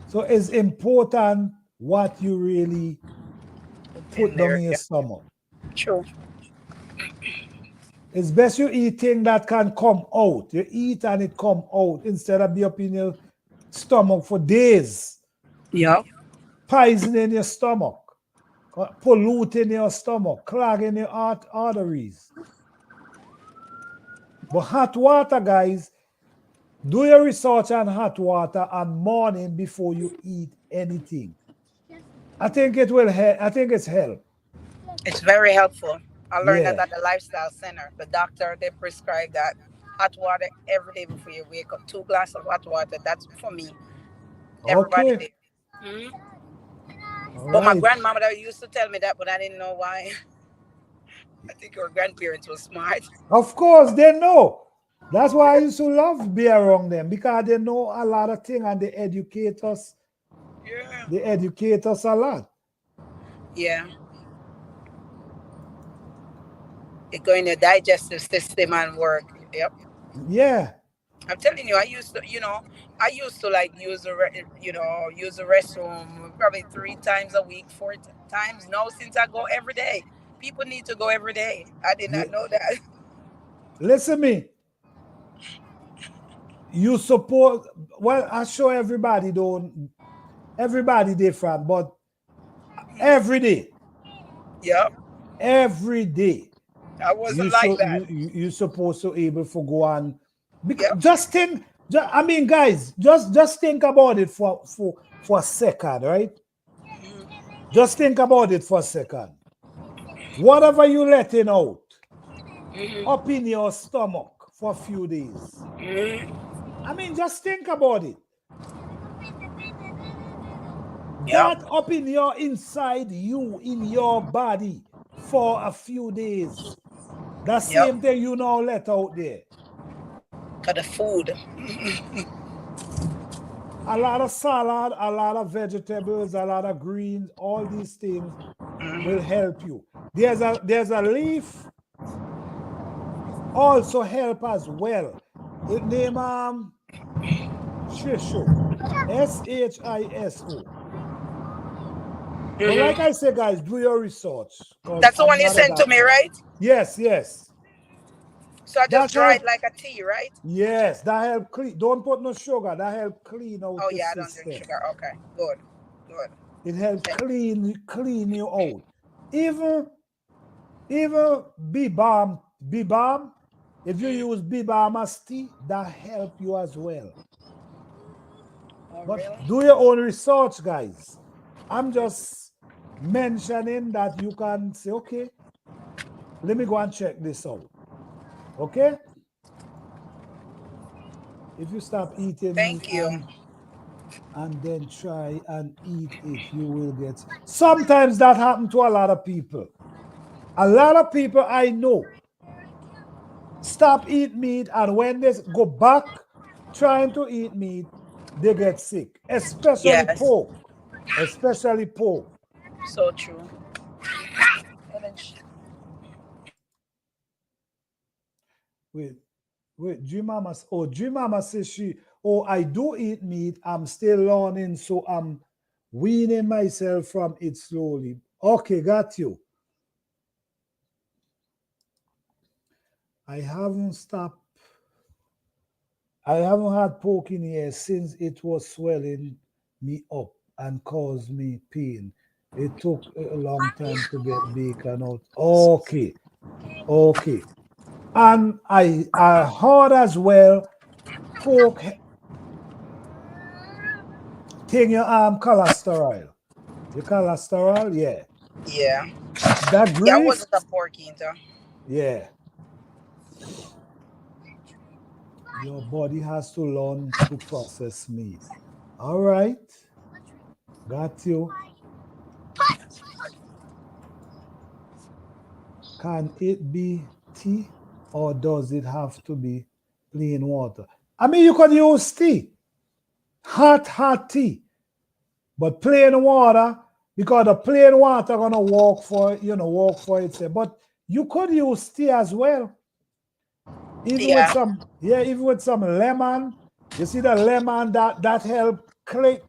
So it's important what you really put In down there. in your Yeah. stomach. True. It's best you eat things that can come out. You eat and it come out instead of be up in your stomach for days, Yeah. poisoning your stomach, polluting your stomach, clogging your arteries. But hot water, guys, do your research on hot water on morning before you eat anything. I think it will help. I think it's help. It's very helpful. I learned that Yeah. at the lifestyle center. The doctor they prescribe that hot water every day before you wake up. 2 glasses of hot water. That's for me. Everybody Okay. did. Mhm. All But my right. grandmama used to tell me that, but I didn't know why. I think your grandparents were smart. Of course, they know. That's why I used to love be around them because they know a lot of things and they educate us Yeah. They educate us a lot. Yeah. It go in your digestive system and work. Yep. Yeah. I'm telling you, I used to like use use the restroom probably 3 times a week, times. No, since I go every day. People need to go every day. I did Yeah. not know that. Listen me. You support, well, I show everybody don't, everybody different, but every day, Yep. every day, I wasn't like that. you supposed to able to go on, because Yep. just think, I mean, guys, just think about it for a second, right? Just think about it for a second. Whatever you letting out up in your stomach for a few days, I mean, just think about it. Yep. That up in your inside you, in your body for a few days. The Yep. same thing you now let out there. Cause the food. A lot of salad, a lot of vegetables, a lot of greens, all these things will help you. There's a leaf also help as well. It name Shisho. Shiso. But like I say, guys, do your research because That's the I'm one you not a sent to me, doctor. right? Yes, yes. So I just That dry help. it like a tea, right? Yes, that help clean. Don't put no sugar. That help clean out Oh the yeah, I don't drink system. sugar. Okay, good, good. It help Okay. clean you out. Even even B balm. If you use B balm as tea, that help you as well. Oh But really? do your own research, guys. I'm just mentioning that you can say, okay, let me go and check this out. Okay? If you stop eating meat Thank you. and then try and eat it, you will get. Sometimes that happens to a lot of people. A lot of people I know stop eat meat, and when they go back trying to eat meat, they get sick, especially Yes, pork. Especially pork. so true. Wait, G Mama says oh, I do eat meat. I'm still learning, so I'm weaning myself from it slowly. Okay, got you. I haven't stopped. I haven't had pork in here since it was swelling me up and caused me pain. It took a long time to get bacon out. Okay, okay. And I heard as well pork thing your cholesterol. Your cholesterol, yeah. Yeah, That yeah. I grease, wasn't a pork eater. yeah. Your body has to learn to process meat. All right, got you. Can it be tea or does it have to be plain water? I mean, you could use tea, hot tea, but plain water, because the plain water gonna walk for itself. But you could use tea as well, even with Yeah, even with some lemon. You see the lemon that help clear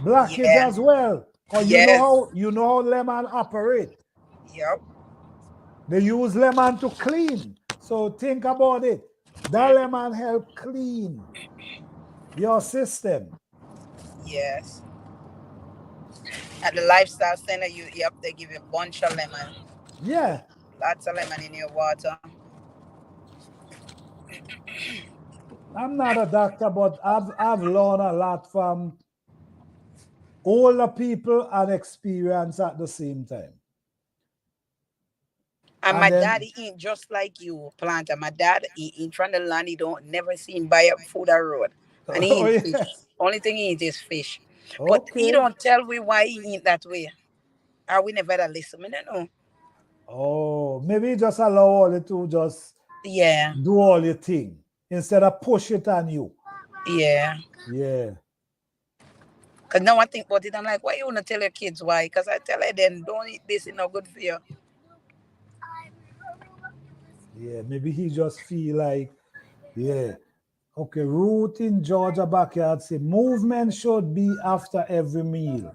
blockage yeah, as well. Cause yes, you know how lemon operate. yep. They use lemon to clean. So think about it. That lemon help clean your system. Yes. At the lifestyle center, yep, they give you a bunch of lemon, Yeah, lots of lemon in your water. I'm not a doctor, but I've learned a lot from older people and experience at the same time. And And my then daddy eat just like you, planter. My dad eat from the land. He don't never see him buy up food on road, and he oh eat fish. yeah, Only thing he eat is fish. But he okay. don't tell we why he eat that way. Or we never had listen. I don't know. Oh, maybe just allow all it to just Yeah, do all your thing instead of push it on you. yeah. Yeah. Because now I think about it, I'm like, why you want to tell your kids why? Because I tell her then, don't eat this, it's not good for you. Yeah, maybe he just feel like, yeah. Okay, Ruth in Georgia backyard say movement should be after every meal.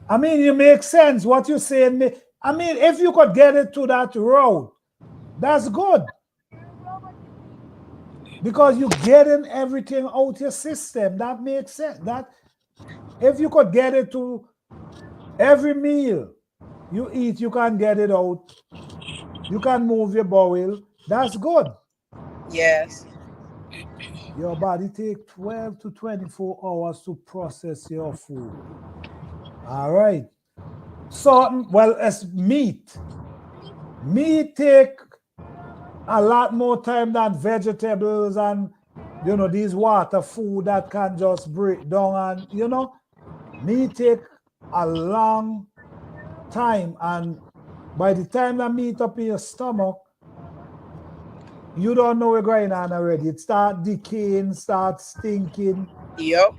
I mean, you make sense what you're saying. I mean, if you could get it to that road, that's good. Because you're getting everything out your system. That makes sense. That if you could get it to every meal you eat, you can get it out. You can move your bowel. That's good. Yes. Your body take 12 to 24 hours to process your food. All right. So, well, as meat. Meat take a lot more time than vegetables and, these water food that can just break down. And, meat take a long time. And by the time that meat up in your stomach, you don't know what's going on already. It start decaying, start stinking. Yep.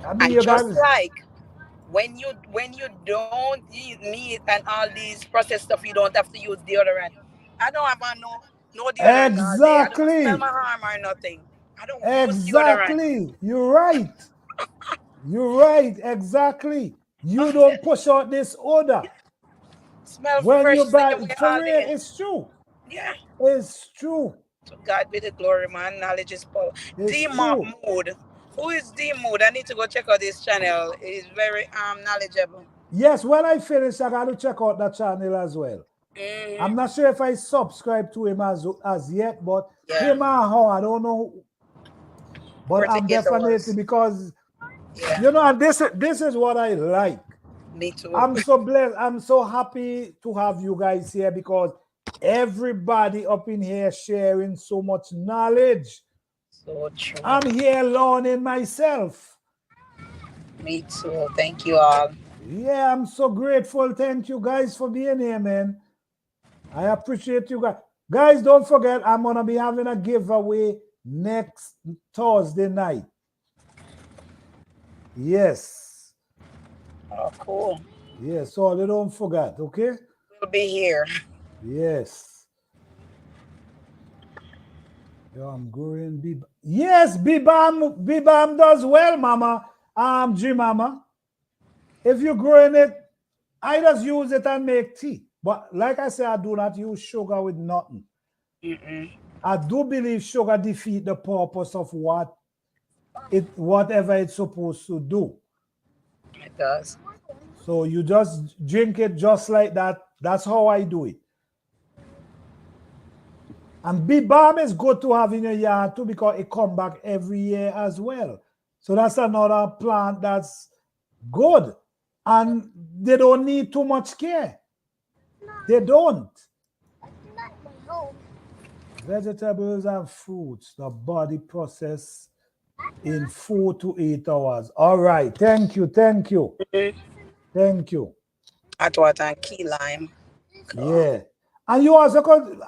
I mean, And you just guys, like when you don't eat meat and all these processed stuff, you don't have to use deodorant. I don't have on no deodorant all day. I don't smell my exactly, arm or nothing. I don't use deodorant. exactly. You're right. You're right, exactly. You don't push out this odor. Smell When fresh you buy, anyway for all real, day. it's true. Yeah. It's true. To God be the glory, man. Knowledge is power. It's D true. Mood. Who is D Mood? I need to go check out this channel. It's very knowledgeable. Yes, when I finish, I got to check out that channel as well. I'm Mm-hmm. not sure if I subscribe to him as yet, but Yeah. him or how, I don't know. But Pretty I'm definitely, Eddoes. because Yeah. and this is what I like. Me too. I'm so blessed. I'm so happy to have you guys here because everybody up in here sharing so much knowledge. So true. I'm here learning myself. Me too. Thank you all. Yeah, I'm so grateful. Thank you guys for being here, man. I appreciate you guys. Guys, don't forget, I'm going to be having a giveaway next Thursday night. Yes. Oh, cool. Yes, so they don't forget, okay? We'll be here. Yes. Yo, I'm growing Bib. Yes, Bibam does well, Mama. G Mama. If you're growing it, I just use it and make tea. But like I said, I do not use sugar with nothing. Mm-mm. I do believe sugar defeat the purpose of whatever it's supposed to do. It does. So you just drink it just like that. That's how I do it. And bee balm is good to have in your yard too because it comes back every year as well. So that's another plant that's good. And they don't need too much care. They don't. Vegetables and fruits, the body process in 4 to 8 hours. All right. Thank you. Thank you. Mm-hmm. Thank you. Hot water and key lime. Cool. Yeah. And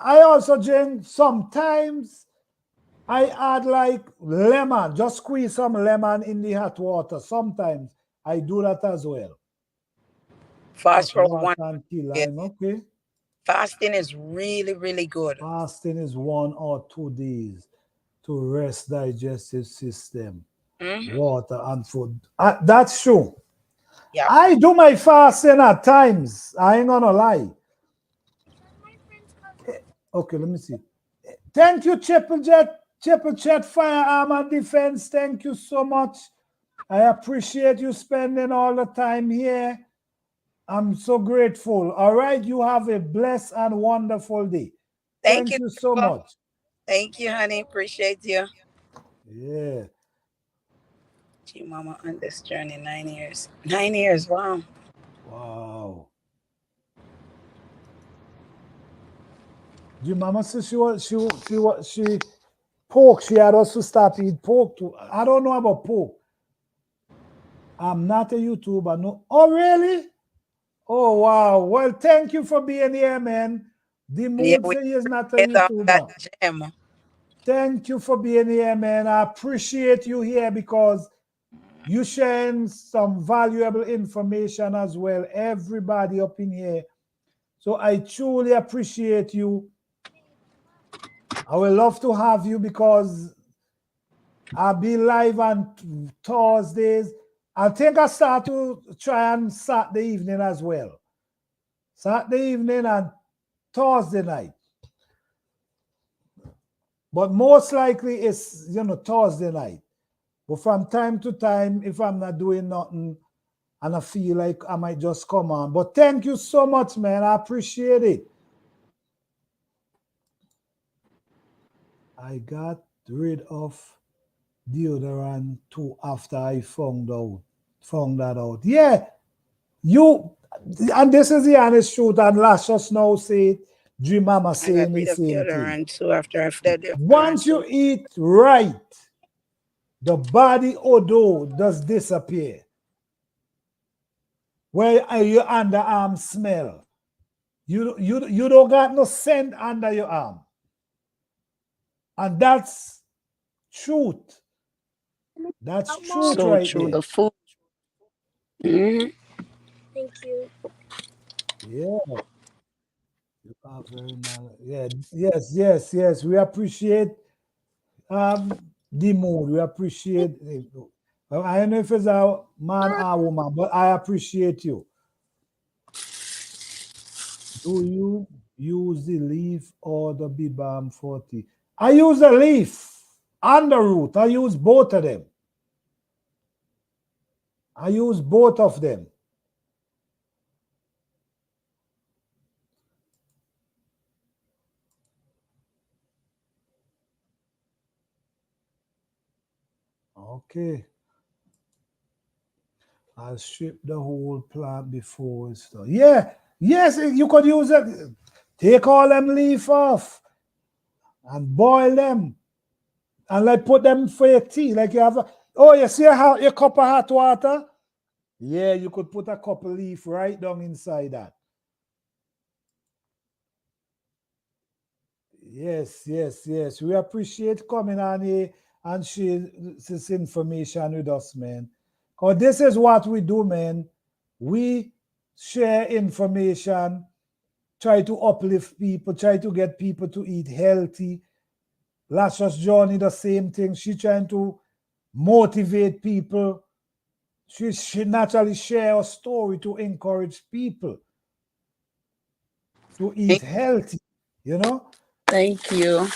I also drink sometimes I add like lemon, just squeeze some lemon in the hot water. Sometimes I do that as well. Fast Hot for water one. and key Yeah. lime. Okay. Fasting is really, really good. Fasting is 1 or 2 days to rest digestive system, Mm-hmm. water and food. That's true. Yeah. I do my fasting at times. I ain't gonna lie. Okay, let me see. Thank you, Triple Jet Firearm and Defense. Thank you so much. I appreciate you spending all the time here. I'm so grateful. All right, you have a blessed and wonderful day. Thank Thank you. you so Triple. much. Thank you, honey. Appreciate you. Yeah. Gee, Mama, on this journey 9 years. 9 years. Wow. Wow. Your mama said she pork. She had us to stop eat pork too. I don't know about pork. I'm not a YouTuber. No. Oh, really? Oh, wow. Well, thank you for being here, man. The Yeah, mood we say he is not a get off that YouTuber. gem. Thank you for being here, man. I appreciate you here because You sharing some valuable information as well. Everybody up in here. So I truly appreciate you. I would love to have you because I'll be live on Thursdays. I think I start to try on Saturday evening as well. Saturday evening and Thursday night. But most likely it's, Thursday night. But from time to time, if I'm not doing nothing and I feel like I might just come on. But thank you so much, man. I appreciate it. I got rid of deodorant too after I found that out. Yeah, you, and this is the honest truth, and Lashes now say it, Dream Mama I got saying the rid of same thing. deodorant too after I fed deodorant Once you too. eat right, the body odor does disappear. Where your underarm smell. You don't got no scent under your arm. And that's truth. That's truth So right true. there. The food. Mhm. Thank you. Yeah. You are very nice. Yeah, yes. We appreciate the mood. We appreciate it. Well, I don't know if it's a man or woman, but I appreciate you. Do you use the leaf or the BBAM 40? I use the leaf and the root. I use both of them. I use both of them. Okay. I'll strip the whole plant before it's done. Yeah, yes, you could use it. Take all them leaf off and boil them and like put them for your tea. Like you have you see how your cup of hot water? Yeah, you could put a couple leaf right down inside that. Yes. We appreciate coming on here and sharing this information with us, man. Because this is what we do, man. We share information, try to uplift people, try to get people to eat healthy. Lashes Johnny, the same thing. She trying to motivate people. She naturally share a story to encourage people to eat healthy, you know? Thank you.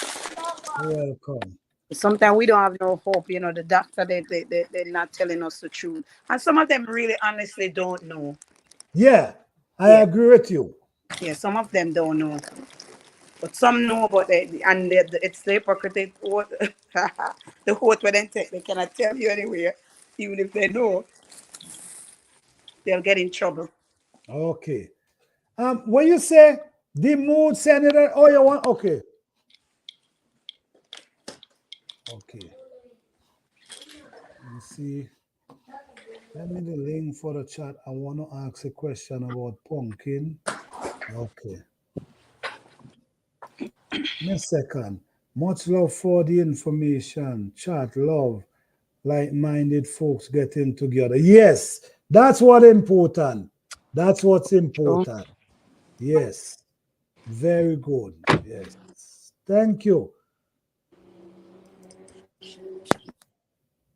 Welcome. Sometimes we don't have no hope. The doctor, they're not telling us the truth. And some of them really honestly don't know. Yeah, I Yeah. agree with you. Yeah, some of them don't know. But some know, but it's the hypocrite oath. The oath where they take, they cannot tell you anywhere. Even if they know, they'll get in trouble. Okay. When you say the mood senator, oh, you want, okay. Okay. You see, let me the link for the chat. I want to ask a question about pumpkin. Okay. In a second. Much love for the information. Chat, love, like-minded folks getting together. Yes, that's what important. That's what's True. important. Yes. Very good. Yes. Thank you.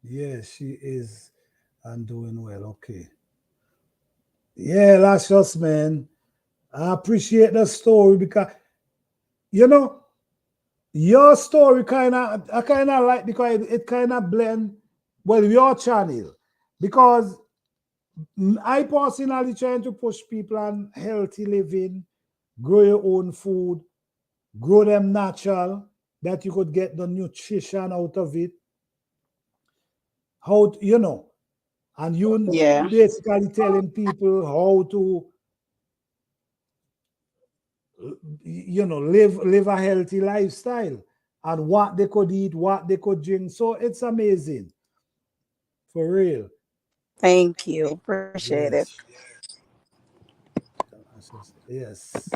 Yes, she is and doing well. Okay. Yeah, that's just, man. I appreciate the story because, you know, your story I kind of like because it kind of blend with your channel. Because I personally trying to push people on healthy living, grow your own food, grow them natural, that you could get the nutrition out of it. How, and you Yeah. basically telling people how to live a healthy lifestyle and what they could eat, what they could drink. So it's amazing, for real. Thank you. Appreciate it. Yes. Yes.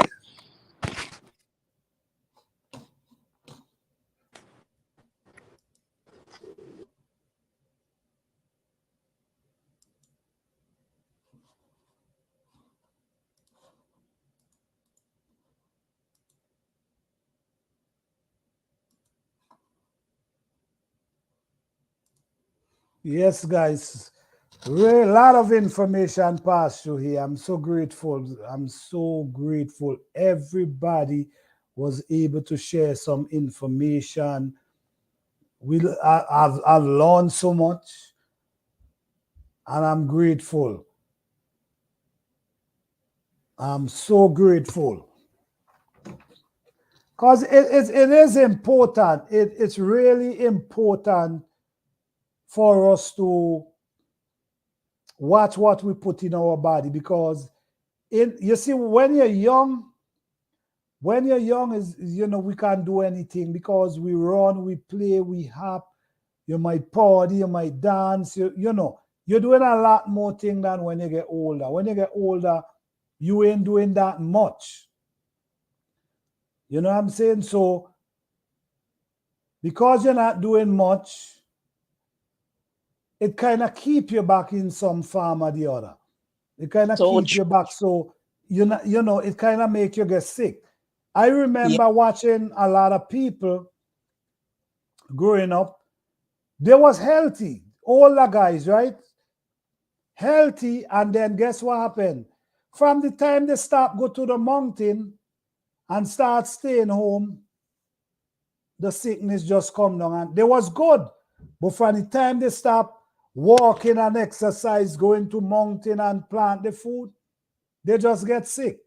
Yes, guys. Really, a lot of information passed through here. I'm so grateful. I'm so grateful. Everybody was able to share some information. I've learned so much, and I'm grateful. I'm so grateful because it is important. It's really important for us to watch what we put in our body because you see when you're young is we can't do anything because we run, we play, we hop, you might party, you might dance, you're doing a lot more thing than when you get older. When you get older, you ain't doing that much. You know what I'm saying? So because you're not doing much, it kind of keep you back in some form or the other. It kind of So keep true. you back. So it kind of make you get sick. I Yeah. remember watching a lot of people growing up. They was healthy, older guys, right? Healthy, and then guess what happened? From the time they stop go to the mountain and start staying home, the sickness just come down. And they was good, but from the time they stop walking and exercise, going to mountain and plant the food, they just get sick.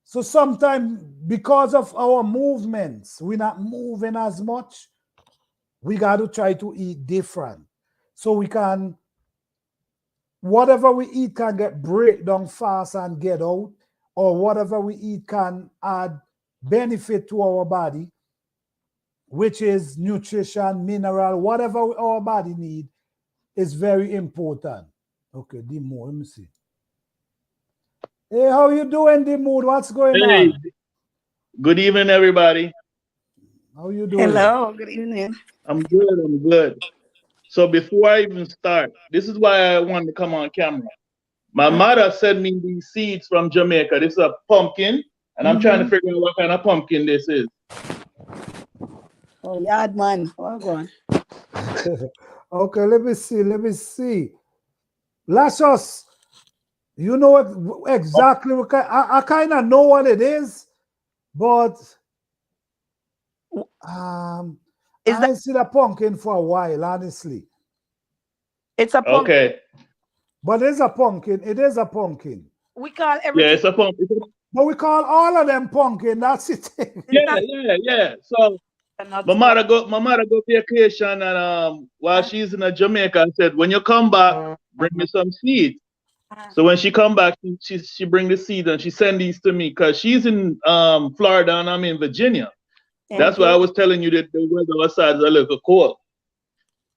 So sometimes because of our movements, we're not moving as much. We got to try to eat different. So we can, whatever we eat can get break down fast and get out, or whatever we eat can add benefit to our body, which is nutrition, mineral, whatever our body need is very important. Okay, Dimo, let me see. Hey, how you doing, Dimo? What's going Hey, on? good evening, everybody. How you doing? Hello. Good evening. I'm good. I'm good. So before I even start, this is why I wanted to come on camera. My mother sent me these seeds from Jamaica. This is a pumpkin, and I'm trying to Mm-hmm. figure out what kind of pumpkin this is. Oh, yard man. Oh, go on. Okay, let me see. Let me see. Lashos, you know exactly what I kind of know what it is, but Is I that ain't seen a pumpkin for a while, honestly. it's a pump? Okay. But it's a pumpkin. It is a pumpkin. We call Yeah, everything. it's a pumpkin. But we call all of them pumpkin. That's it. It's Yeah, not yeah. So a nut. What? my mother go vacation, and while she's in Jamaica, I said, when you come back, bring me some seeds. So when she come back, she bring the seeds and she send these to me because she's in Florida and I'm in Virginia. That's why I Okay. was telling you that the weather outside is a little cold.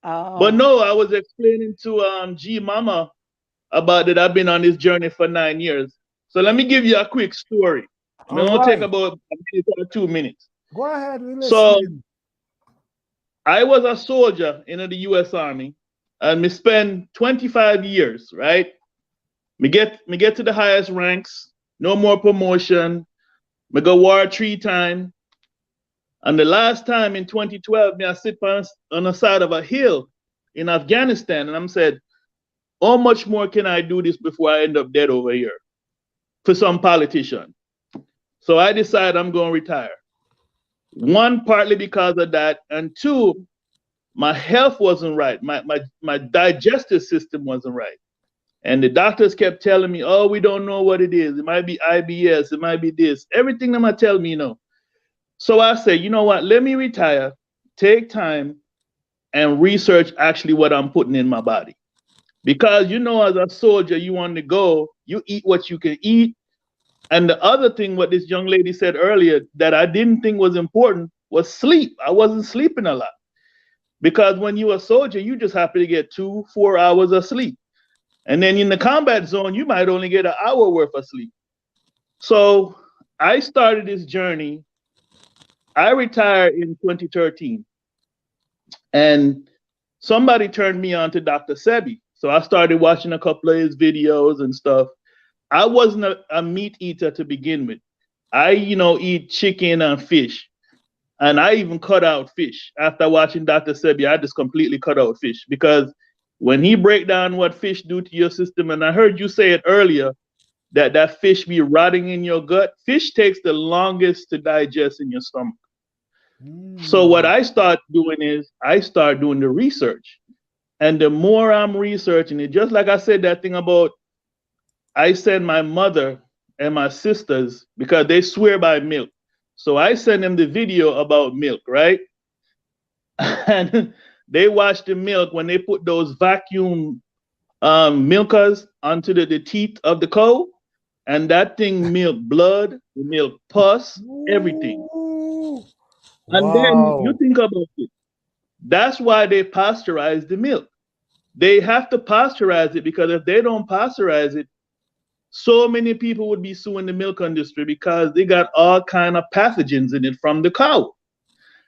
But Oh. no, I was explaining to G Mama about that I've been on this journey for 9 years. So let Yeah. me give you a quick story. I All mean, it'll take right. about a minute or 2 minutes. Go ahead. We're So listening. I was a soldier in the U.S. Army, and me spend 25 years, right? Me get to the highest ranks, no more promotion. Me go war 3 times. And the last time in 2012, me I sit on the side of a hill in Afghanistan, and I'm said, how much more can I do this before I end up dead over here for some politician? So I decided I'm going to retire. One, partly because of that, and two, my health wasn't right. My digestive system wasn't right. And the doctors kept telling me, oh, we don't know what it is. It might be IBS. It might be this. Everything them I tell me, So I said, you know what? Let me retire, take time, and research actually what I'm putting in my body. Because as a soldier, you want to go, you eat what you can eat. And the other thing, what this young lady said earlier, that I didn't think was important was sleep. I wasn't sleeping a lot. Because when you're a soldier, you just happy to get 2-4 hours of sleep. And then in the combat zone, you might only get an hour worth of sleep. So I started this journey. I retired in 2013. And somebody turned me on to Dr. Sebi. So I started watching a couple of his videos and stuff. I wasn't a meat eater to begin with. I, eat chicken and fish. And I even cut out fish. After watching Dr. Sebi, I just completely cut out fish because when he break down what fish do to your system, and I heard you say it earlier, that fish be rotting in your gut. Fish takes the longest to digest in your stomach. So what I start doing is I start doing the research. And the more I'm researching it, just like I said that thing about I send my mother and my sisters because they swear by milk. So I send them the video about milk, right? And they watch the milk when they put those vacuum milkers onto the teeth of the cow, and that thing milk blood, milk pus, everything. Ooh. And then you Wow. think about it. That's why they pasteurize the milk. They have to pasteurize it because if they don't pasteurize it, so many people would be suing the milk industry because they got all kind of pathogens in it from the cow.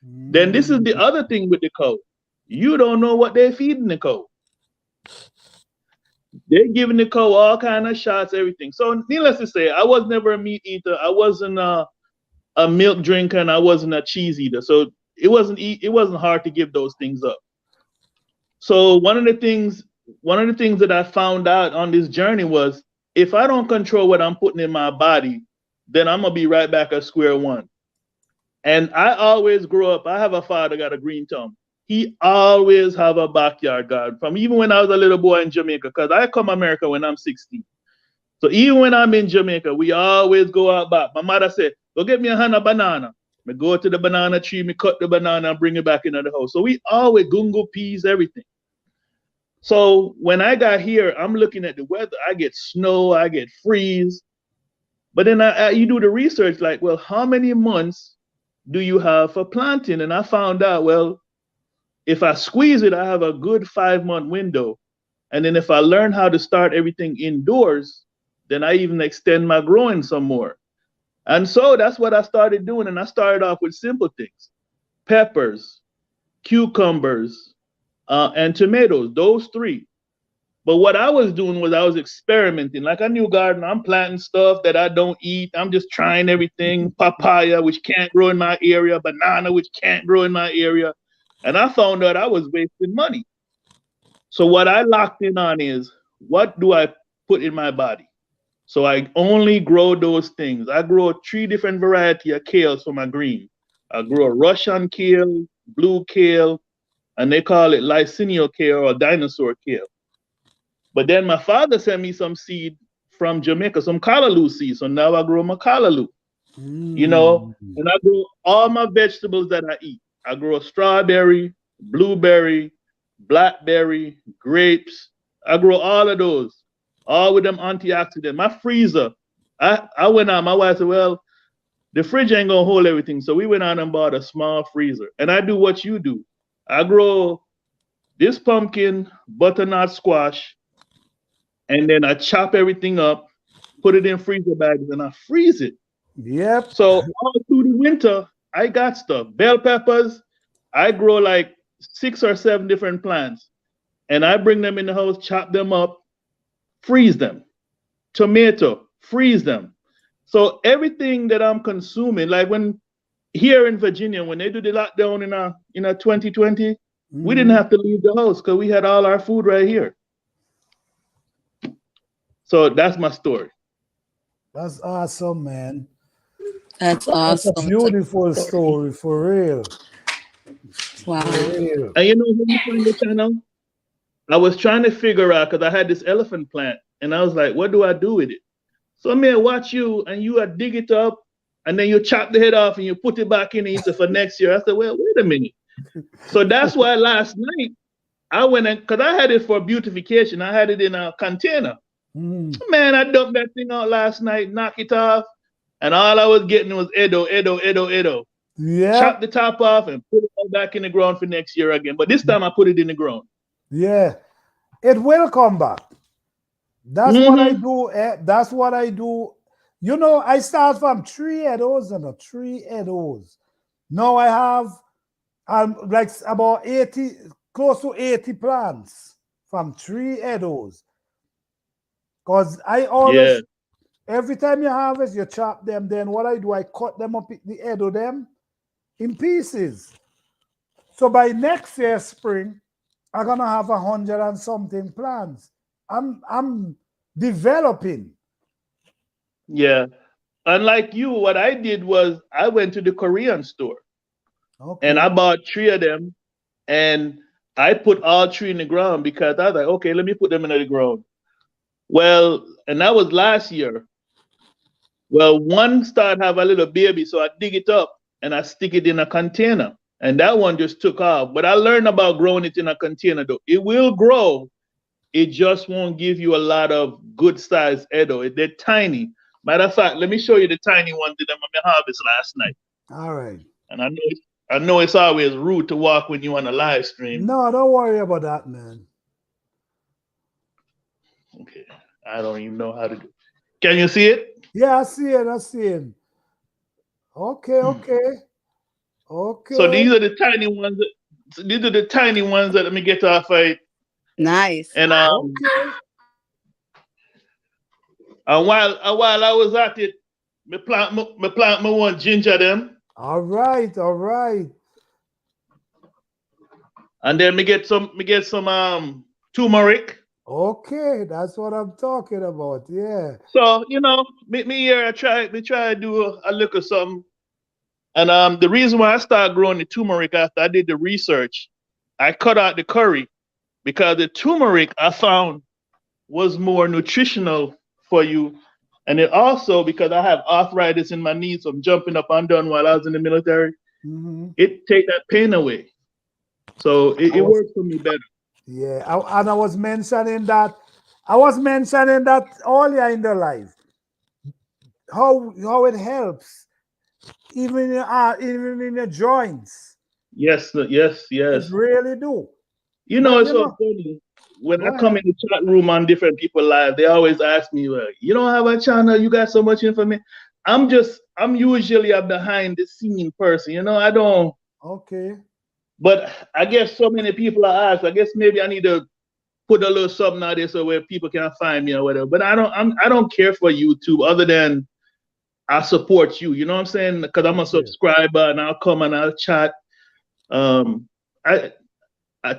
Then this is the other thing with the cow. You don't know what they're feeding the cow. They're giving the cow all kind of shots, everything. So needless to say, I was never a meat eater. I wasn't a milk drinker, and I wasn't a cheese eater. So it wasn't hard to give those things up. So one of the things that I found out on this journey was if I don't control what I'm putting in my body, then I'm gonna be right back at square one. And I always grow up. I have a father got a green thumb. He always have a backyard garden from even when I was a little boy in Jamaica, because I come America when I'm 16. So even when I'm in Jamaica, we always go out back. My mother said, go get me a hand of banana. Me go to the banana tree, me cut the banana and bring it back into the house. So we always gungo peas, everything. So when I got here, I'm looking at the weather. I get snow, I get freeze. But then you do the research like, well, how many months do you have for planting? And I found out, well, if I squeeze it, I have a good 5-month window. And then if I learn how to start everything indoors, then I even extend my growing some more. And so that's what I started doing. And I started off with simple things: peppers, cucumbers, and tomatoes, those three. But what I was doing was I was experimenting. Like a new garden, I'm planting stuff that I don't eat. I'm just trying everything. Papaya, which can't grow in my area, banana, which can't grow in my area. And I found out I was wasting money. So what I locked in on is, what do I put in my body? So I only grow those things. I grow 3 different variety of kales for my green. I grow a Russian kale, blue kale, and they call it Lycinio kale or dinosaur kale. But then my father sent me some seed from Jamaica, some callaloo seed. So now I grow my callaloo, and I grow all my vegetables that I eat. I grow strawberry, blueberry, blackberry, grapes. I grow all of those, all with them antioxidants. My freezer, I went out, my wife said, well, the fridge ain't gonna hold everything. So we went out and bought a small freezer. And I do what you do. I grow this pumpkin, butternut squash, and then I chop everything up, put it in freezer bags, and I freeze it. Yep. So all through the winter, I got stuff. Bell peppers, I grow like 6 or 7 different plants, and I bring them in the house, chop them up, freeze them. Tomato, freeze them. So everything that I'm consuming, like when here in Virginia, when they do the lockdown in a 2020, we didn't have to leave the house because we had all our food right here. So that's my story. That's awesome, man. That's That's a awesome. beautiful story, for real. Wow. For real. And you know when you find the channel? I was trying to figure out, because I had this elephant plant, and I was like, what do I do with it? So I may watch you, and you dig it up, and then you chop the head off, and you put it back in, and you say for next year. I said, well, wait a minute. So that's why last night I went and, because I had it for beautification, I had it in a container. Man, I dumped that thing out last night, knock it off, and all I was getting was Eddo. Yeah. Chop the top off and put it all back in the ground for next year again. But this time I put it in the ground. Yeah. It will come back. That's what I do. That's what I do. You know, I start from 3 Eddoes and 3 Eddoes. Now I have like about 80, close to 80 plants from 3 Eddoes. Because I always, every time you harvest, you chop them. Then what I do, I cut them up, the head of them, in pieces. So by next year spring, I'm gonna have 100 and something plants. I'm developing. Yeah. Unlike you, what I did was I went to the Korean store and Okay. I bought 3 of them and I put all 3 in the ground because I was like, okay, let me put them in the ground. Well, and that was last year. Well, one started have a little baby, so I dig it up and I stick it in a container. And that one just took off. But I learned about growing it in a container though. It will grow, it just won't give you a lot of good size Eddo. They're tiny. Matter of fact, let me show you the tiny ones that I harvest last night. All right. And I know it's always rude to walk when you on a live stream. No, don't worry about that, man. Okay. I don't even know how to do it. Can you see it? Yeah, I see it. I see it. Okay, okay. So Okay. these are the tiny ones that let me get off it. Nice. And Okay. while I was at it, me plant my one ginger them. All right, all right. And then me get some turmeric. Okay, that's what I'm talking about. Yeah. So, me here I try to do a look at something. And the reason why I started growing the turmeric after I did the research, I cut out the curry because the turmeric I found was more nutritional for you. And it also, because I have arthritis in my knees from jumping up and down while I was in the military, it take that pain away. So it works for me better. Yeah, and I was mentioning that. I was mentioning that earlier in the life. How it helps, even in your joints. Yes, yes, It yes. really do. It's so funny. When Go I come ahead. in the chat room on different people live, they always ask me, well, you don't have a channel, you got so much information. I'm usually a behind the scene person, I don't, Okay. but I guess so many people are asked, I guess maybe I need to put a little something out there so where people can find me or whatever. But I don't care for YouTube other than I support you, you know what I'm saying? Because I'm a Okay. subscriber and I'll come and I'll chat. I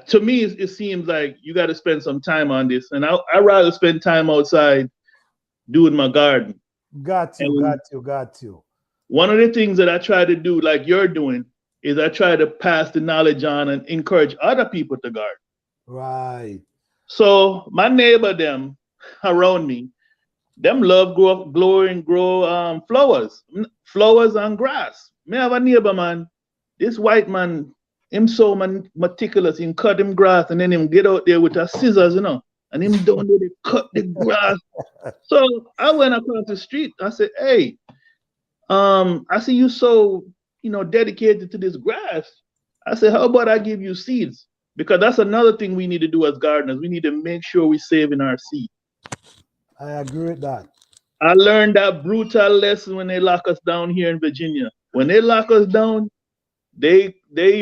to me, it seems like you got to spend some time on this, and I rather spend time outside doing my garden. Got you, And got you, got you. one of the things that I try to do, like you're doing, is I try to pass the knowledge on and encourage other people to garden. Right. So my neighbor, them around me, them love grow flowers and grass. Me have a neighbor, man. This white man, him so meticulous. Him cut him grass and then him get out there with a scissors, and him down there they cut the grass. So I went across the street. I said, "Hey, I see you so dedicated to this grass." I said, "How about I give you seeds?" Because that's another thing we need to do as gardeners. We need to make sure we're saving our seed. I agree with that. I learned that brutal lesson when they lock us down here in Virginia. When they lock us down, they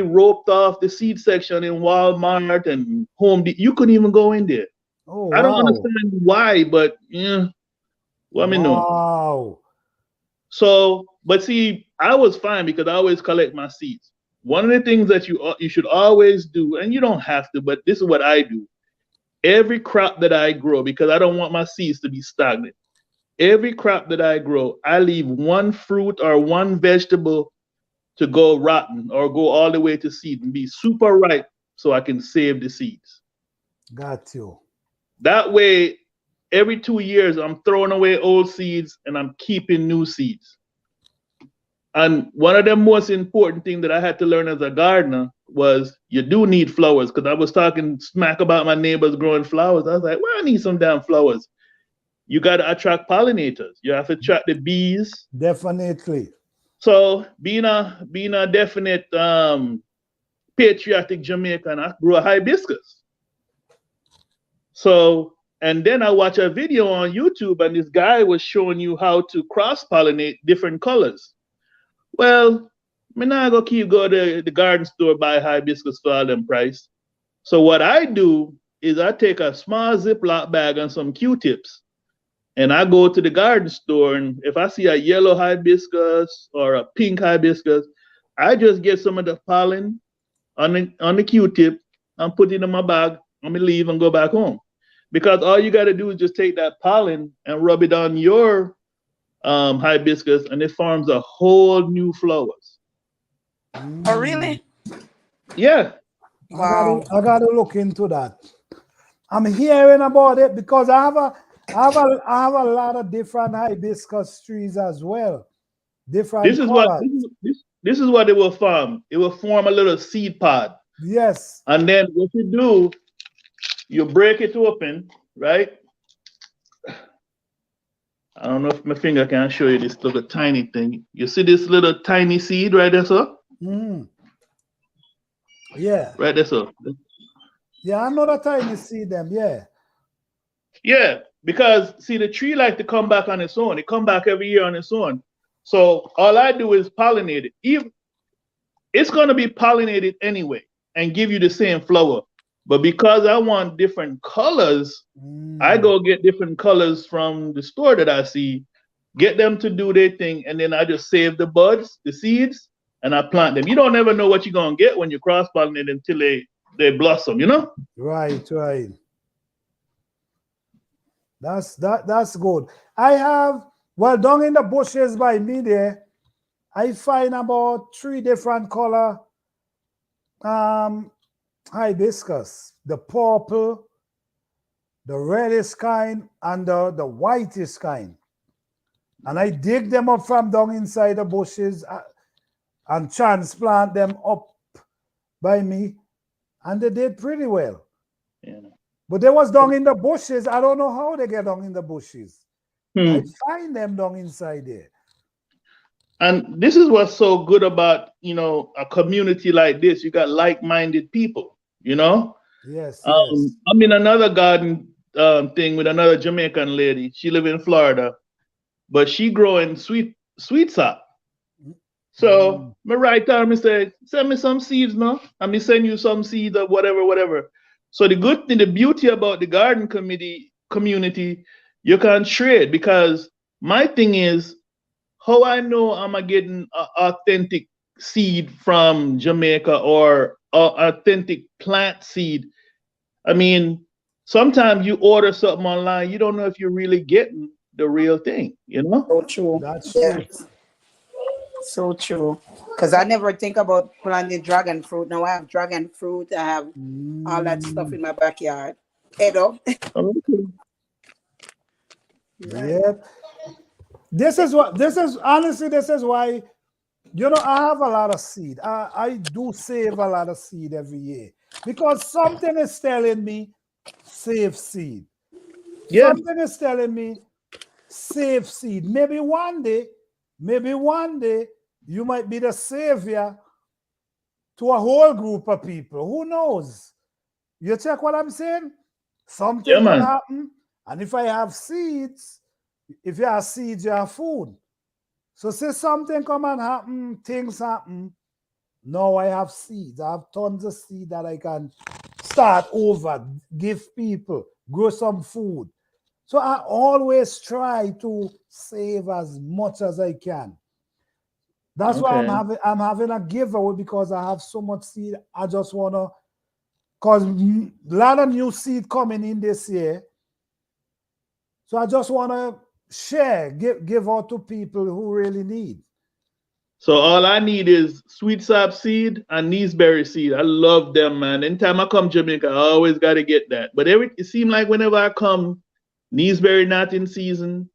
roped off the seed section in Walmart and Home Depot. You couldn't even go in there. Oh, I don't wow. understand why, but yeah, let me know. Wow. So, but see, I was fine because I always collect my seeds. One of the things that you should always do, and you don't have to, but this is what I do. Every crop that I grow, because I don't want my seeds to be stagnant. Every crop that I grow, I leave one fruit or one vegetable to go rotten or go all the way to seed and be super ripe so I can save the seeds. Got you. That way, every 2 years, I'm throwing away old seeds and I'm keeping new seeds. And one of the most important things that I had to learn as a gardener was you do need flowers, because I was talking smack about my neighbors growing flowers. I was like, well, I need some damn flowers. You got to attract pollinators. You have to attract the bees. Definitely. So being a definite patriotic Jamaican, I grew a hibiscus. So, and then I watched a video on YouTube and this guy was showing you how to cross-pollinate different colors. Well, I'm not gonna keep go to the garden store buy hibiscus for all them price. So what I do is I take a small Ziploc bag and some Q-tips and I go to the garden store, and if I see a yellow hibiscus or a pink hibiscus, I just get some of the pollen on the Q-tip and put it in my bag. Let me leave and go back home. Because all you got to do is just take that pollen and rub it on your hibiscus, and it forms a whole new flowers. Oh, really? Yeah. Wow. I gotta look into that. I'm hearing about it because I have a lot of different hibiscus trees as well. Different This is what colors. this is what it will form. It will form a little seed pod. Yes. And then what you do, you break it open, right? I don't know if my finger can show you this little tiny thing. You see this little tiny seed right there, sir? Mm. Yeah. Right there, sir. Yeah, I know that tiny see them. Yeah. Yeah, because see, the tree like to come back on its own. It come back every year on its own. So all I do is pollinate it. If it's gonna be pollinated anyway and give you the same flower. But because I want different colors, I go get different colors from the store that I see, get them to do their thing, and then I just save the buds, the seeds, and I plant them. You don't ever know what you're gonna get when you cross pollinate until they blossom, you know? Right, right. That's good. I have, well, down in the bushes by me there, I find about 3 different color hibiscus. The purple, the reddish kind, and the whitish kind. And I dig them up from down inside the bushes and transplant them up by me. And they did pretty well. Yeah. But they was down in the bushes. I don't know how they get down in the bushes. I find them down inside there. And this is what's so good about, a community like this. You got like-minded people, you know? Yes, yes. I'm in another garden thing with another Jamaican lady. She live in Florida, but she growing sweet sop. So me write her, me say, send me some seeds, no? And me send you some seeds or whatever. So the good thing, the beauty about the garden community, you can trade, because my thing is how I know I'm getting authentic seed from Jamaica or authentic plant seed. I mean, sometimes you order something online, you don't know if you're really getting the real thing, you know? So true. That's Yeah. true. So true. Because I never think about planting dragon fruit. Now I have dragon fruit. I have all that stuff in my backyard. Edo. Okay. Yep. This is why, I have a lot of seed. I do save a lot of seed every year because something is telling me save seed. Yeah. Something is telling me save seed. Maybe one day, you might be the savior to a whole group of people. Who knows? You check what I'm saying? Something Yeah, can man. happen. And if I have seeds, if you have seeds, you have food. So say something come and happen, things happen. Now I have seeds. I have tons of seed that I can start over, give people, grow some food. So I always try to save as much as I can. That's why I'm having a giveaway, because I have so much seed. I just wanna, cause a lot of new seed coming in this year. So I just wanna share, give out to people who really need. So all I need is sweet sap seed and neeseberry seed. I love them, man. Anytime I come Jamaica, I always got to get that. But it seems like whenever I come, neeseberry not in season,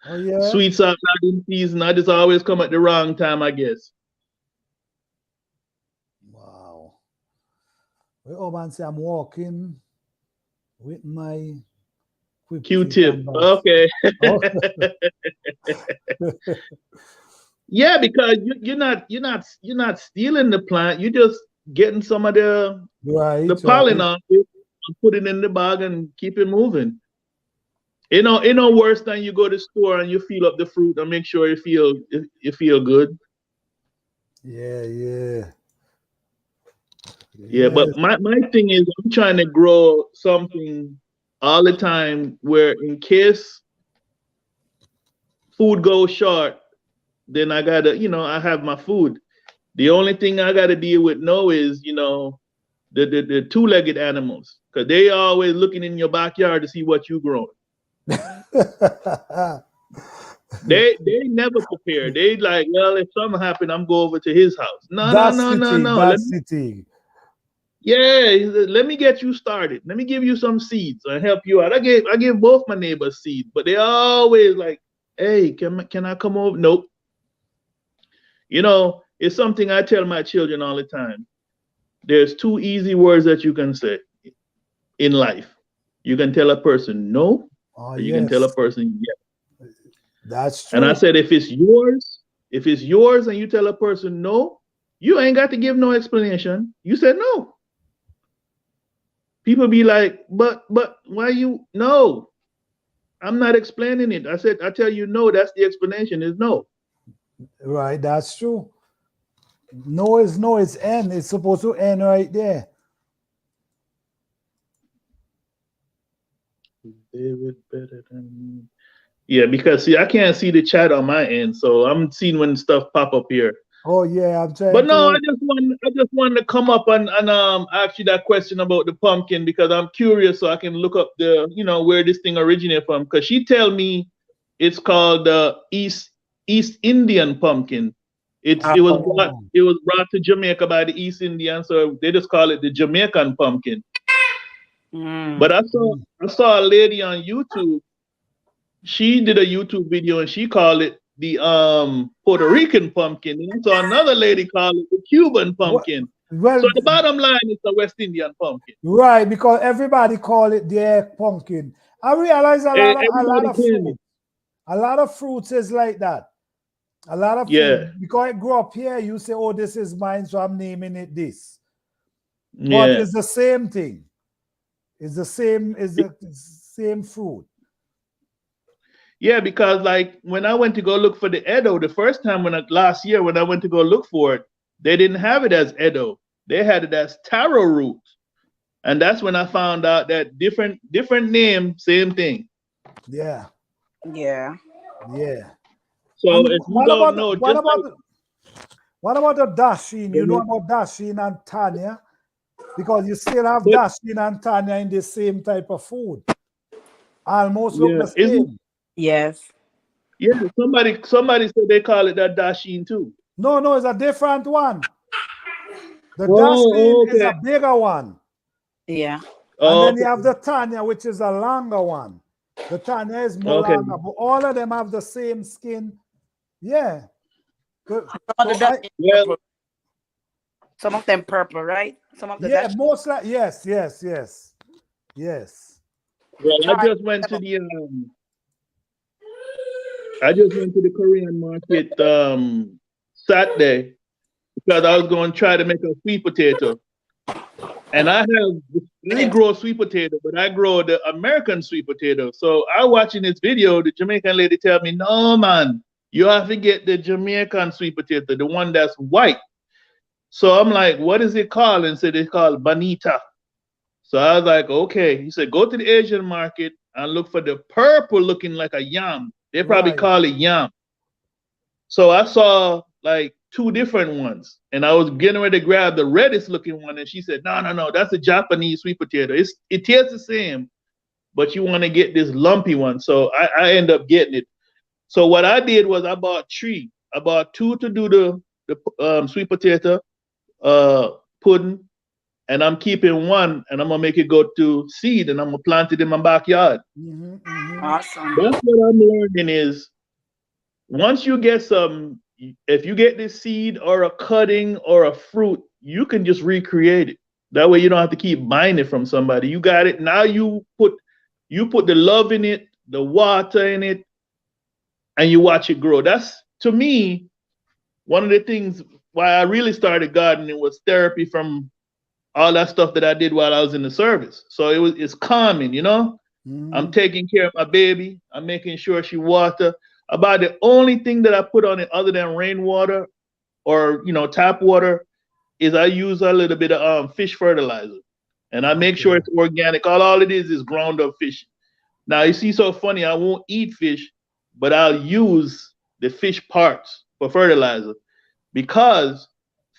Oh yeah. sweet sap not in season. I just always come at the wrong time, I guess. Wow. Well, man, say I'm walking with my Q-tip. Okay. Oh. Yeah, because you're not stealing the plant. You're just getting some of the pollen off it and put it in the bag and keep it moving. It no worse than you go to the store and you feel up the fruit and make sure you feel good. Yeah. Yeah, but my thing is I'm trying to grow something all the time where in case food goes short, then I gotta, I have my food. The only thing I got to deal with now is, the two-legged animals, because they always looking in your backyard to see what you growing. They never prepare. They like, well, if something happen, I'm go over to his house. No, no, That's no, the no, thing. no. That's the thing. Yeah, he said, let me get you started. Let me give you some seeds and help you out. I give both my neighbors seeds, but they always like, hey, can I come over? Nope. It's something I tell my children all the time. There's two easy words that you can say in life. You can tell a person no, Oh, or you can tell a yes. person yes. That's And I true. said, if it's yours and you tell a person no, you ain't got to give no explanation. You said no. People be like, but why you no? I'm not explaining it. I said, I tell you no, that's the explanation is no. Right, that's true. No is no, it's N. It's supposed to end right there. David better than me. Yeah, because see, I can't see the chat on my end, so I'm seeing when stuff pop up here. Oh yeah, I'm trying But no, to. I just wanted to come up and ask you that question about the pumpkin because I'm curious, so I can look up where this thing originated from. Because she tell me it's called the East Indian pumpkin. It was brought Oh, it was brought to Jamaica by the East Indians, so they just call it the Jamaican pumpkin. Mm. But I saw a lady on YouTube. She did a YouTube video and she called it the Puerto Rican pumpkin. And I saw another lady call it the Cuban pumpkin. So well, the bottom line is the West Indian pumpkin. right, because everybody call it their pumpkin. I realize Everybody claim it. a lot of fruits is like that. A lot of Yeah, food. Because I grew up here, you say, "Oh, this is mine, so I'm naming it this." But yeah. it's the same thing. It's the same. It's the same fruit. Yeah, because like when I went to go look for the Eddo the first time last year when I went to go look for it, they didn't have it as Eddo. They had it as taro root. And that's when I found out that different name, same thing. Yeah, Yeah. yeah. So And if you don't know, just like what about the dasheen? You know Mhm. about dasheen and Tanya? Because you still have But dasheen and Tanya in the same type of food. Almost look yeah, the isn't same. Yes. yeah, somebody said they call it that dasheen too. No, no, it's a different one. The dasheen Oh, is okay. a bigger one. Yeah. And Oh, then you have the Tanya, which is a longer one. The Tanya is more okay. longer, but all of them have the same skin. Yeah. Good. Some of So the I, dust is Well, purple. Some of them purple, right? Some of the yeah, dust. most like yes, yes, yes, yes. well, Try I just went to the Korean market Saturday because I was going to try to make a sweet potato. And I grow sweet potato, but I grow the American sweet potato. So I watching this video, the Jamaican lady tell me, no man, you have to get the Jamaican sweet potato, the one that's white. So I'm like, what is it called? And said it's called Bonita. So I was like, okay. He said, go to the Asian market and look for the purple looking like a yam. They probably Right. call it yam. So I saw like two different ones, and I was getting ready to grab the reddest looking one, and she said, "No, no, no, that's a Japanese sweet potato. It tastes the same, but you want to get this lumpy one." So I end up getting it. So what I did was I bought three. I bought two to do the sweet potato uh, pudding, and I'm keeping one, and I'm gonna make it go to seed, and I'm gonna plant it in my backyard. Mm-hmm, mm-hmm. awesome. That's what I'm learning is once you get some, if you get this seed or a cutting or a fruit, you can just recreate it. That way you don't have to keep buying it from somebody. You got it. Now you put the love in it, the water in it, and you watch it grow. That's to me one of the things why I really started gardening was therapy from all that stuff that I did while I was in the service. So it's calming. I'm Mm-hmm. taking care of my baby. I'm making sure she water. About the only thing that I put on it other than rainwater or tap water is I use a little bit of fish fertilizer, and I make sure Okay. it's organic. All it is ground up fish. Now you see, so funny. I won't eat fish, but I'll use the fish parts for fertilizer because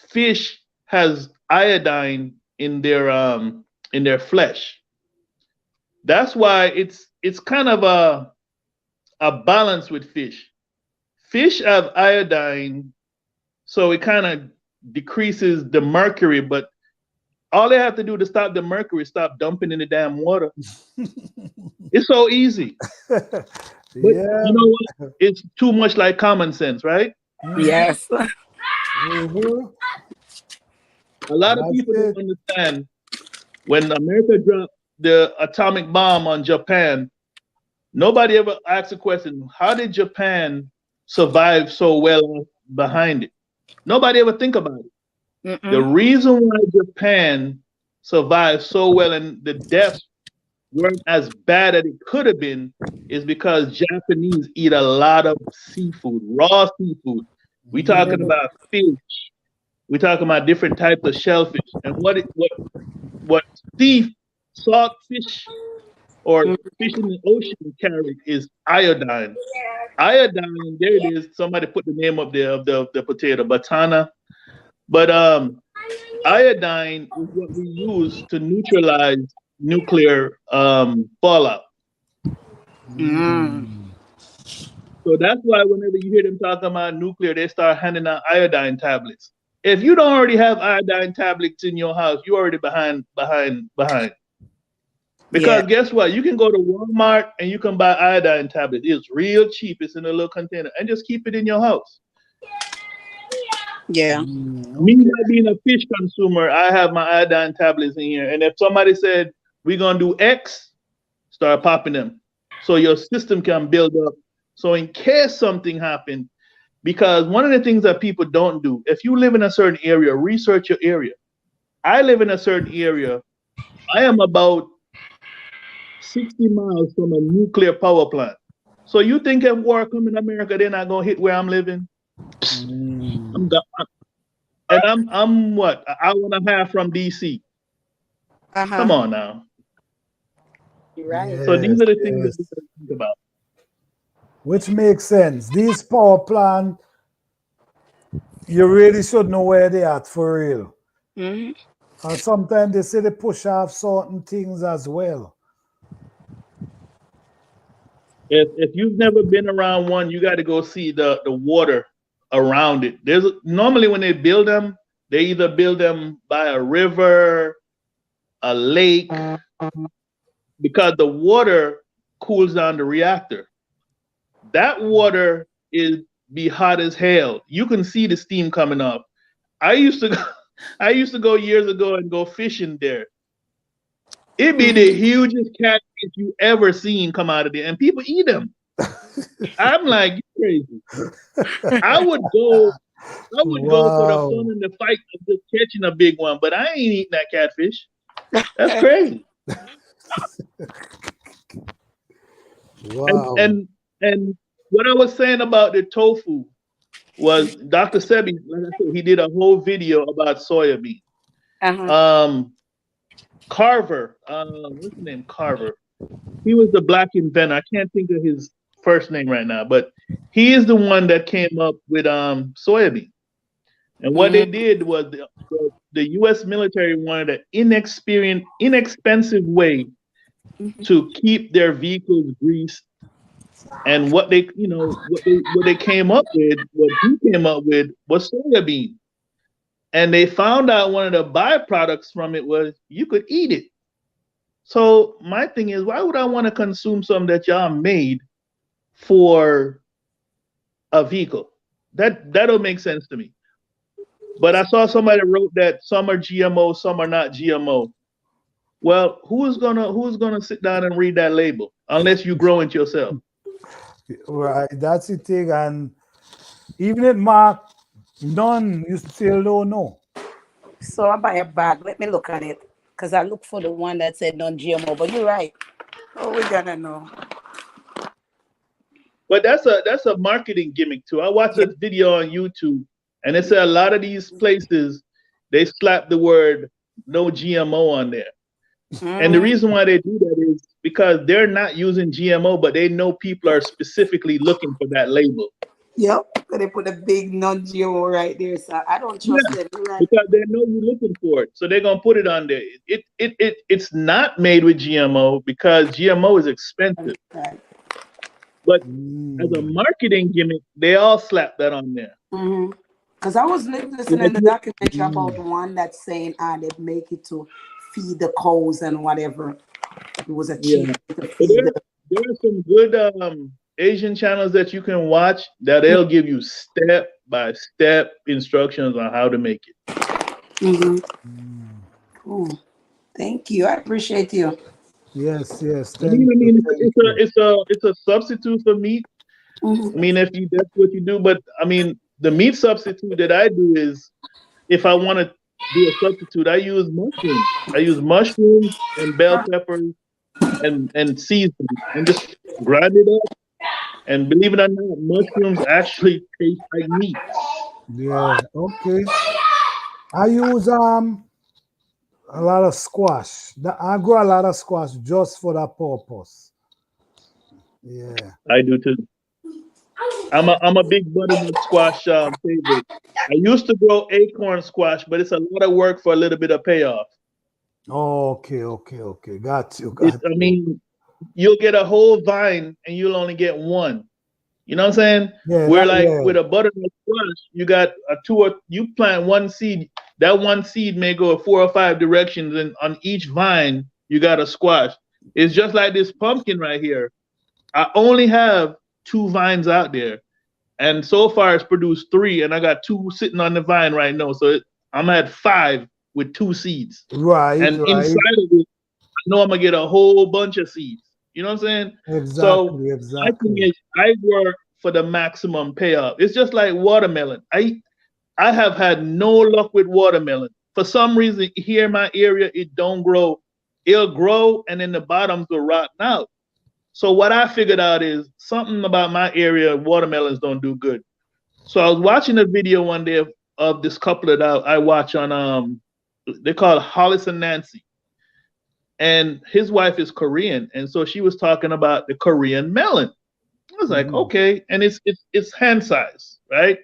fish has iodine in their flesh. That's why it's kind of a balance with fish. Fish have iodine, so it kind of decreases the mercury, but all they have to do to stop the mercury is stop dumping in the damn water. It's so easy. But Yeah. you know what? It's too much like common sense, right? Yes. Mhm. A lot of That's people it. don't understand when America dropped the atomic bomb on Japan, nobody ever asked the question, how did Japan survive so well behind it? Nobody ever think about it. The Mm-mm. reason why Japan survived so well and the deaths weren't as bad as it could have been is because Japanese eat a lot of seafood, raw seafood. We talking Yeah. about fish. We talking about different types of shellfish. And what sea salt fish or fish in the ocean carry is iodine. Iodine, there it is. Somebody put the name up there of the potato, batana. But iodine is what we use to neutralize nuclear fallout. Mm. Mm. So that's why whenever you hear them talking about nuclear, they start handing out iodine tablets. If you don't already have iodine tablets in your house, you're already behind. Yeah. Because guess what? You can go to Walmart and you can buy iodine tablets. It's real cheap. It's in a little container, and just keep it in your house. Yeah. Me Okay. not being a fish consumer, I have my iodine tablets in here. And if somebody said we're gonna do X, start popping them so your system can build up. So in case something happened, because one of the things that people don't do, if you live in a certain area, research your area. I live in a certain area. I am about 60 miles from a nuclear power plant. So you think if war come in America, they're not gonna hit where I'm living? I'm, Mm. go- and I'm what, an hour and a half from DC. Come Uh-huh. on now. You're right. So these Yes, are the things that we yes. have to think about. Which makes sense. These power plant, you really should know where they at for real. Mm-hmm. And sometimes they say they push off certain things as well. If you've never been around one, you got to go see the water around it. There's normally when they build them, they either build them by a river, a lake, because the water cools down the reactor. That water is be hot as hell. You can see the steam coming up. I used to go, I used to go years ago and go fishing there. It'd be the Mm-hmm. hugest catfish you ever seen come out of there, and people eat them. I'm like, you crazy. I would go, I would go for the fun Wow. and the fight of just catching a big one, but I ain't eating that catfish. That's crazy. And Wow. and and what I was saying about the tofu was Dr. Sebi, like I said, he did a whole video about soybean. Uh-huh. Um, Carver, what's his name? Carver. He was the black inventor. I can't think of his first name right now, but he is the one that came up with soybean. And what they Mm-hmm. did was the U.S. military wanted an inexpensive way to keep their vehicles greased. And what they, what they came up with, what he came up with was soybean. And they found out one of the byproducts from it was you could eat it. So my thing is, why would I want to consume something that y'all made for a vehicle? That don't make sense to me. But I saw somebody wrote that some are GMO, some are not GMO. Well, who's gonna sit down and read that label unless you grow it yourself? Right. That's the thing. And even if Mark, none, you still don't know. So I buy a bag. Let me look at it. Because I look for the one that said non-GMO. But you're right. Oh, we gotta know. But that's a marketing gimmick too. I watched Yeah. a video on YouTube, and it said a lot of these places they slap the word no GMO on there. And the Mm-hmm. reason why they do that is because they're not using GMO, but they know people are specifically looking for that label. Yep. But they put a big non-GMO right there, so I don't trust Yeah, them. You're right. because they know you're looking for it, so they're gonna put it on there. It's not made with GMO because GMO is expensive. Right. But as a Mm. marketing gimmick, they all slap that on there. Because I was listening to the Like, documentary about one that's saying they make it to feed the cows and whatever. It was a cheap yeah. way to But feed them. there are some good Asian channels that you can watch that they'll give you step by step instructions on how to make it. Mm-hmm. Mm. Cool. Thank you. I appreciate you. Yes, yes. I mean, Thank you. Thank you. it's a substitute for meat. I Mm-hmm. mean, if you that's what you do, but I mean, the meat substitute that I do is if I want to do a substitute, I use mushrooms. I use mushrooms and bell peppers and seasoning and just grind it up. And believe it or not, mushrooms actually taste like meat. Yeah. Okay. I use a lot of squash. I grow a lot of squash just for that purpose. Yeah. I do too. I'm a big butternut squash favorite. I used to grow acorn squash, but it's a lot of work for a little bit of payoff. Okay, okay, okay. Got you, It's got I you. mean, you'll get a whole vine and you'll only get one. You know what I'm saying? Yeah, Where that like yeah. with a butternut squash, you got a two or you plant one seed. That one seed may go 4 or 5 directions, and on each vine you got a squash. It's just like this pumpkin right here. I only have 2 vines out there, and so far it's produced 3, and I got 2 sitting on the vine right now. So I'm at 5 with 2 seeds, Right, and right. inside of it, I know I'm gonna get a whole bunch of seeds. You know what I'm saying? So Exactly, my thing exactly. is, I work for the maximum payoff. It's just like watermelon. I have had no luck with watermelon. For some reason, here in my area, it don't grow. It'll grow, and then the bottoms will rot out. So what I figured out is something about my area, watermelons don't do good. So I was watching a video one day of this couple that I watch on they call it Hollis and Nancy, and his wife is Korean, and so she was talking about the Korean melon. I was like, Mhm. okay, and it's hand size, right?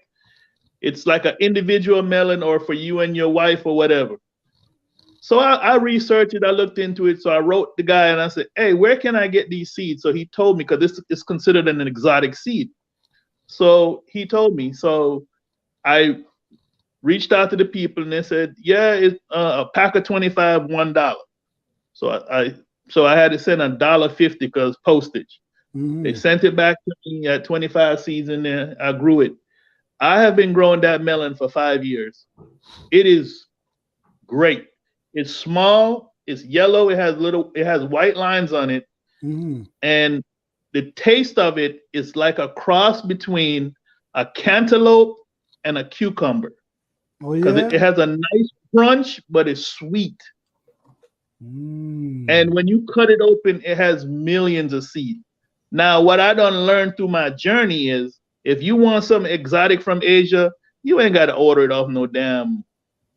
It's like an individual melon or for you and your wife or whatever. So I researched it, I looked into it. So I wrote the guy and I said, hey, where can I get these seeds? So he told me, because this is considered an exotic seed. So he told me. So I reached out to the people and they said, yeah, it's a pack of 25, $1. So I had to send $1.50 because postage. They Mhm. sent it back to me at 25 seeds in there. I grew it. I have been growing that melon for 5 years. It is great. It's small, it's yellow, it has white lines on it, Mhm. and the taste of it is like a cross between a cantaloupe and a cucumber. Oh Because yeah. it has a nice crunch, but it's sweet. Mm. And when you cut it open, it has millions of seeds. Now, what I done learned through my journey is if you want something exotic from Asia, you ain't got to order it off no damn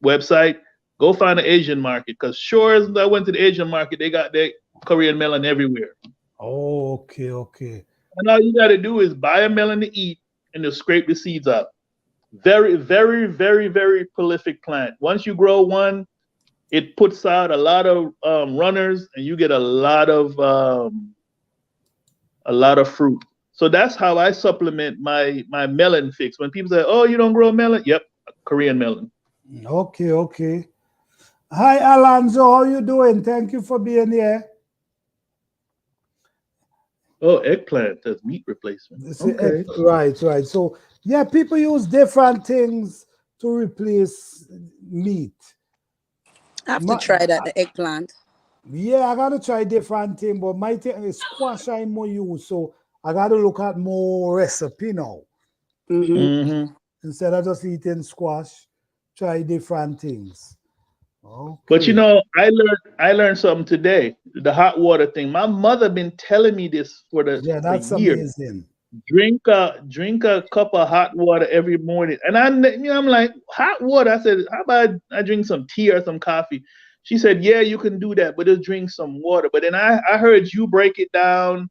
website. Go find an Asian market. Because sure as I went to the Asian market, they got their Korean melon everywhere. Oh, okay, okay. And all you got to do is buy a melon to eat and just scrape the seeds out. Very, very, very, very prolific plant. Once you grow one, it puts out a lot of runners, and you get a lot of fruit. So that's how I supplement my melon fix. When people say, "Oh, you don't grow melon?" Yep, Korean melon. Okay, okay. Hi Alonzo, how you doing? Thank you for being here. Oh, eggplant as meat replacement. Okay. Right, right. So yeah, people use different things to replace meat. I have to My, try that, the eggplant. yeah, I gotta try different thing, but my thing is squash I more use, so I gotta look at more recipe now. Mm-hmm. Hmm. Instead of just eating squash, try different things. But you Okay. know, I learned something today. The hot water thing. My mother been telling me this Yeah, for that's years. amazing. Drink a cup of hot water every morning. And I'm like, hot water. I said, how about I drink some tea or some coffee? She said, yeah, you can do that, but just drink some water. But then I heard you break it down,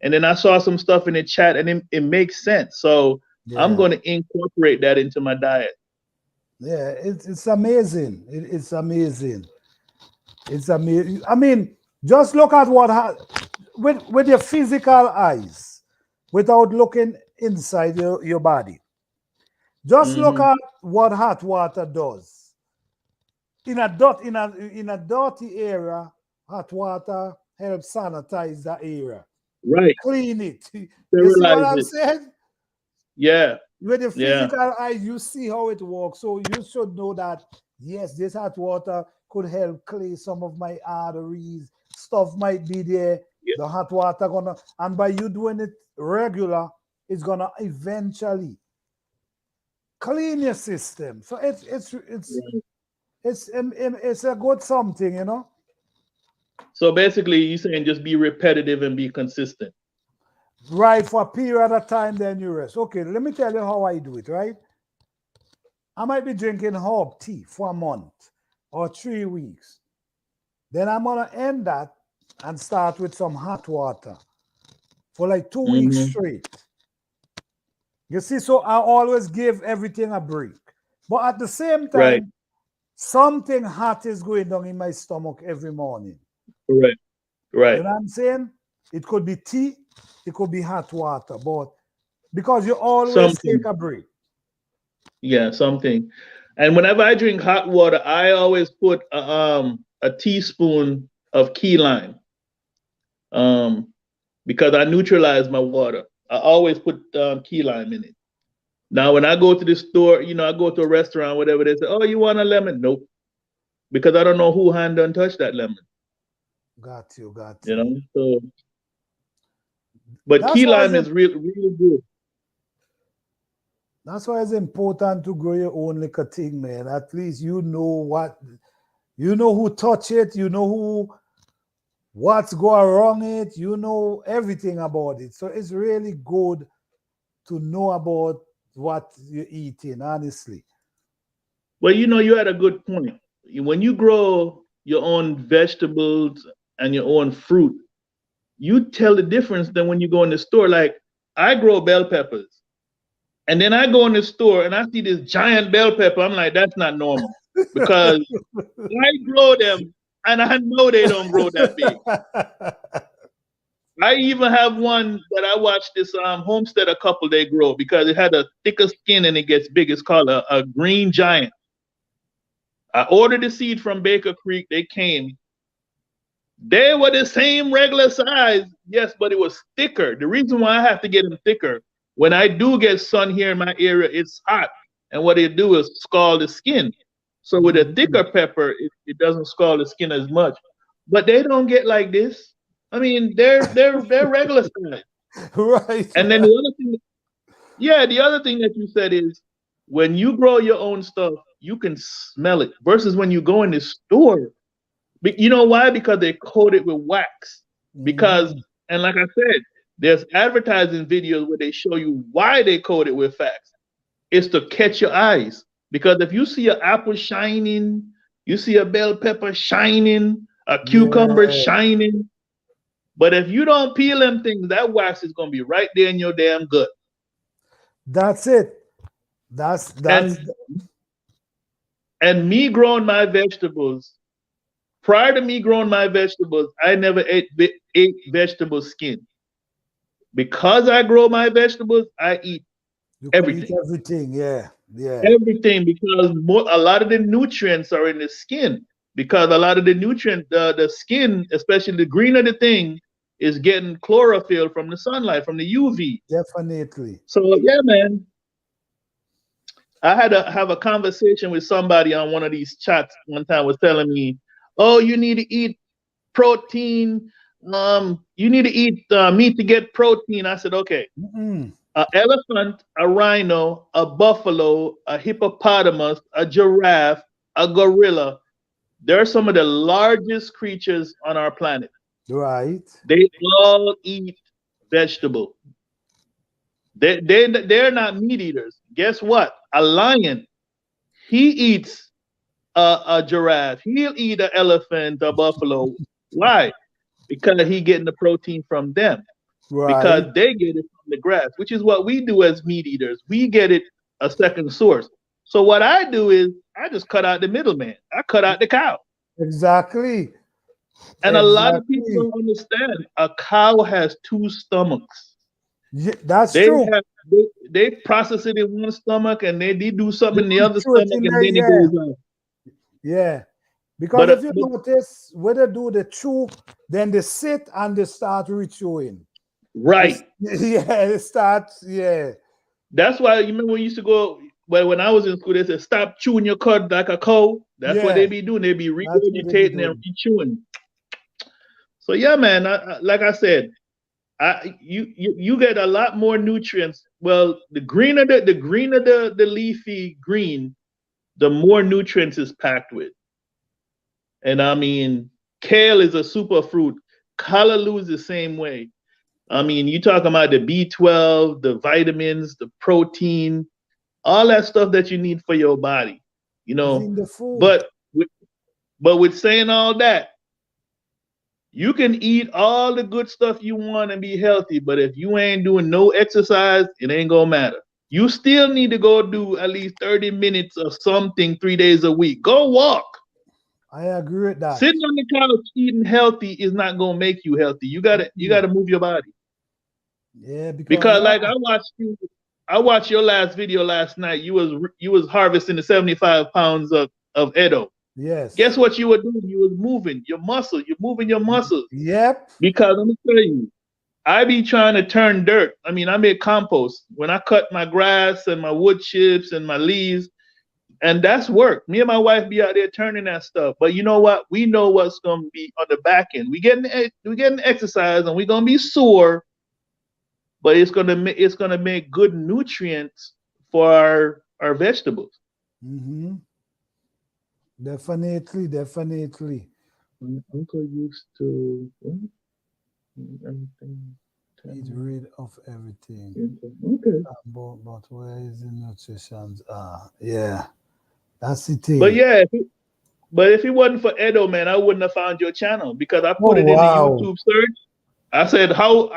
and then I saw some stuff in the chat, and it makes sense. So I'm Yeah. going to incorporate that into my diet. Yeah, it's amazing. It's amazing. It's amazing. I mean, just look at with your physical eyes, without looking inside your body. Just look Hmm. at what hot water does. In a dirty area, hot water helps sanitize the area, Right. clean it. You see what Sterilize I'm it. saying? Yeah. With the Yeah. physical eye, you see how it works. So you should know that yes, this hot water could help clear some of my arteries. Stuff might be there. Yeah. The hot water gonna, and by you doing it regular, it's gonna eventually clean your system. So Right. it's a good something, you know. So basically, you're saying just be repetitive and be consistent. Right, for a period of time, then you rest. Okay, let me tell you how I do it. Right, I might be drinking herb tea for a month or 3 weeks. Then I'm gonna end that and start with some hot water for like 2 weeks Hmm. straight. You see, so I always give everything a break. But at the same Right. time, something hot is going down in my stomach every morning. Correct. You Right. know what I'm saying? It could be tea, it could be hot water, but because you always take Something. a break. Yeah. Something. And whenever I drink hot water, I always put a teaspoon of key lime um, because I neutralize my water. I always put key lime in it. Now, when I go to the store, I go to a restaurant, whatever, they say, "Oh, you want a lemon?" Nope, because I don't know who hand done touched that lemon. Got you, got You you. know. So, but That's key why lime it's is really, really good. that's why it's important to grow your own liquor thing, man. At least you know who touch it, you know what's going wrong it, you know everything about it. So it's really good to know about what you're eating, honestly. Well, you had a good point. When you grow your own vegetables and your own fruit, you tell the difference than when you go in the store. Like I grow bell peppers, and then I go in the store and I see this giant bell pepper. I'm like, that's not normal because I grow them and I know they don't grow that big. I even have one that I watched this homestead couple they grow because it had a thicker skin and it gets big. It's called a green giant. I ordered the seed from Baker Creek. They came. They were the same regular size, yes, but it was thicker. The reason why I have to get them thicker, when I do get sun here in my area, it's hot. And what they do is scald the skin. So with a thicker Mhm. pepper, it doesn't scald the skin as much. But they don't get like this. I mean, they're regular size. Right, And then right. the other thing, yeah, the other thing that you said is when you grow your own stuff, you can smell it versus when you go in the store. You know why? Because they coat it with wax. Because, Mhm. and like I said, there's advertising videos where they show you why they coat it with wax. It's to catch your eyes. Because if you see an apple shining, you see a bell pepper shining, a cucumber Yeah, shining. But if you don't peel them things, that wax is gonna be right there in your damn gut. that's it. That's And and me growing my vegetables, prior to me growing my vegetables, I never ate vegetable skin. Because I grow my vegetables, I eat you could eat everything. everything. Yeah, yeah, Everything because a lot of the nutrients are in the skin. Because a lot of the nutrient, the skin, especially the greener the thing, is getting chlorophyll from the sunlight, from the UV. definitely. So yeah, man, I had to have a conversation with somebody on one of these chats one time was telling me, "Oh, you need to eat protein. You need to eat meat to get protein." I said, "Okay, Mm-mm. an elephant, a rhino, a buffalo, a hippopotamus, a giraffe, a gorilla. They're some of the largest creatures on our planet. Right. They all eat vegetable. They're not meat eaters. Guess what? A lion, he eats a giraffe. He'll eat an elephant, a buffalo. Why? Because he getting the protein from them. Right. because they get it from the grass, which is what we do as meat eaters. We get it a second source. So what I do is I just cut out the middleman. I cut out the cow. Exactly. And a lot of people Exactly. don't understand. A cow has two stomachs. Yeah, that's They true. have they process it in one stomach and they do something in the other Chew it stomach in and there, then it yeah. goes out. Yeah. Because But if you notice, when they do the chew, then they sit and they start rechewing. right. Yeah, they start, yeah. That's why you remember we used to go. Well, when I was in school, they said stop chewing your cud like a cow. That's what Yeah, they be doing. They be that's what they be regurgitating and doing. re-chewing. So yeah, man. Like I said, you get a lot more nutrients. Well, the greener the leafy green, the more nutrients is packed with. And I mean, kale is a super fruit. Callaloo is the same way. I mean, you talking about the B12, the vitamins, the protein, all that stuff that you need for your body, you It's know. in the food. But with saying all that, you can eat all the good stuff you want and be healthy, but if you ain't doing no exercise, it ain't gonna matter. You still need to go do at least 30 minutes of something 3 days a week. Go walk. I agree with that. Sitting on the couch eating healthy is not gonna make you healthy. You gotta move your body. Yeah, because Because like I watched your last video last night. You was harvesting the 75 pounds of Eddo. yes. Guess what you were doing? You was moving your muscle. You're moving your muscles. Yep. Because let me tell you, I be trying to turn dirt. I mean, I make compost. When I cut my grass and my wood chips and my leaves, and that's work. Me and my wife be out there turning that stuff. But you know what? We know what's gonna be on the back end. We getting exercise and we're gonna be sore, but it's gonna make good nutrients for our vegetables. Mm-hmm. Definitely, definitely. My uncle used to everything. Eat rid of everything. Okay. But where is the nutrition? Yeah, that's the thing. But yeah, if it wasn't for Edo, man, I wouldn't have found your channel because I put Oh it in the wow. YouTube search. I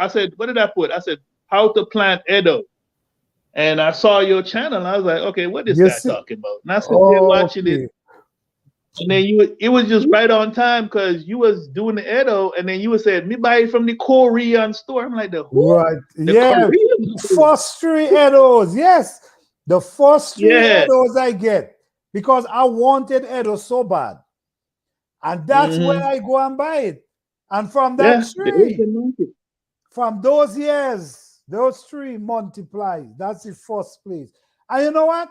said, what did I put? I said, how to plant Edo. And I saw your channel and I was like, okay, what is You guy see? talking about? And I sit there watching it. Okay. And then it was just right on time because you was doing the Edo and then you was saying, me buy it from the Korean store. I'm like, the who? Right. The Yeah. Korean store. First three Eddos. Yes. The first three Yeah. Eddos I get because I wanted Eddos so bad. And that's where Mm-hmm. I go and buy it. And from that Yeah. There is tree, the market. from those years, those three multiply. That's the first place. And you know what?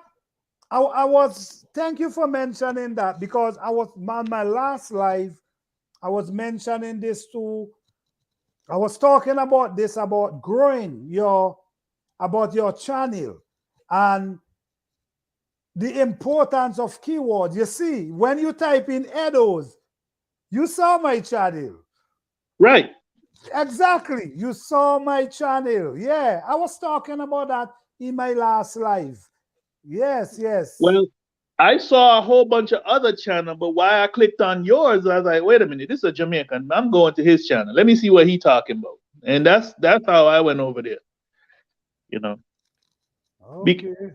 Thank you for mentioning that because I was on my last live, I was mentioning this too. I was talking about this about growing about your channel and the importance of keywords. You see, when you type in Eddoes, you saw my channel. Right. Exactly. You saw my channel. Yeah, I was talking about that in my last live. Yes, yes. Well, I saw a whole bunch of other channels, but why I clicked on yours, I was like, wait a minute, this is a Jamaican. I'm going to his channel. Let me see what he talking about. And that's how I went over there. You know, Be, Okay.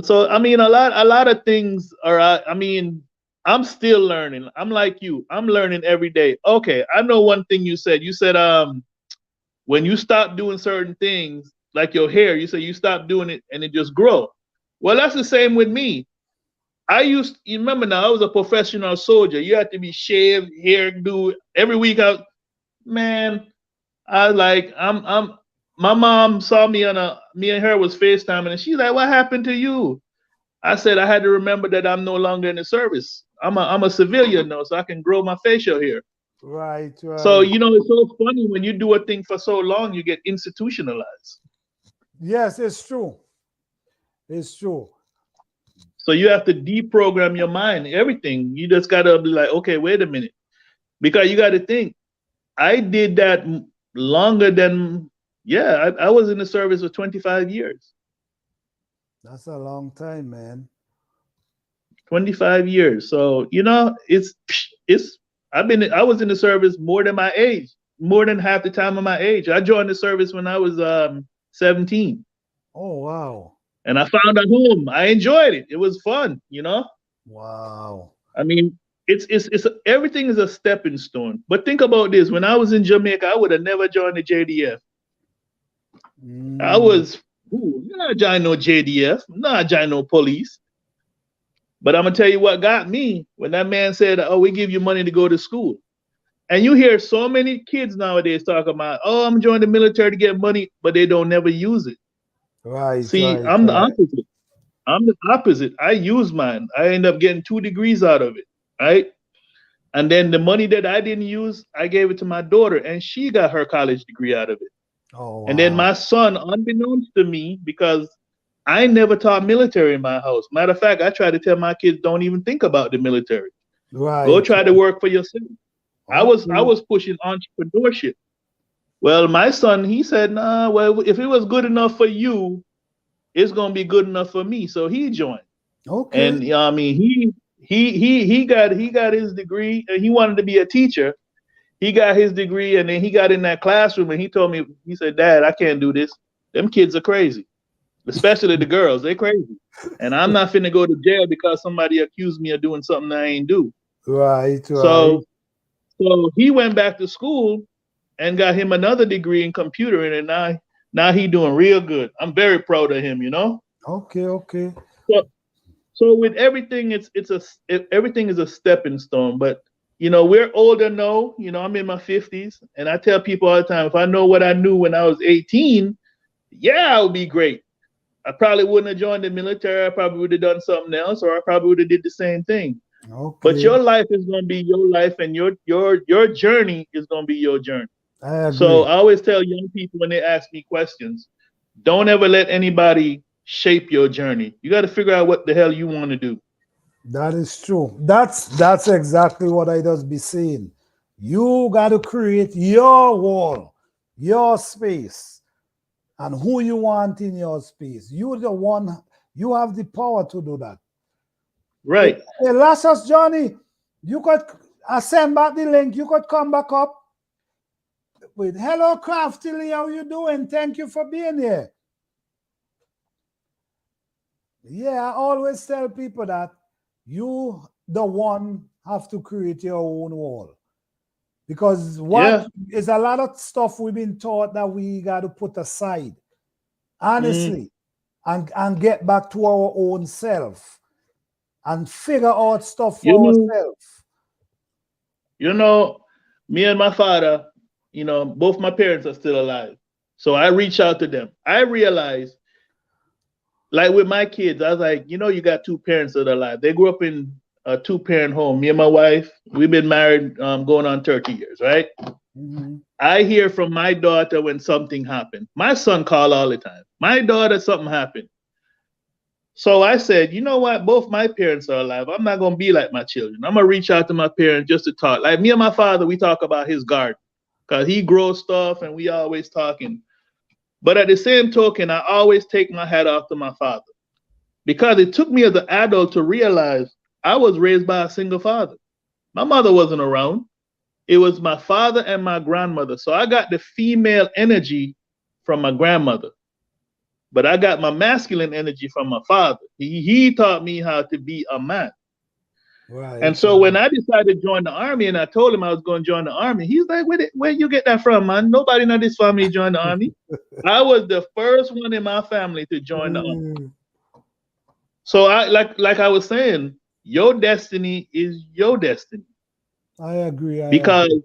so I mean, a lot of things are. I mean, I'm still learning. I'm like you. I'm learning every day. Okay, I know one thing you said. You said when you stop doing certain things, like your hair, you say you stop doing it and it just grow. Well, that's the same with me. You remember now, I was a professional soldier. You had to be shaved, hair, do every week. Man, I like, my mom saw me and her was FaceTiming and she's like, what happened to you? I said, I had to remember that I'm no longer in the service. I'm a civilian now, so I can grow my facial hair. Right, So, right. it's so funny when you do a thing for so long, you get institutionalized. Yes, it's true. It's true. So you have to deprogram your mind, everything. You just got to be like, okay, wait a minute. Because you got to think, I did that longer than, yeah, I was in the service for 25 years. That's a long time, man. 25 years. So, I was in the service more than my age. more than half the time of my age. I joined the service when I was 17, Oh, wow. and I found a home. I enjoyed it. It was fun, you know. Wow. I mean, it's everything is a stepping stone. But think about this: when I was in Jamaica, I would have never joined the JDF. I Mm. was, ooh, not join no JDF, not join no police. But I'm gonna tell you what got me when that man said, "Oh, we give you money to go to school." And you hear so many kids nowadays talk about, "Oh, I'm joining the military to get money," but they don't never use it. Right, See, right, I'm the right. opposite. I'm the opposite. I use mine. I end up getting 2 degrees out of it, right? And then the money that I didn't use, I gave it to my daughter, and she got her college degree out of it. Oh, And then wow. my son, unbeknownst to me, because I never taught military in my house. Matter of fact, I try to tell my kids, don't even think about the military. Go Right, try to right. work for yourself. I Okay. was pushing entrepreneurship. Well, my son, he said, nah, well, if it was good enough for you, it's gonna be good enough for me. So he joined. Okay. And I mean, he got his degree, and he wanted to be a teacher. He got his degree, and then he got in that classroom, and he told me, he said, "Dad, I can't do this. Them kids are crazy, especially the girls. They crazy, and I'm not finna go to jail because somebody accused me of doing something I ain't do." Right, right. So, so he went back to school and got him another degree in computer, and now he doing real good. I'm very proud of him. You know. Okay, okay. So So with everything, everything is a stepping stone. But you know, we're older now. You know, I'm in my 50s, and I tell people all the time, if I know what I knew when I was 18, yeah, it would be great. I probably wouldn't have joined the military. I probably would have done something else, or I probably would have did the same thing. But Okay. your life is going to be your life, and your journey is going to be your journey. I So agree. I always tell young people when they ask me questions, don't ever let anybody shape your journey. You got to figure out what the hell you want to do. That is true. That's exactly what I just be saying. You got to create your wall, your space, and who you want in your space. You the one. You have the power to do that. Hey, Right. hey Lassus Johnny, you could I send back the link. You could come back up with hello Craftily. How you doing? Thank you for being here. Yeah, I always tell people that you, the one, have to create your own wall. Because what Yeah. is a lot of stuff we've been taught that we got to put aside, Mm. honestly, and get back to our own self and figure out stuff You for know, ourselves. you know, me and my father, you know, both my parents are still alive. So I reach out to them. I realized, like with my kids, I was like, you know, you got two parents that are alive. They grew up in a two-parent home. Me and my wife, we've been married going on 30 years, right? Mm-hmm. I hear from my daughter when something happened. My son call all the time. My daughter, something happened. So I said, you know what? Both my parents are alive. I'm not gonna be like my children. I'm gonna reach out to my parents just to talk. Like me and my father, we talk about his garden because he grows stuff and we always talking. But at the same token, I always take my hat off to my father because it took me as an adult to realize I was raised by a single father. My mother wasn't around. It was my father and my grandmother. So I got the female energy from my grandmother, but I got my masculine energy from my father. He taught me how to be a man. And Right, so when right. I decided to join the army and I told him I was going to join the army, he's like, where you get that from, man? Nobody in this family joined the army. I was the first one in my family to join the army. Mm, So I like I was saying, your destiny is your destiny. I agree. I Because agree.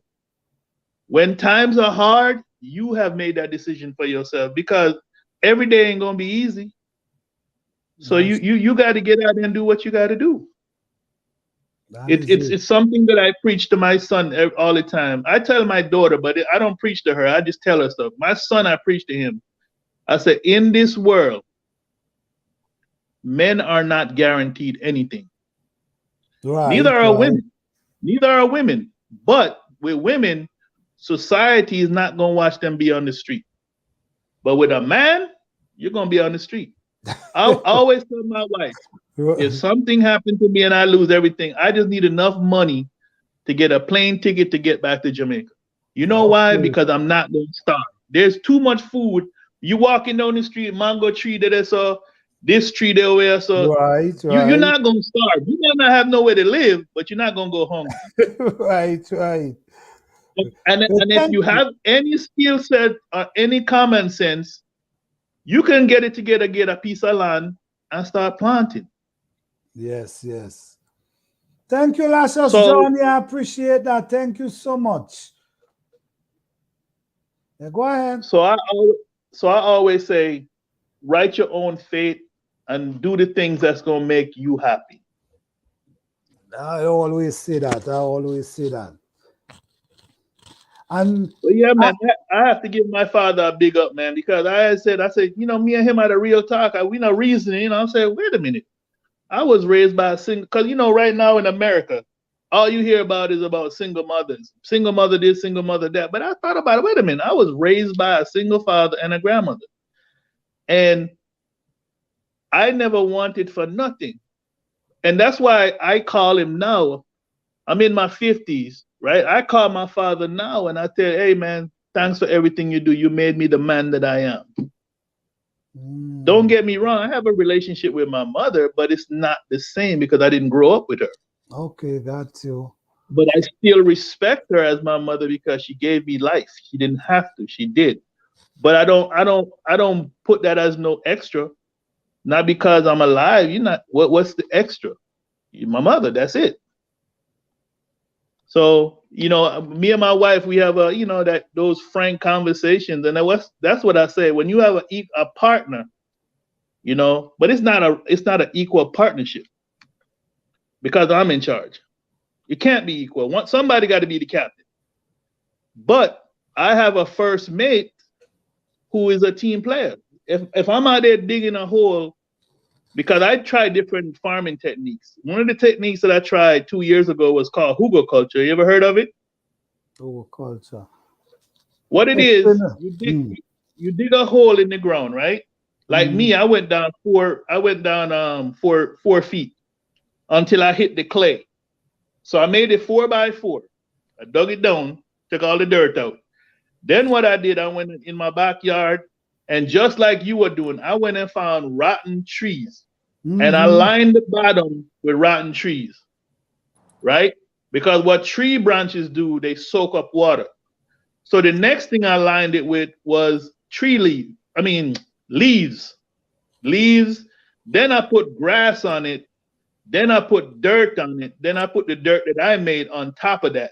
when times are hard, you have made that decision for yourself because every day ain't gonna be easy. So you That's you you got to get out and do what you got to do. that It, is it's it. it's something that I preach to my son all the time. I tell my daughter, but I don't preach to her. I just tell her stuff. My son, I preach to him. I said, in this world, men are not guaranteed anything. Neither Right, are right. women. Neither are women. But with women, society is not gonna watch them be on the street. But with a man, you're gonna be on the street. I always tell my wife, if something happened to me and I lose everything, I just need enough money to get a plane ticket to get back to Jamaica. You know why? Okay. Because I'm not going to starve. There's too much food. You walking down the street, mango tree that I saw, this tree there where I saw. Right, You're right. not going to starve. You might not have nowhere to live, but you're not going to go hungry. Right, right. Well, And if thank you you. have any skill set or any common sense, you can get it together, get a piece of land, and start planting. Yes, yes. Thank you, Lashes So, Johnny. I appreciate that. Thank you so much. Yeah, go ahead. so I always say, write your own fate and do the things that's gonna make you happy. I always say that. I always say that. And But yeah, I, man, I have to give my father a big up, man, because I said, me and him had a real talk. We not reasoning, I'm saying, wait a minute. I was raised by a single, because right now in America, all you hear about is about single mothers. Single mother this, single mother that. But I thought about it, wait a minute. I was raised by a single father and a grandmother. And I never wanted for nothing. And that's why I call him now. I'm in my 50s, right? I call my father now and I tell, hey man, thanks for everything you do. You made me the man that I am. Don't get me wrong, I have a relationship with my mother, but it's not the same because I didn't grow up with her. okay, got you. But I still respect her as my mother because she gave me life. She didn't have to, she did. But I don't put that as no extra. Not because I'm alive. You're not what's the extra? You're my mother, that's it. So, me and my wife, we have that those frank conversations, and that's what I say. When you have a partner, but it's not an equal partnership because I'm in charge. It can't be equal. Somebody got to be the captain. But I have a first mate who is a team player. If I'm out there digging a hole, because I tried different farming techniques. One of the techniques that I tried 2 years ago was called hugelkultur. You ever heard of it? Oh, culture. What it Explain is, it. you dig a hole in the ground, right? Like me, I went down 4 feet until I hit the clay. So I made it 4 by 4. I dug it down, took all the dirt out. Then what I did, I went in my backyard, and just like you were doing, I went and found rotten trees, and I Mm-hmm. lined the bottom with rotten trees, right? Because what tree branches do, they soak up water. So the next thing I lined it with was tree leaves. I mean, leaves. Leaves. Then I put grass on it. Then I put dirt on it. Then I put the dirt that I made on top of that.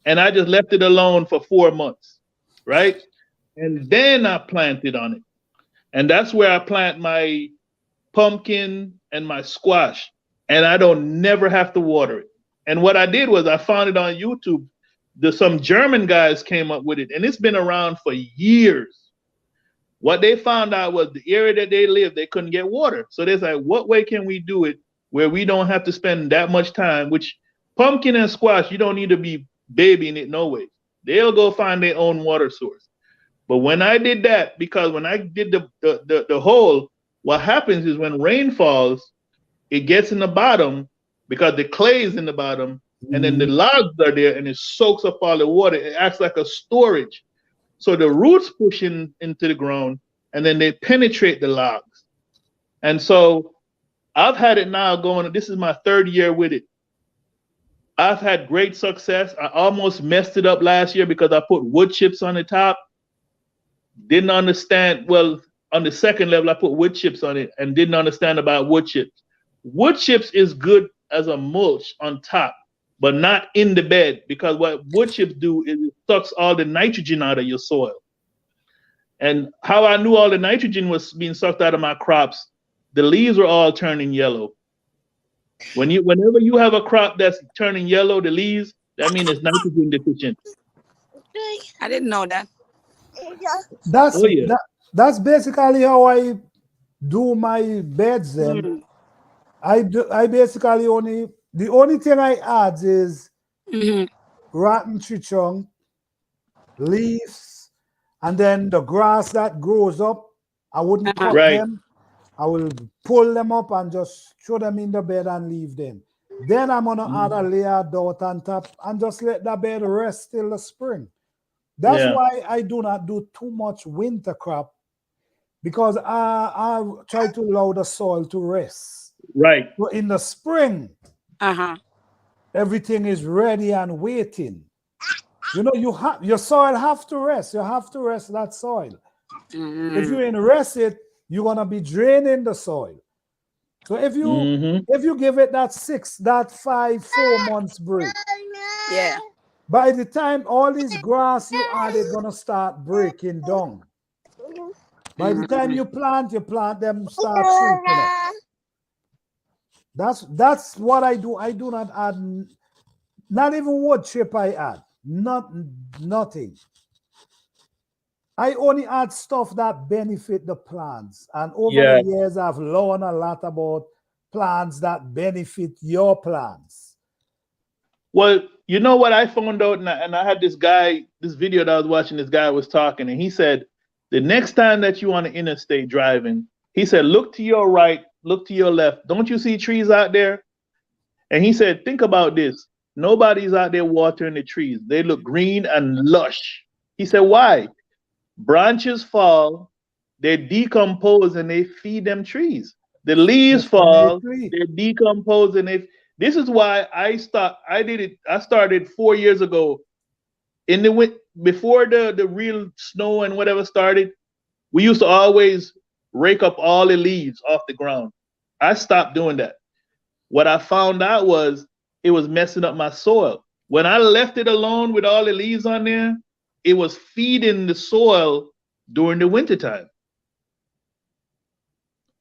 And I just left it alone for 4 months, right? And then I planted on it. And that's where I plant my pumpkin and my squash. And I don't never have to water it. And what I did was I found it on YouTube. Some German guys came up with it, and it's been around for years. What they found out was the area that they live, they couldn't get water. So they said, what way can we do it where we don't have to spend that much time? Which pumpkin and squash, you don't need to be babying it no way. They'll go find their own water source. But when I did that, because when I did the hole, what happens is when rain falls, it gets in the bottom because the clay is in the bottom, and then the logs are there, and it soaks up all the water. It acts like a storage. So the roots push into the ground, and then they penetrate the logs. And so I've had it now going. This is my 3rd year with it. I've had great success. I almost messed it up last year because I put wood chips on the top. Didn't understand. Well, on the second level, I put wood chips on it and didn't understand about wood chips. Wood chips is good as a mulch on top, but not in the bed, because what wood chips do is it sucks all the nitrogen out of your soil. And how I knew all the nitrogen was being sucked out of my crops, the leaves were all turning yellow. Whenever you have a crop that's turning yellow, the leaves, that means it's nitrogen deficient. I didn't know that. That's Oh yeah. that's basically how I do my beds. Then Mm. I basically the only thing I add is Mhm. rotten tree trunk, leaves, and then the grass that grows up. I wouldn't Uh-huh. cut Right. them. I will pull them up and just throw them in the bed and leave them. Then I'm gonna add a layer of dirt on top and just let the bed rest till the spring. That's Yeah. why I do not do too much winter crop, because I try to allow the soil to rest. Right. So in the spring, Uh-huh. everything is ready and waiting. You know, you have your soil have to rest. You have to rest that soil. If you Mm. ain't rest it, you're gonna be draining the soil. So Mm-hmm. if you give it that 5, 4 months break, Yeah. by the time all this grass you added gonna start breaking down. By the time Mm. you plant them start shooting up. That's what I do. I do not add, not even wood chip I add. Nothing. I only add stuff that benefit the plants. And over the Yeah. years, I've learned a lot about plants that benefit your plants. Well, you know what I found out, and I had this guy, this video that I was watching, this guy was talking, and he said, the next time that you on the interstate driving, he said, look to your right, look to your left. Don't you see trees out there? And he said, think about this. Nobody's out there watering the trees. They look green and lush. He said, why? Branches fall, they decompose, and they feed them trees. The leaves fall, Definitely. they decompose, and they. This is why I did it. I started 4 years ago. In the before the real snow and whatever started, we used to always rake up all the leaves off the ground. I stopped doing that. What I found out was it was messing up my soil. When I left it alone with all the leaves on there, it was feeding the soil during the wintertime.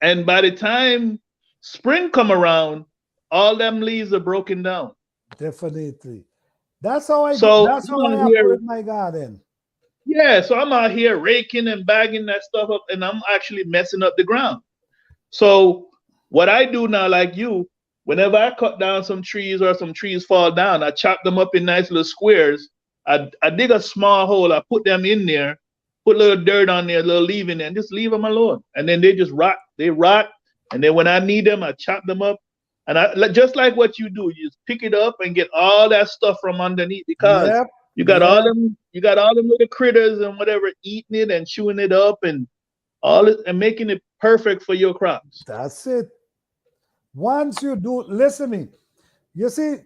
And by the time spring come around, all them leaves are broken down. Definitely. That's how I do. So That's I'm how I out here, operate my garden. yeah. So I'm out here raking and bagging that stuff up, and I'm actually messing up the ground. So what I do now, like you, whenever I cut down some trees or some trees fall down, I chop them up in nice little squares. I dig a small hole, I put them in there, put a little dirt on there, a little leaf in there, and just leave them alone. And then they just rot. They rot. And then when I need them, I chop them up. And just like what you do, you just pick it up and get all that stuff from underneath because Yep. Yep. you got all them little critters and whatever eating it and chewing it up and all it and making it perfect for your crops. That's it. Once you do, listen to me. You see,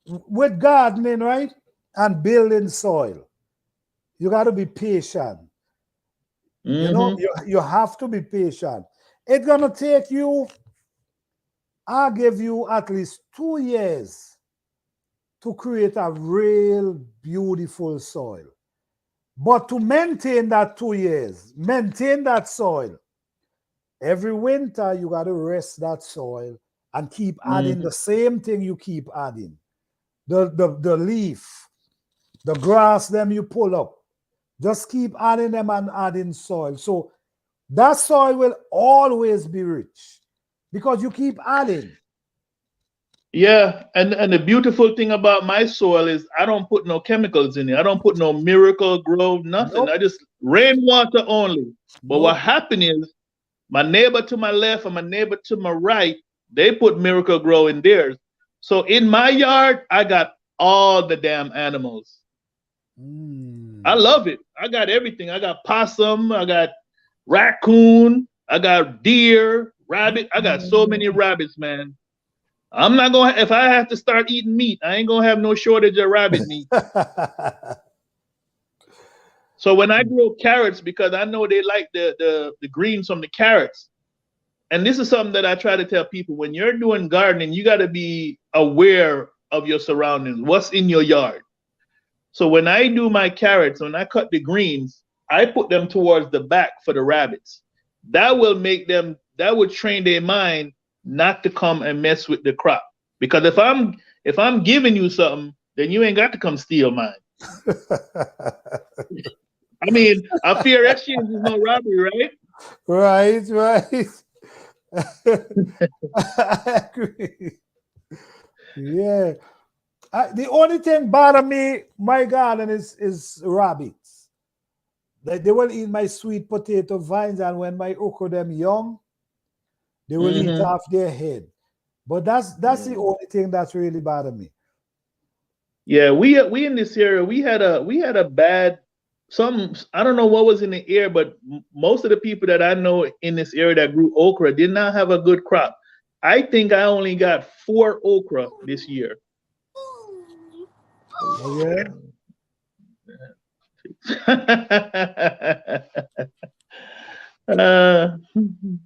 with gardening, right? And building soil, you got to be patient. You know, Mm-hmm. you have to be patient. It's gonna take you, I'll give you at least 2 years to create a real beautiful soil. But to maintain that 2 years, maintain that soil, every winter you got to rest that soil and keep adding Mm-hmm. the same thing you keep adding. The leaf, the grass, them you pull up. Just keep adding them and adding soil. So that soil will always be rich because you keep adding. Yeah, and the beautiful thing about my soil is I don't put no chemicals in it. I don't put no miracle grow, nothing. I Nope, just rainwater only. But what nope. happened is my neighbor to my left and my neighbor to my right, they put miracle grow in theirs. So in my yard, I got all the damn animals. I Mm. love it. I got everything. I got possum, I got raccoon, I got deer, rabbit. I got so many Mm. rabbits, man. I'm not gonna if I have to start eating meat, I ain't gonna have no shortage of rabbit meat. So when I grow carrots, because I know they like the greens from the carrots, and this is something that I try to tell people: when you're doing gardening, you got to be aware of your surroundings, what's in your yard. So when I do my carrots, when I cut the greens, I put them towards the back for the rabbits. That will make them. That would train their mind not to come and mess with the crop. Because if I'm giving you something, then you ain't got to come steal mine. I mean, a fair exchange is no robbery, right? Right, right. I agree. Yeah. The only thing bother me, my garden is rabbits. They will eat my sweet potato vines, and when my okra them young, they will eat Mm-hmm. off their head. But that's the Yeah. only thing that's really bother me. Yeah, we in this area we had a bad. I don't know what was in the air, but most of the people that I know in this area that grew okra did not have a good crop. I think I only got 4 okra this year. Oh, yeah.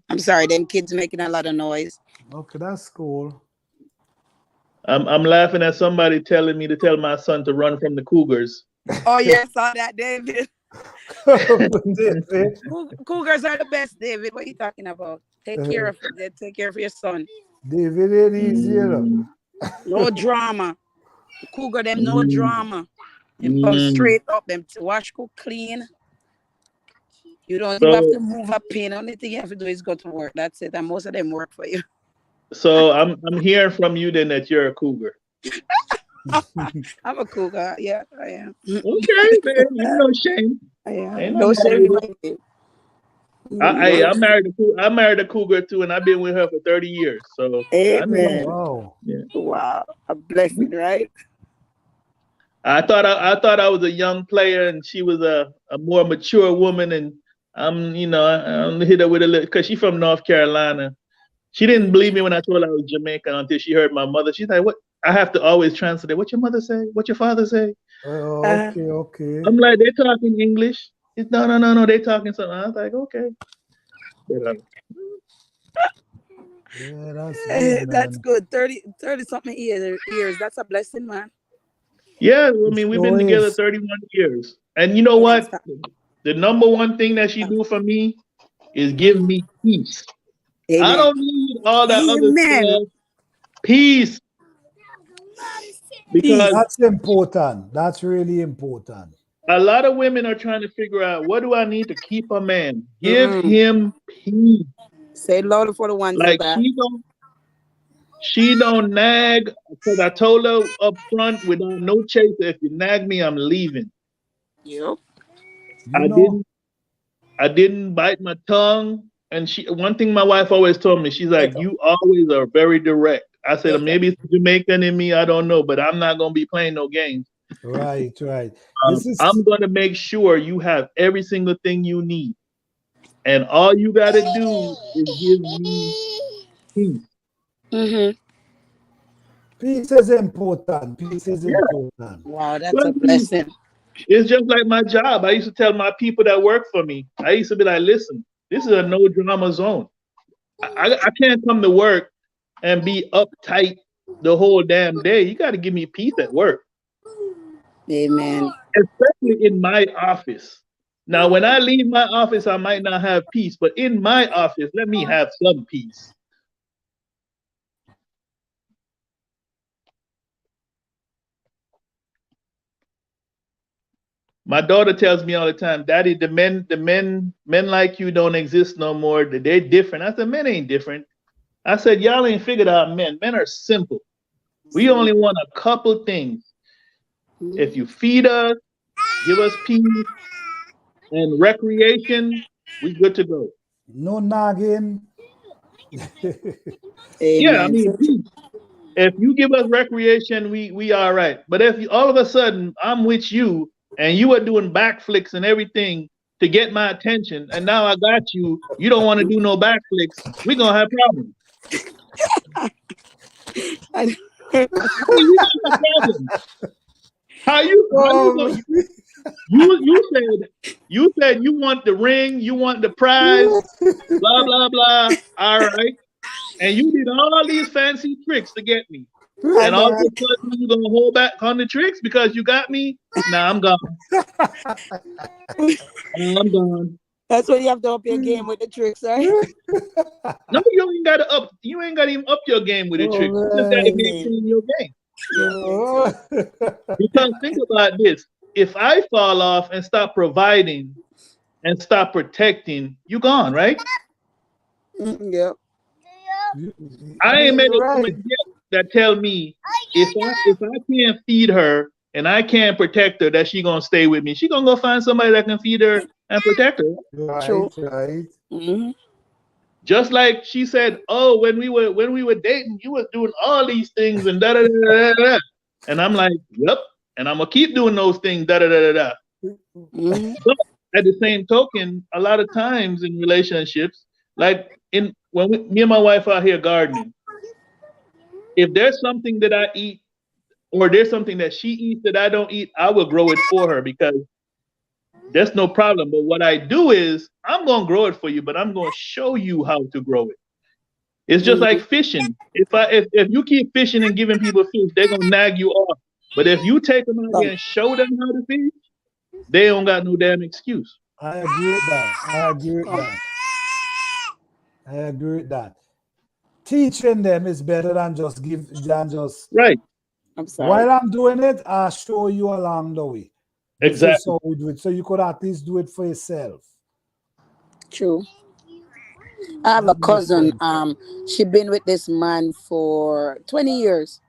I'm sorry, them kids making a lot of noise. Okay, that's cool. I'm laughing at somebody telling me to tell my son to run from the cougars. Oh yeah, I saw that, David. David, Cougars are the best, David. What are you talking about? Take care of your son. David ain't easy, you know. Mm, No drama. Cougar them no mm, drama. Them come mm. straight up. Them wash, cook, clean. You don't even have So to move a pin. Only thing you have to do is go to work. That's it. And most of them work for you. so I'm hearing from you then that you're a cougar. I'm a cougar. Yeah, I am. Okay, man, ain't no shame. I am. Ain't No nothing wrong shame in with my it. name. I married a cougar too, and I've been with her for 30 years. So I know. Amen. Wow. Yeah. Wow. A blessing, right? I thought I was a young player, and she was a more mature woman, and I'm hit her with a little because she's from North Carolina. She didn't believe me when I told her I was Jamaican until she heard my mother. She's like, "What?" I have to always translate. What your mother say? What your father say? Uh, Okay, okay. I'm like, they're talking English. It's, no, they're talking something. I was like, okay. But, Yeah, that's good, that's man. good. 30 something years. That's a blessing, man. yeah, I It mean, we've been sure together is. 31 years. And you know Yes. what? The number one thing that she do for me is give Mhm. me peace. I Amen. don't need all that other Amen. stuff. Peace. Peace. Because That's important. That's really important. a lot of women are trying to figure out, what do I need to keep a man? Give Mm. him peace. Say it louder for the ones in the Like back. she don't nag, because I told her up front without no chaser, if you nag me, I'm leaving. Yep. You I know, didn't I didn't bite my tongue. And one thing my wife always told me, she's like, Echo. you always are very direct. I said, Echo. maybe it's Jamaican in me, I don't know, but I'm not gonna be playing no games. right, right. This I'm is gonna make sure you have every single thing you need. And all you gotta do is give me peace. Mm-hmm. peace is important. Peace is Yeah. important. Wow, that's Well, a blessing. it's just like my job. I used to tell my people that work for me, I used to be like, listen, this is a no drama zone. I can't come to work and be uptight the whole damn day. You got to give me peace at work, Amen. especially in my office. Now, when I leave my office, I might not have peace, but in my office, let me have some peace. My daughter tells me all the time, Daddy, men like you don't exist no more. They're different. I said, men ain't different. I said, y'all ain't figured out men. Men are simple. We only want a couple things. If you feed us, give us peace and recreation, we good to go. No nagging. Yeah, I Amen. mean, peace. If you give us recreation, we all right. But if you, all of a sudden I'm with you and you are doing backflips and everything to get my attention, and now I got you, you don't want to do no backflips, we're gonna have problems. I- I mean, we gonna have problems. How you Um, gonna you said you want the ring, you want the prize, blah blah blah. All right. And you did all these fancy tricks to get me. I And all know, of a right? sudden you're gonna hold back on the tricks because you got me? Nah, I'm gone. Nah, I'm gone. That's when you have to up your game with the tricks, right? No, you ain't gotta even up your game with the oh tricks. You just gotta man. Amen. maintain your game. Yeah, me Oh. too. Because think about this. If I fall off and stop providing and stop protecting, you gone, right? Yep. I ain't met You're a right. woman yet that tell me if I can't feed her and I can't protect her, that she gonna stay with me. She gonna go find somebody that can feed her and protect her. True. Right, right. Mm-hmm. Just like she said, oh, when we were dating, you was doing all these things and da da da da da. And I'm like, yep. And I'm gonna keep doing those things, da da da da da. Mhm. But at the same token, a lot of times in relationships, like me and my wife are here gardening, if there's something that I eat or there's something that she eats that I don't eat, I will grow it for her because that's no problem. But what I do is I'm gonna grow it for you, but I'm gonna show you how to grow it. It's just like Mhm. fishing. If you keep fishing and giving people fish, they're gonna nag you off. But if you take them out there Some. and show them how to fish, they don't got no damn excuse. I agree with that. I agree with Some. that. I agree with that. Teaching them is better than just Right. I'm sorry. while I'm doing it, I'll show you along the way. This is Exactly. how we do it. So you could at least do it for yourself. True. I have a That makes cousin. sense. She been with this man for 20 years,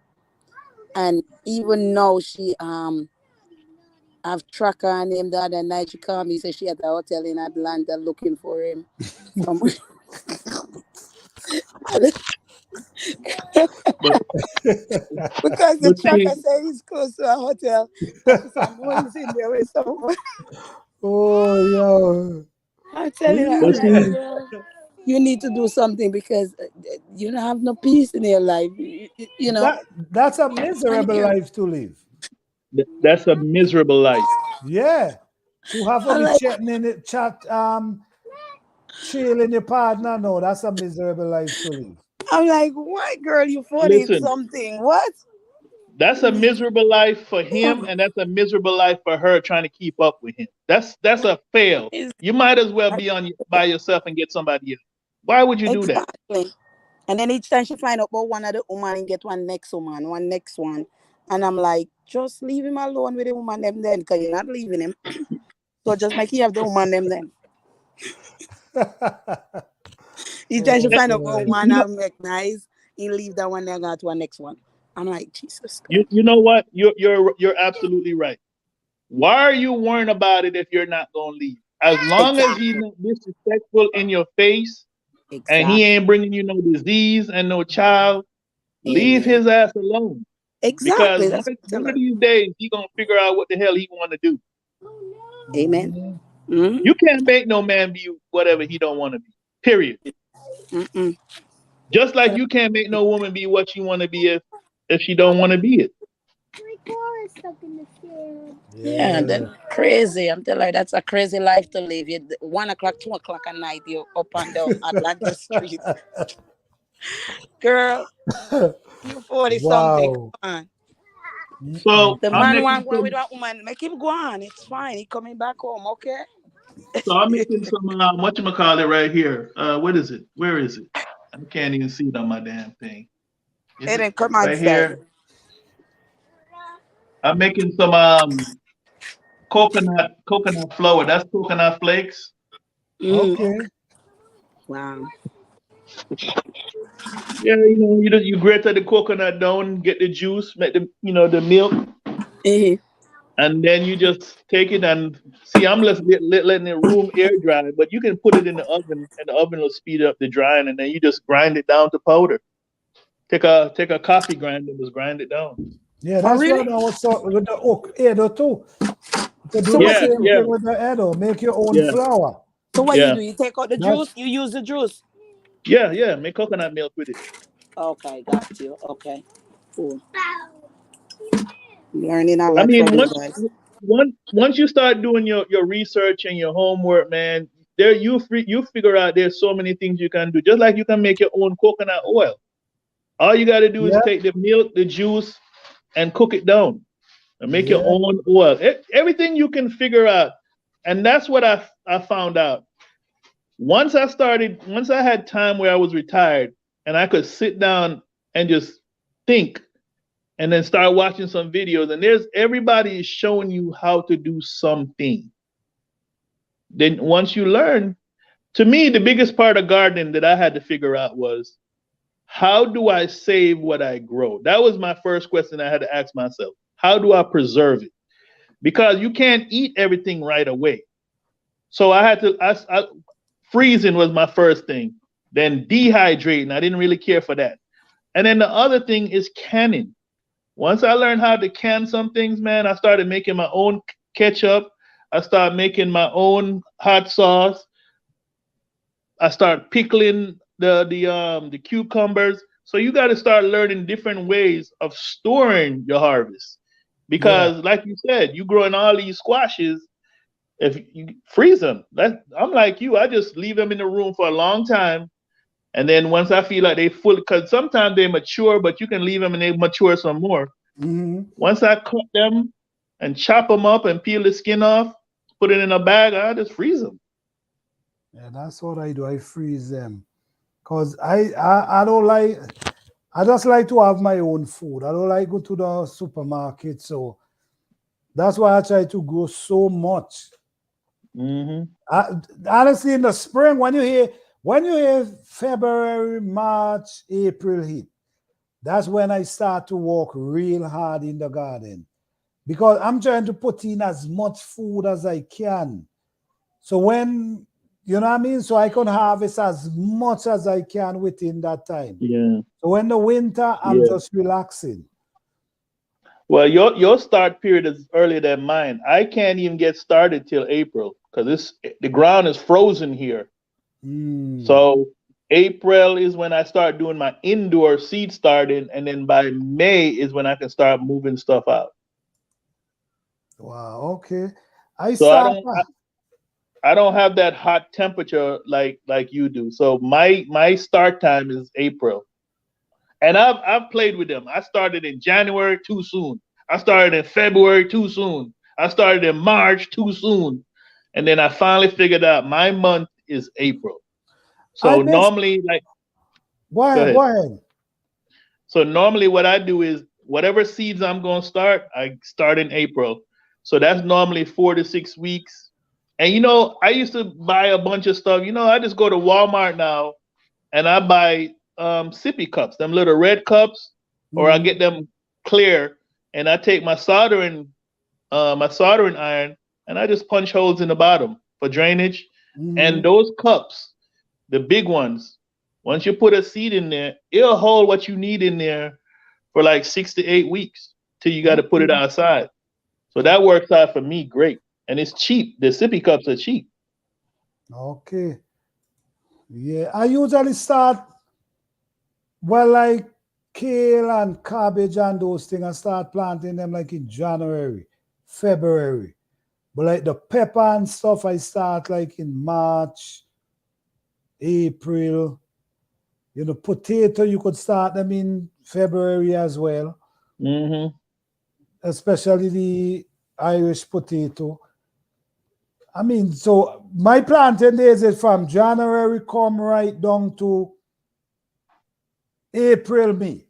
and even now I've tracked her name the other night. She called me, said she at a hotel in Atlanta looking for him. From But because the but see, tracker said he's close to a hotel, and she said, I know he's in there with someone. Oh, yo. I'm telling her, I'm but like, see, girl, you need to do something because you don't have no peace in your life, you know. That's a And miserable you're, life to live. that's a miserable life. Yeah. To have to I'm be like, chatting in it, trailing your partner. No, that's a miserable life to live. what, girl? You 40 Listen, something? What? that's a miserable life for him, and that's a miserable life for her trying to keep up with him. That's a fail. Is You might as well be on by yourself and get somebody else. Why would you do that? exactly. And then each time she find out about one of the woman and get one next one. And I'm like, just leave him alone with the woman them then, because you're not leaving him. So just make you have the woman them then. Each time she Oh, find out about God. one You know, that make nice, he leave that one there, go to one next one. I'm like, Jesus you, Christ. you know what? You're absolutely right. Why are you worrying about it if you're not gonna leave? As long as he's Exactly. not disrespectful in your face and he Exactly. ain't bringing you no disease and no child, leave Amen. his ass alone. Because Exactly. That's what I tell one of her. these days he gonna figure out what the hell he want to do. Amen. Mhm. Mm-hmm. You can't make no man be whatever he don't want to be. Period. Mm-mm. Just like you can't make no woman be what you want to be if she don't want to be it. Yeah, Yeah. then crazy. I'm telling you, that's a crazy life to live. You 1 o'clock, 2 o'clock at night, you're up and down Atlanta Street. Girl, you 40 something. Come Wow. on. So The I'm man making want go with some. that woman. Make him go on. It's fine. He coming back home, okay? So I'm making some. What you call it right here? What is it? Where is it? I can't even see it on my damn thing. Is It it didn't come on right style. here? I'm making some coconut flour. That's coconut flakes. Mm. Okay. Wow. Yeah, you grate the coconut down, get the juice, make the milk, Eh. and then you just take it and see. I'm just letting it room air dry, but you can put it in the oven, and the oven will speed up the drying, and then you just grind it down to powder. Take a coffee grinder and just grind it down. Yeah, Oh, that's really? what I was talking with the oak Edo too. You could do So the what Yeah, you same do? yeah, thing with the Edo. Make your own yeah, flour. So what you yeah, do? You take out the That's juice. You use the juice. yeah. Make coconut milk with it. Okay, got you. Okay, cool. Learning a I lot mean, from you guys. once you start doing your research and your homework, man, there you figure out there's so many things you can do. Just like you can make your own coconut oil. All you got to do is yeah, take the milk, the juice, and cook it down and make your yeah, own oil. Everything you can figure out, and that's what I found out. Once I had time where I was retired and I could sit down and just think and then start watching some videos, and there's everybody is showing you how to do something. Then once you learn, to me the biggest part of gardening that I had to figure out was, how do I save what I grow? That was my first question I had to ask myself. How do I preserve it? Because you can't eat everything right away. So I had to freezing was my first thing. Then dehydrating, I didn't really care for that. And then the other thing is canning. Once I learned how to can some things, man, I started making my own ketchup. I start making my own hot sauce. I start pickling the cucumbers. So you got to start learning different ways of storing your harvest. Yeah. Because like you said, you growing all these squashes, if you freeze them, I'm like you, I just leave them in the room for a long time. And then once I feel like they fully, because sometimes they mature, but you can leave them and they mature some more. Mm-hmm. Once I cut them and chop them up and peel the skin off, put it in a bag, I just freeze them. Yeah, that's what I do. I freeze them. Cause I don't like, I just like to have my own food. I don't like go to the supermarket. So that's why I try to grow so much. Mm-hmm. Honestly, in the spring, when you hear February, March, April hit, that's when I start to work real hard in the garden because I'm trying to put in as much food as I can. So when you know what I mean, so I can harvest as much as I can within that time. Yeah. So when the winter, I'm Yeah. just relaxing. Well, your start period is earlier than mine. I can't even get started till April because the ground is frozen here. Mm. So April is when I start doing my indoor seed starting, and then by May is when I can start moving stuff out. Wow. Okay. I So I start. don't I don't have that hot temperature like you do. So my start time is April. And I've played with them. I started in January too soon. I started in February too soon. I started in March too soon. And then I finally figured out my month is April. I So miss. normally, like, Go go ahead. Go ahead. ahead. So normally what I do is whatever seeds I'm going to start, I start in April. So that's normally 4 to 6 weeks. And I used to buy a bunch of stuff. I just go to Walmart now and I buy sippy cups, them little red cups, or I Mm-hmm. get them clear and I take my soldering iron and I just punch holes in the bottom for drainage. Mm-hmm. And those cups, the big ones, once you put a seed in there, it'll hold what you need in there for like 6 to 8 weeks till you got to put it Okay. outside. So that works out for me great. And it's cheap. The sippy cups are cheap. Okay. Yeah. I usually start well like kale and cabbage and those things. I start planting them like in January, February. But like the pepper and stuff, I start like in March, April. Potato, you could start them in February as well, Hmm. especially the Irish potato. I mean, so my planting days is from January come right down to April, May.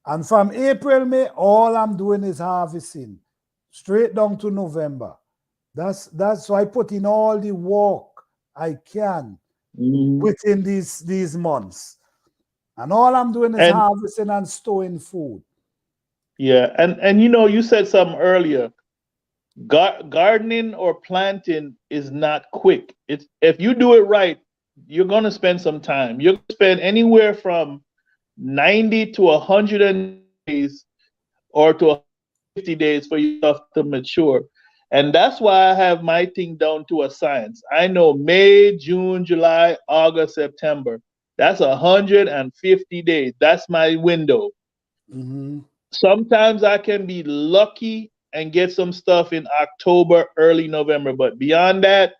And from April, May, all I'm doing is harvesting straight down to November. That's so I put in all the work I can Hmm. within these months. And all I'm doing is And harvesting and storing food. yeah, and you said something earlier. Gardening or planting is not quick. It's if you do it right, you're gonna spend some time. You're gonna spend anywhere from 90 to 100 days or to 150 days for your stuff to mature. And that's why I have my thing down to a science. I know May, June, July, August, September. That's 150 days. That's my window. Mhm. Sometimes I can be lucky and get some stuff in October, early November. But beyond that,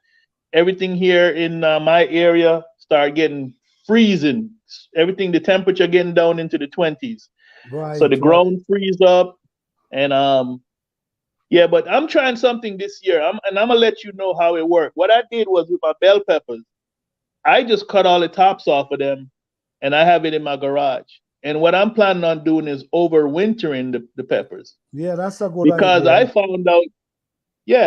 everything here in my area start getting freezing. Everything, the temperature getting down into the 20s. So Right, the right. ground freeze up, and yeah. But I'm trying something this year. And I'm gonna let you know how it worked. What I did was with my bell peppers, I just cut all the tops off of them, and I have it in my garage. And what I'm planning on doing is overwintering the peppers Yeah, that's a good because idea.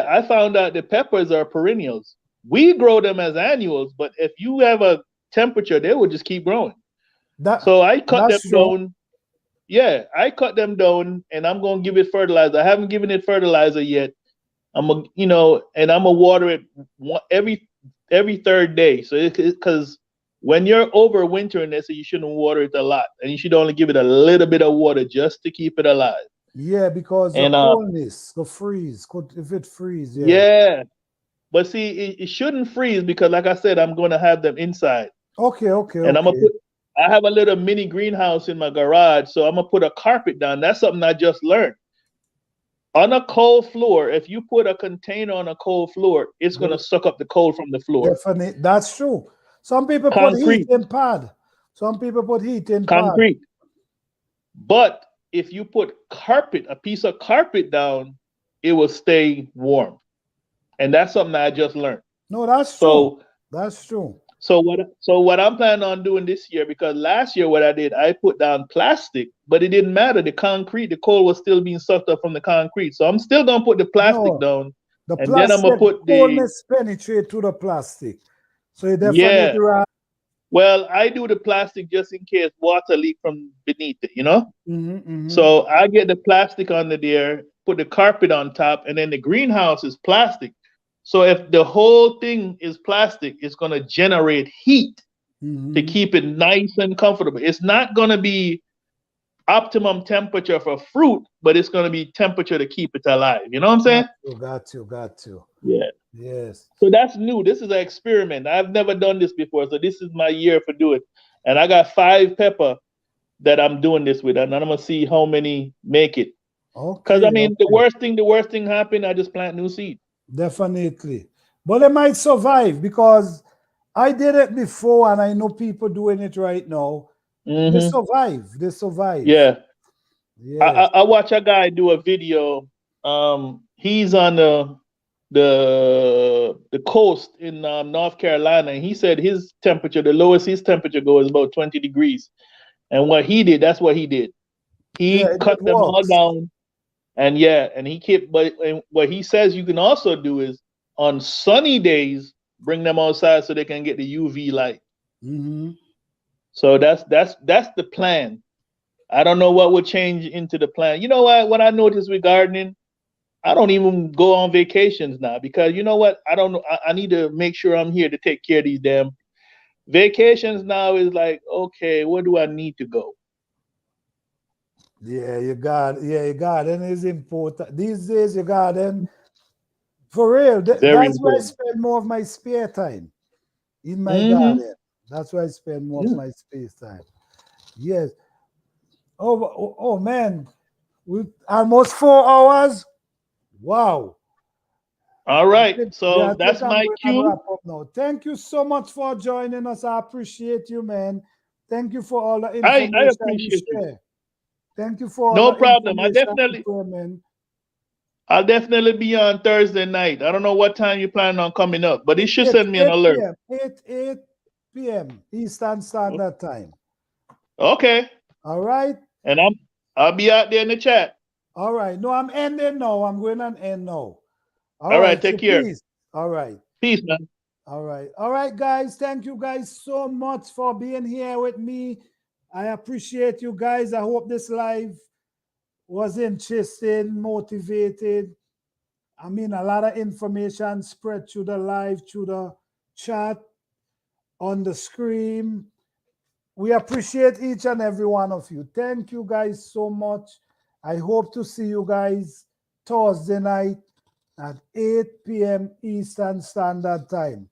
I found out the peppers are perennials. We grow them as annuals, but if you have a temperature, they will just keep growing. That So I cut them that's true. down. Yeah, I cut them down, and I'm gonna give it fertilizer. I haven't given it fertilizer yet. And I'm gonna water it every third day. So because when you're overwintering it, so you shouldn't water it a lot, and you should only give it a little bit of water just to keep it alive. Yeah, because the And coolness, the freeze, if it freeze, yeah. yeah, but see, it shouldn't freeze because, like I said, I'm going to have them inside, Okay, and I'm gonna okay. put. I have a little mini greenhouse in my garage, so I'm gonna put a carpet down. That's something I just learned. On a cold floor, if you put a container on a cold floor, it's gonna suck up the cold from the floor. Definitely, that's true. Some people put heat Concrete, in pad. Some people put heat in pad. concrete. But if you put carpet, a piece of carpet down, it will stay warm. And that's something I just learned. No, that's true. So That's true. what I'm planning on doing this year, because last year what I did, I put down plastic, but it didn't matter. The concrete, the cold was still being sucked up from the concrete. So I'm still gonna put the plastic No, down, the and then I'm gonna plastic put the coolness penetrate to the plastic. So you yeah. definitely right. Well, I do the plastic just in case water leak from beneath it, you know? Mm-hmm. So I get the plastic under there, put the carpet on top, and then the greenhouse is plastic. So if the whole thing is plastic, it's going to generate heat to Mm-hmm. keep it nice and comfortable. It's not going to be optimum temperature for fruit, but it's going to be temperature to keep it alive. You know what I'm saying? Got you. Yeah. Yes. So that's new. This is an experiment. I've never done this before. So this is my year for doing it. And I got 5 pepper that I'm doing this with, and I'm gonna see how many make it. Because I Okay, mean, the worst thing happened. I just plant new seed. definitely. But they might survive because I did it before and I know people doing it right now. They Hmm. survive. They survive. Yeah, Yes. I watch a guy do a video. He's on the coast in North Carolina, and he said his temperature, the lowest his temperature goes is about 20 degrees. And what he did, that's what he did. Yeah, He it cut them all works. down. And yeah, and he kept, but and what he says you can also do is on sunny days bring them outside so they can get the UV light. Mm-hmm. So that's the plan. I don't know what would change into the plan. You know what I noticed with gardening, I don't even go on vacations now because you know what? I don't know. I need to make sure I'm here to take care of these damn vacations now is like, okay, where do I need to go? Yeah, your garden is important. These days, your garden, for real, Very that's where I important. spend more of my spare time in my Mm-hmm. garden. That's where I spend more of Yeah. my space time. Yes. Oh man, we almost 4 hours. Wow. All right. So I think that's I'm my going to cue. wrap up now. Thank you so much for joining us. I appreciate you, man. Thank you for all the I information you appreciate you. share. Thank you for all No the problem. information you share, man. I'll definitely be on Thursday night. I don't know what time you plan on coming up, but it should It's send me an 8 alert. p.m. 8 p.m. Eastern Standard Time. Okay. All right. And I'll be out there in the chat. All right. No, I'm ending now. I'm going to end now. All All right, right. take So care. peace. All right. Peace, man. All right. All right, guys. Thank you guys so much for being here with me. I appreciate you guys. I hope this live was interesting, motivated. I mean, a lot of information spread through the live, through the chat, on the screen. We appreciate each and every one of you. Thank you guys so much. I hope to see you guys Thursday night at 8 p.m. Eastern Standard Time.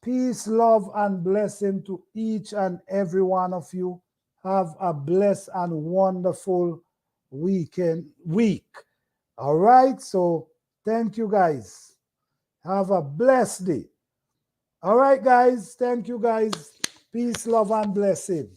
Peace, love, and blessing to each and every one of you. Have a blessed and wonderful week. All right. So thank you guys. Have a blessed day. All right, guys. Thank you guys. Peace, love, and blessing.